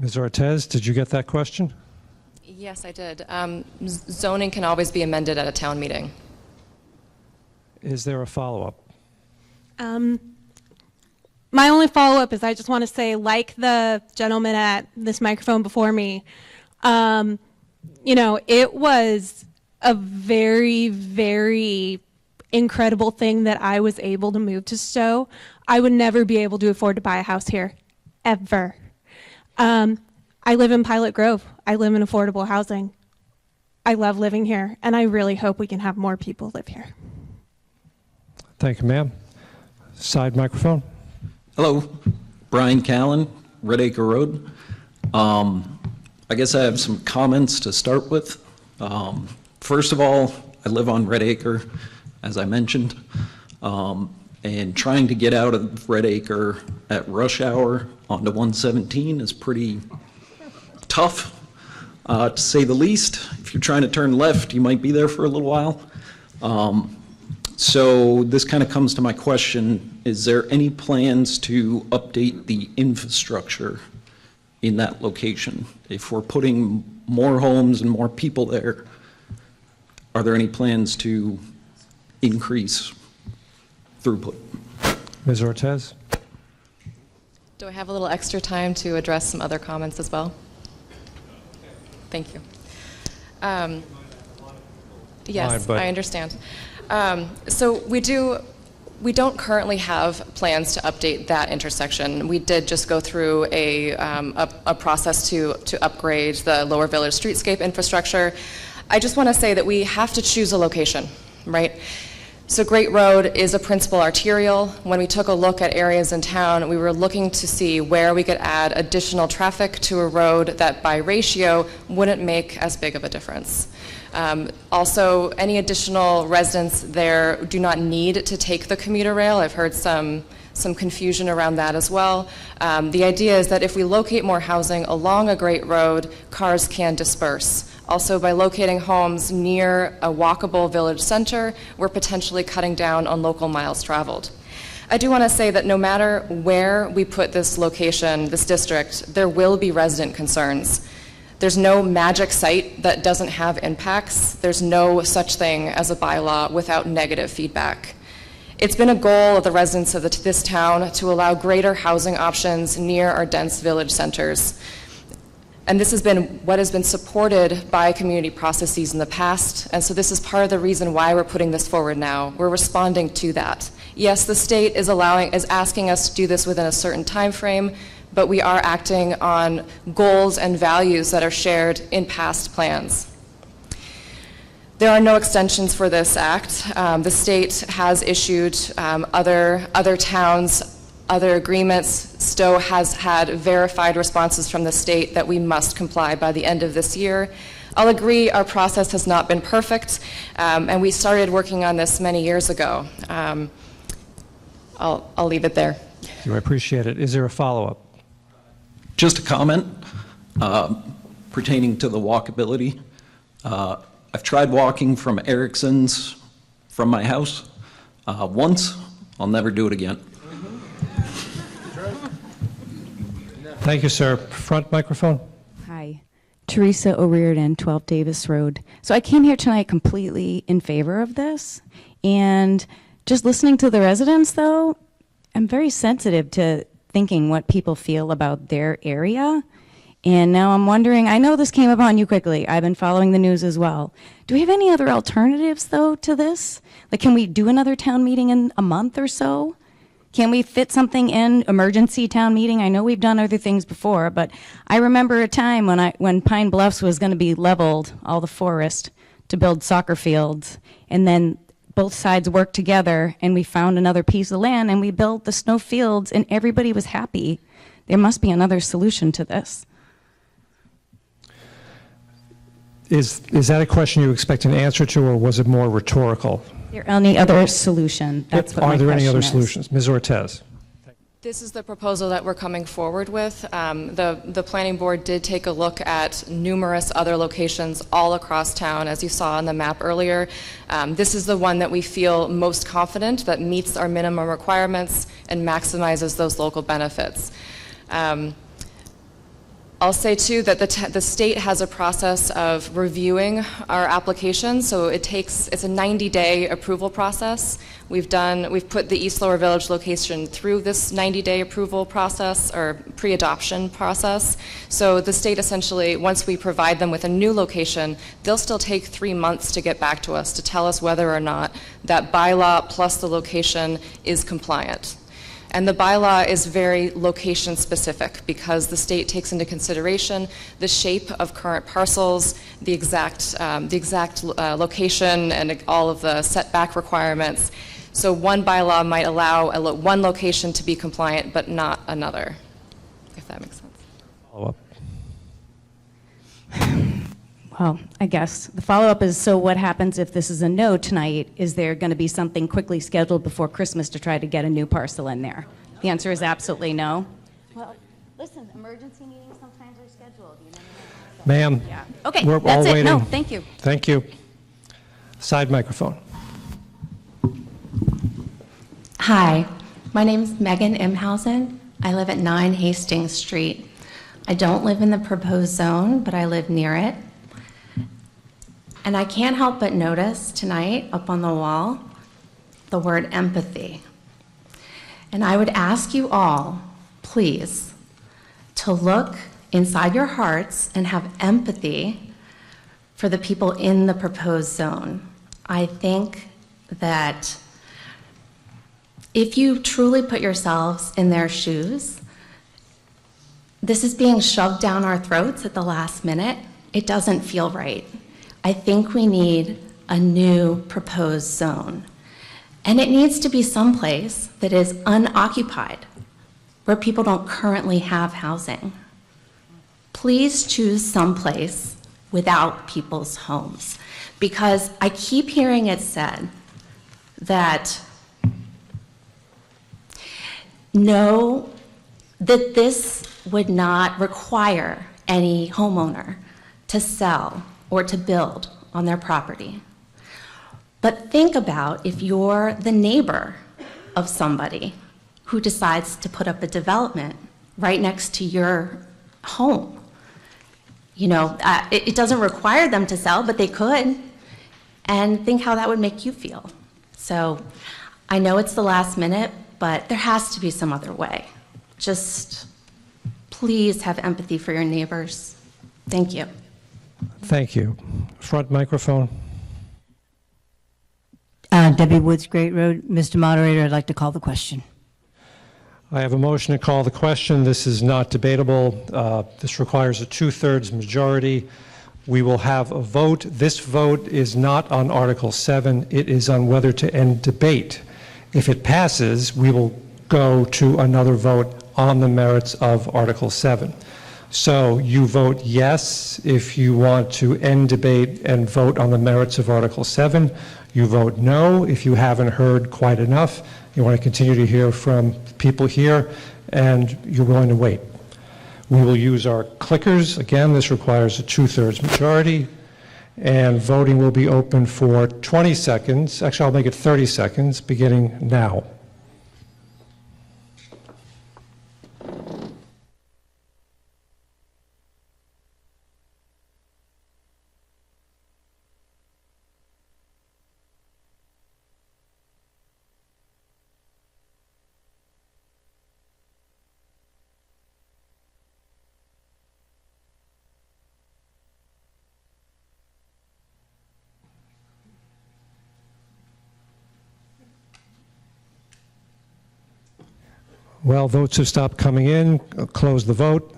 Ms. Ortez, did you get that question? Yes, I did. Zoning can always be amended at a town meeting. Is there a follow-up? My only follow-up is I just want to say, like the gentleman at this microphone before me, you know, it was a very, very incredible thing that I was able to move to Stow. I would never be able to afford to buy a house here, ever. I live in Pilot Grove. I live in affordable housing. I love living here, and I really hope we can have more people live here. Thank you, ma'am. Side microphone. Hello, Brian Callen, Red Acre Road. I guess I have some comments to start with. First of all, I live on Red Acre, as I mentioned, and trying to get out of Red Acre at rush hour onto 117 is pretty tough, to say the least. If you're trying to turn left, you might be there for a little while. So this kind of comes to my question, is there any plans to update the infrastructure in that location? If we're putting more homes and more people there, are there any plans to increase throughput? Ms. Ortez? Do I have a little extra time to address some other comments as well? Thank you. Yes, I understand. So we don't currently have plans to update that intersection. We did just go through a process to upgrade the Lower Village streetscape infrastructure. I just want to say that we have to choose a location, right? So Great Road is a principal arterial. When we took a look at areas in town, we were looking to see where we could add additional traffic to a road that by ratio wouldn't make as big of a difference. Also, any additional residents there do not need to take the commuter rail. I've heard some confusion around that as well. The idea is that if we locate more housing along a Great Road, cars can disperse. Also, by locating homes near a walkable village center, we're potentially cutting down on local miles traveled. I do want to say that no matter where we put this location, this district, there will be resident concerns. There's no magic site that doesn't have impacts. There's no such thing as a bylaw without negative feedback. It's been a goal of the residents of this town to allow greater housing options near our dense village centers. And this has been what has been supported by community processes in the past, and so this is part of the reason why we're putting this forward now. We're responding to that. Yes, the state is asking us to do this within a certain time frame, but we are acting on goals and values that are shared in past plans. There are no extensions for this act. The state has issued other towns other agreements. Stow has had verified responses from the state that we must comply by the end of this year. I'll agree our process has not been perfect, and we started working on this many years ago. I'll leave it there. I appreciate it. Is there a follow-up? Just a comment pertaining to the walkability. I've tried walking from Erickson's from my house once. I'll never do it again. Thank you, sir. Front microphone. Hi, Teresa O'Riordan, 12 Davis Road. So I came here tonight completely in favor of this, and just listening to the residents, though, I'm very sensitive to thinking what people feel about their area. And now I'm wondering, I know this came upon you quickly. I've been following the news as well. Do we have any other alternatives, though, to this? Like, can we do another town meeting in a month or so? Can we fit something in, emergency town meeting? I know we've done other things before, but I remember a time when Pine Bluffs was going to be leveled, all the forest, to build soccer fields. And then both sides worked together, and we found another piece of land, and we built the snow fields, and everybody was happy. There must be another solution to this. Is that a question you expect an answer to, or was it more rhetorical? Is there any other solution? That's what my Are there any question other is. solutions? Ms. Ortez. This is the proposal that we're coming forward with. The planning board did take a look at numerous other locations all across town, as you saw on the map earlier. This is the one that we feel most confident that meets our minimum requirements and maximizes those local benefits. I'll say too that the state has a process of reviewing our application, so it's a 90-day approval process. We've put the East Lower Village location through this 90-day approval process or pre-adoption process. So the state essentially, once we provide them with a new location, they'll still take 3 months to get back to us to tell us whether or not that bylaw plus the location is compliant. And the bylaw is very location specific because the state takes into consideration the shape of current parcels, the exact location, and all of the setback requirements. So one bylaw might allow one location to be compliant, but not another, if that makes sense. Follow up. Well, I guess the follow-up is, so what happens if this is a no tonight? Is there going to be something quickly scheduled before Christmas to try to get a new parcel in there? The answer is absolutely no. Well, listen, emergency meetings sometimes are scheduled. You know? Ma'am. Yeah. Okay, We're that's all it. waiting. No, thank you. Thank you. Side microphone. Hi, my name is Megan Imhausen. I live at 9 Hastings Street. I don't live in the proposed zone, but I live near it. And I can't help but notice tonight up on the wall the word empathy. And I would ask you all, please, to look inside your hearts and have empathy for the people in the proposed zone. I think that if you truly put yourselves in their shoes, this is being shoved down our throats at the last minute. It doesn't feel right. I think we need a new proposed zone. And it needs to be someplace that is unoccupied, where people don't currently have housing. Please choose someplace without people's homes, because I keep hearing it said that that this would not require any homeowner to sell or to build on their property. But think about if you're the neighbor of somebody who decides to put up a development right next to your home. You know, it doesn't require them to sell, but they could. And think how that would make you feel. So I know it's the last minute, but there has to be some other way. Just please have empathy for your neighbors. Thank you. Thank you. Front microphone. Debbie Woods, Great Road. Mr. Moderator, I'd like to call the question. I have a motion to call the question. This is not debatable. This requires a 2/3 majority. We will have a vote. This vote is not on Article 7. It is on whether to end debate. If it passes, we will go to another vote on the merits of Article 7. So you vote yes if you want to end debate and vote on the merits of Article 7. You vote no if you haven't heard quite enough. You want to continue to hear from people here, and you're willing to wait. We will use our clickers. Again, this requires a 2/3 majority. And voting will be open for 20 seconds. Actually, I'll make it 30 seconds, beginning now. Well, votes have stopped coming in. I'll close the vote.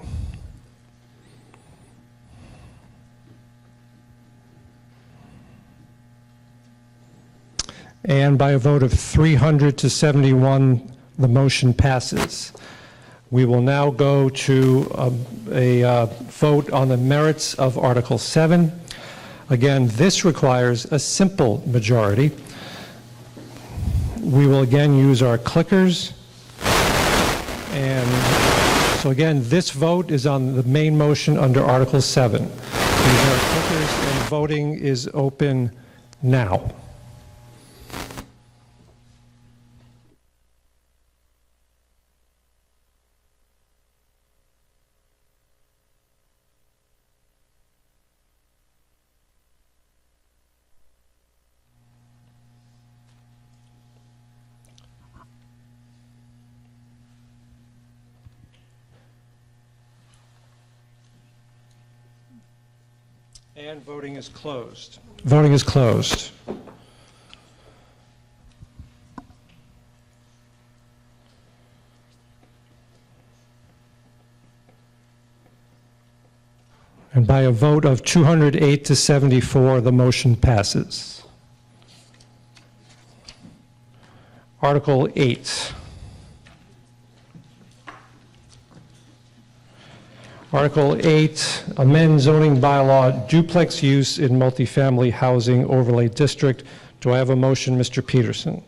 And by a vote of 300 to 71, the motion passes. We will now go to a vote on the merits of Article 7. Again, this requires a simple majority. We will again use our clickers. And so again, this vote is on the main motion under Article 7. These are clickers, and voting is open now. And voting is closed. Voting is closed. And by a vote of 208 to 74, the motion passes. Article 8. Article 8, amend zoning bylaw duplex use in multifamily housing overlay district. Do I have a motion, Mr. Peterson?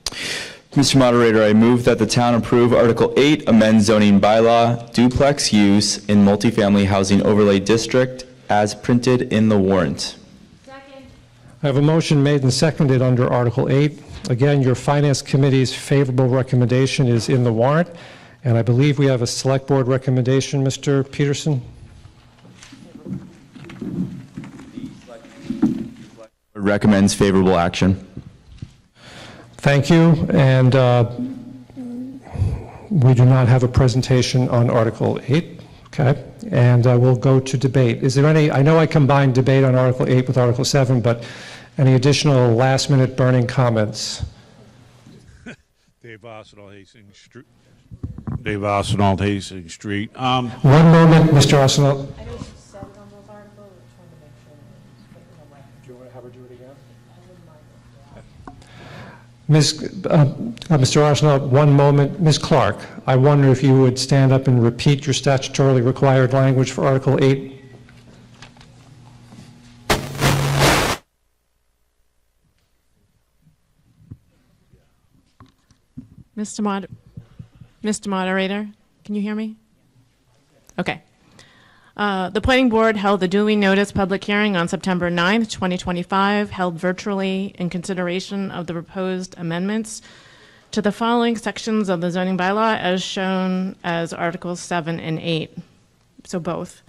Mr. Moderator, I move that the town approve Article 8, amend zoning bylaw duplex use in multifamily housing overlay district as printed in the warrant. Second. I have a motion made and seconded under Article 8. Again, your Finance Committee's favorable recommendation is in the warrant, and I believe we have a Select Board recommendation, Mr. Peterson. Recommends favorable action. Thank you, and we do not have a presentation on Article 8, okay? And we'll go to debate. Is there any, I know I combined debate on Article 8 with Article 7, but any additional last-minute burning comments? Dave Arsenault, Hastings Street. Dave Arsenault, Hastings Street. One moment, Mr. Arsenault. Mr. Arsenault, one moment. Ms. Clark, I wonder if you would stand up and repeat your statutorily required language for Article 8. Mr. Moderator, can you hear me? Okay. The Planning Board held the duly noticed public hearing on September 9th, 2025, held virtually in consideration of the proposed amendments to the following sections of the zoning bylaw as shown as Articles 7 and 8, so both,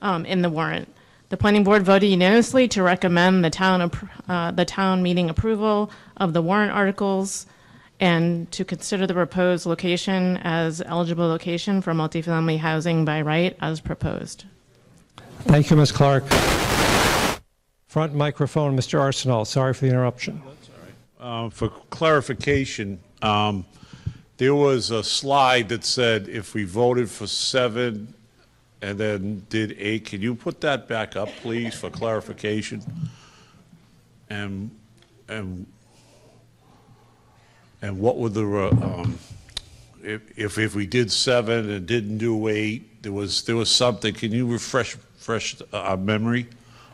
in the warrant. The Planning Board voted unanimously to recommend the town meeting approval of the warrant articles and to consider the proposed location as eligible location for multifamily housing by right as proposed. Thank you, Ms. Clark. Front microphone, Mr. Arsenault. Sorry for the interruption. That's all right. For clarification, there was a slide that said if we voted for 7 and then did 8, can you put that back up, please, for clarification? And what would the if we did 7 and didn't do 8, there was something. Can you refresh our memory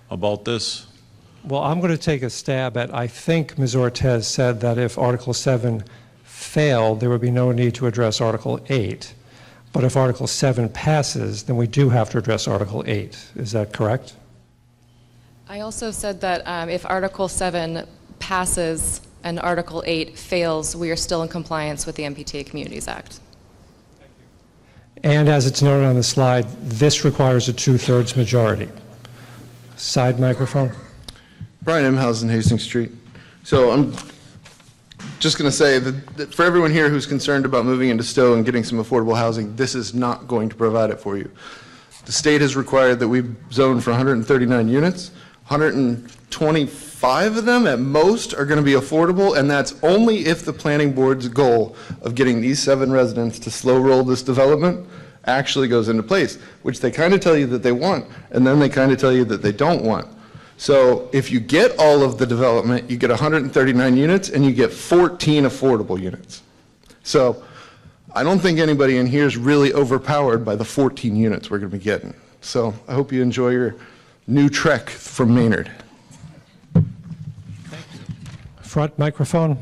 about this? Well, I'm going to take a stab at, I think Ms. Ortez said that if Article 7 failed, there would be no need to address Article 8. But if Article 7 passes, then we do have to address Article 8. Is that correct? I also said that if Article 7 passes and Article 8 fails, we are still in compliance with the MPTA Communities Act. And as it's noted on the slide, this requires a 2/3 majority. Side microphone. Brian Emhausen, Hastings Street. So I'm just going to say that for everyone here who's concerned about moving into Stow and getting some affordable housing, this is not going to provide it for you. The state has required that we zone for 139 units. 125 of them at most are going to be affordable, and that's only if the planning board's goal of getting these 7 residents to slow roll this development actually goes into place, which they kind of tell you that they want, and then they kind of tell you that they don't want. So if you get all of the development, you get 139 units and you get 14 affordable units. So I don't think anybody in here is really overpowered by the 14 units we're going to be getting. So I hope you enjoy your new trek from Maynard. Front microphone.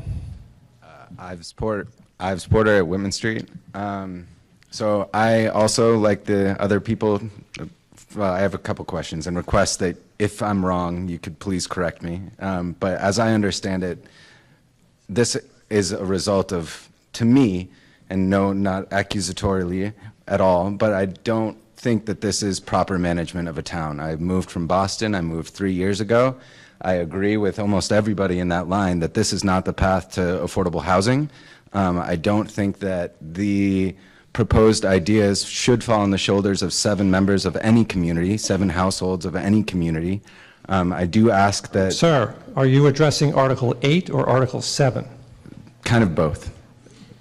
I've supported at Whitman Street. So I also, like the other people, I have a couple questions and request that if I'm wrong, you could please correct me. But as I understand it, this is a result of, to me, and no, not accusatorily at all, but I don't think that this is proper management of a town. I moved from Boston. I moved 3 years ago. I agree with almost everybody in that line that this is not the path to affordable housing. I don't think that the proposed ideas should fall on the shoulders of 7 members of any community, 7 households of any community. I do ask that... Sir, are you addressing Article 8 or Article 7? Kind of both.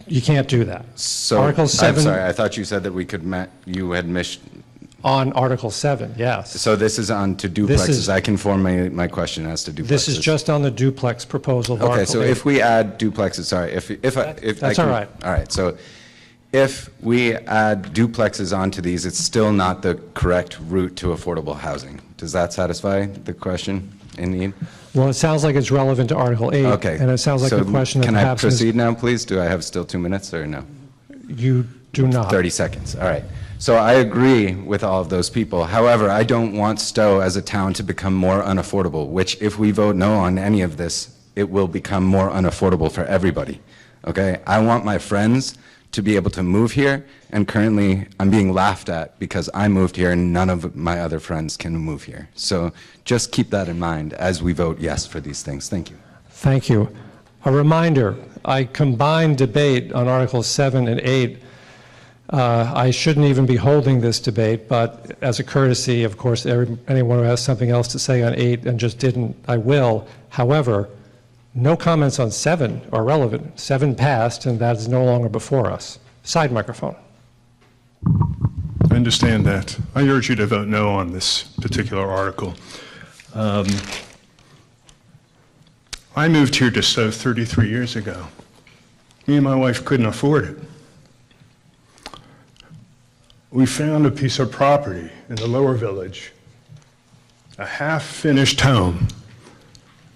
You can't do that. So, Article 7... I'm sorry, I thought you said that we could... you had missed... On Article 7, yes. So this is on to duplexes. I can form my question as to duplexes. This is just on the duplex proposal of Okay, Article so 8. if we add duplexes, sorry, if That's I can, all right. All right, so if we add duplexes onto these, it's still not the correct route to affordable housing. Does that satisfy the question in need? Well, it sounds like it's relevant to Article 8. Okay. And it sounds like so the question that can I perhaps proceed now, please? Do I have still 2 minutes or no? You do not. 30 seconds, all right. So I agree with all of those people. However, I don't want Stow as a town to become more unaffordable, which if we vote no on any of this, it will become more unaffordable for everybody, okay? I want my friends to be able to move here, and currently I'm being laughed at because I moved here and none of my other friends can move here. So just keep that in mind as we vote yes for these things. Thank you. Thank you. A reminder, I combined debate on Articles 7 and 8. I shouldn't even be holding this debate, but as a courtesy, of course, anyone who has something else to say on 8 and just didn't, I will. However, no comments on 7 are relevant. 7 passed, and that is no longer before us. Side microphone. I understand that. I urge you to vote no on this particular article. I moved here to Stow 33 years ago. Me and my wife couldn't afford it. We found a piece of property in the lower village, a half-finished home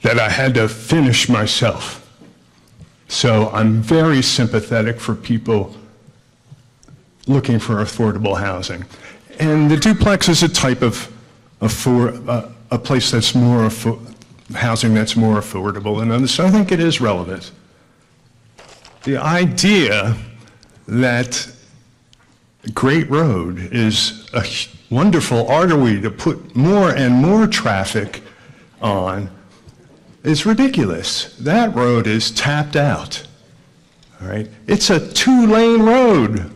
that I had to finish myself. So I'm very sympathetic for people looking for affordable housing. And the duplex is a type of a place that's more housing that's more affordable than others. So I think it is relevant. The idea that Great Road is a wonderful artery to put more and more traffic on is ridiculous. That road is tapped out, all right? It's a 2-lane road.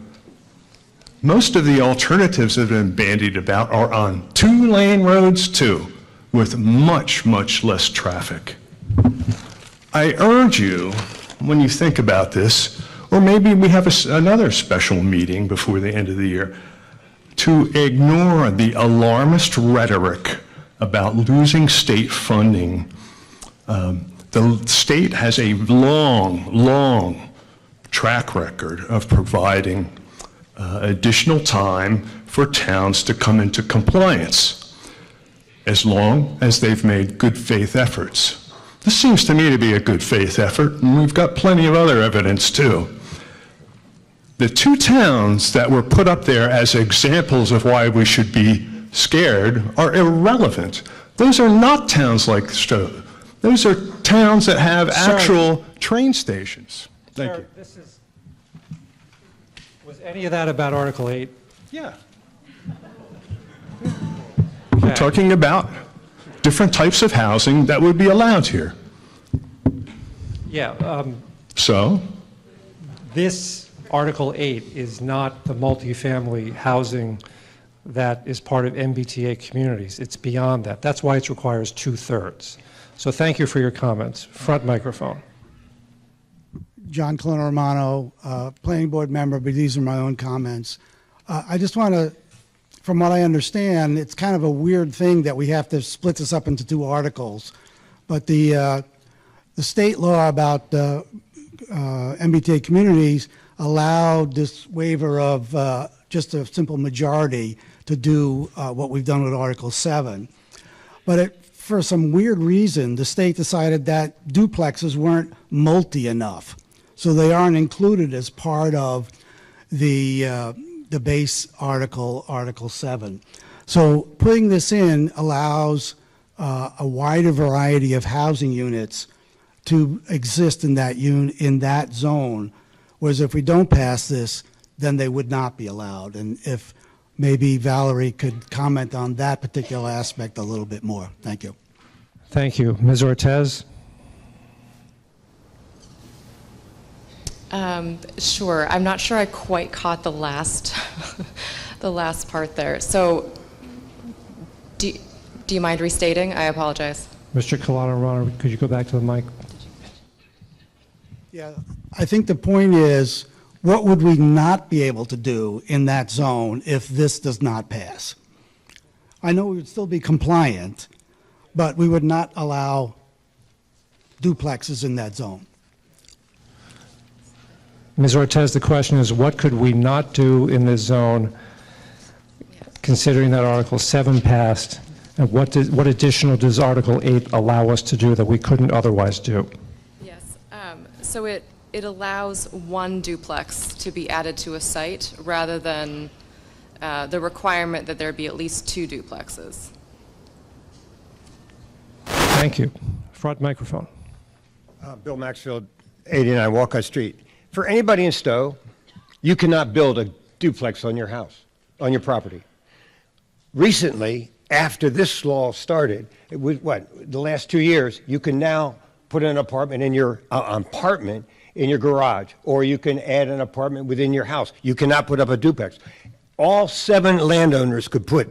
Most of the alternatives that have been bandied about are on 2-lane roads too, with much, much less traffic. I urge you, when you think about this, or maybe we have another special meeting before the end of the year, to ignore the alarmist rhetoric about losing state funding. The state has a long, long track record of providing additional time for towns to come into compliance, as long as they've made good faith efforts. This seems to me to be a good faith effort, and we've got plenty of other evidence too. The 2 towns that were put up there as examples of why we should be scared are irrelevant. Those are not not towns like Stow. Those are towns that have actual train stations. Thank you. Was any of that about Article 8? Yeah. We're talking about different types of housing that would be allowed here. Yeah. So? This Article 8 is not the multifamily housing that is part of MBTA communities. It's beyond that. That's why it requires 2/3. So thank you for your comments. Front microphone. John Colonna Romano, planning board member, but these are my own comments. I just want to, from what I understand, it's kind of a weird thing that we have to split this up into 2 articles. But the state law about MBTA communities allowed this waiver of just a simple majority to do what we've done with Article 7. But for some weird reason, the state decided that duplexes weren't multi enough. So they aren't included as part of the base article, Article 7. So putting this in allows a wider variety of housing units to exist in that zone, whereas if we don't pass this, then they would not be allowed. And if maybe Valerie could comment on that particular aspect a little bit more. Thank you. Thank you. Ms. Ortez? Sure. I'm not sure I quite caught the last, the last part there. So, do you mind restating? I apologize. Mr. Colonna, could you go back to the mic? Yeah, I think the point is, what would we not be able to do in that zone if this does not pass? I know we would still be compliant, but we would not allow duplexes in that zone. Ms. Ortez, the question is, what could we not do in this zone, considering that Article 7 passed, and what additional does Article 8 allow us to do that we couldn't otherwise do? Yes. So it allows one duplex to be added to a site rather than the requirement that there be at least 2 duplexes. Thank you. Front microphone. Bill Maxfield, 89 Walcott Street. For anybody in Stow, you cannot build a duplex on your house, on your property. Recently, after this law started, it was the last 2 years, you can now put an apartment in your garage, or you can add an apartment within your house. You cannot put up a duplex. All 7 landowners could put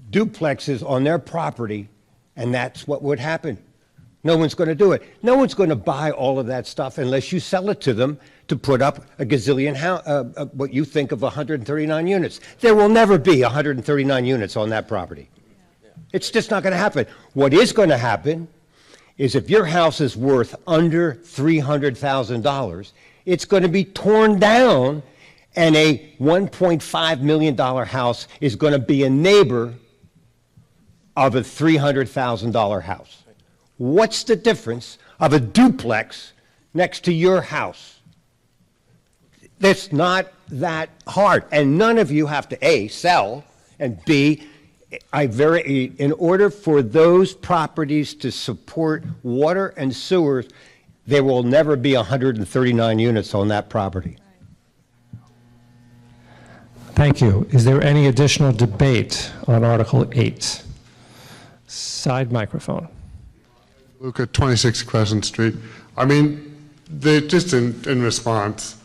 duplexes on their property, and that's what would happen. No one's going to do it. No one's going to buy all of that stuff unless you sell it to them to put up a gazillion, what you think of 139 units. There will never be 139 units on that property. It's just not going to happen. What is going to happen is if your house is worth under $300,000, it's going to be torn down, and a $1.5 million house is going to be a neighbor of a $300,000 house. What's the difference of a duplex next to your house? It's not that hard. And none of you have to, A, sell, and B, in order for those properties to support water and sewers, there will never be 139 units on that property. Thank you. Is there any additional debate on Article 8? Side microphone. Luke at 26 Crescent Street. I mean, just in response,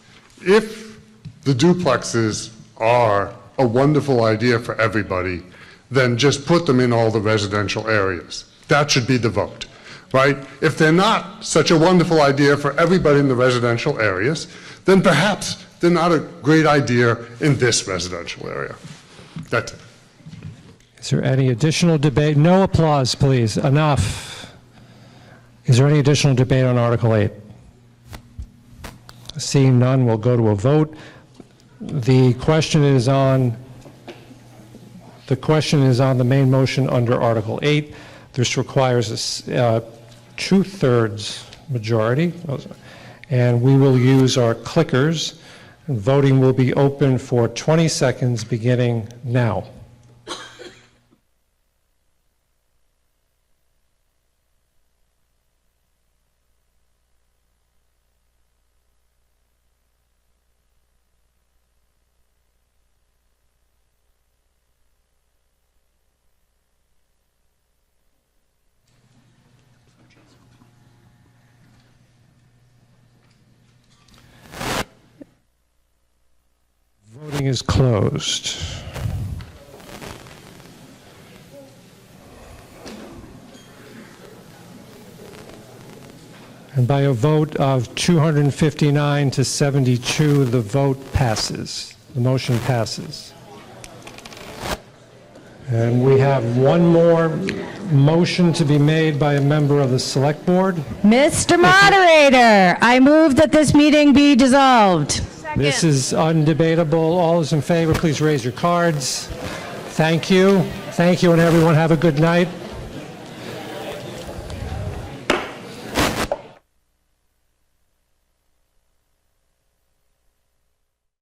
if the duplexes are a wonderful idea for everybody, then just put them in all the residential areas. That should be the vote, right? If they're not such a wonderful idea for everybody in the residential areas, then perhaps they're not a great idea in this residential area. That's it. Is there any additional debate? No applause, please. Enough. Is there any additional debate on Article 8? Seeing none, we'll go to a vote. The question is on the main motion under Article 8. This requires a 2/3 majority, and we will use our clickers. And voting will be open for 20 seconds beginning now. Voting is closed. And by a vote of 259 to 72, the vote passes. The motion passes. And we have one more motion to be made by a member of the Select Board. Mr. Moderator, I move that this meeting be dissolved. This is undebatable. All those in favor, please raise your cards. Thank you. Thank you, and everyone have a good night.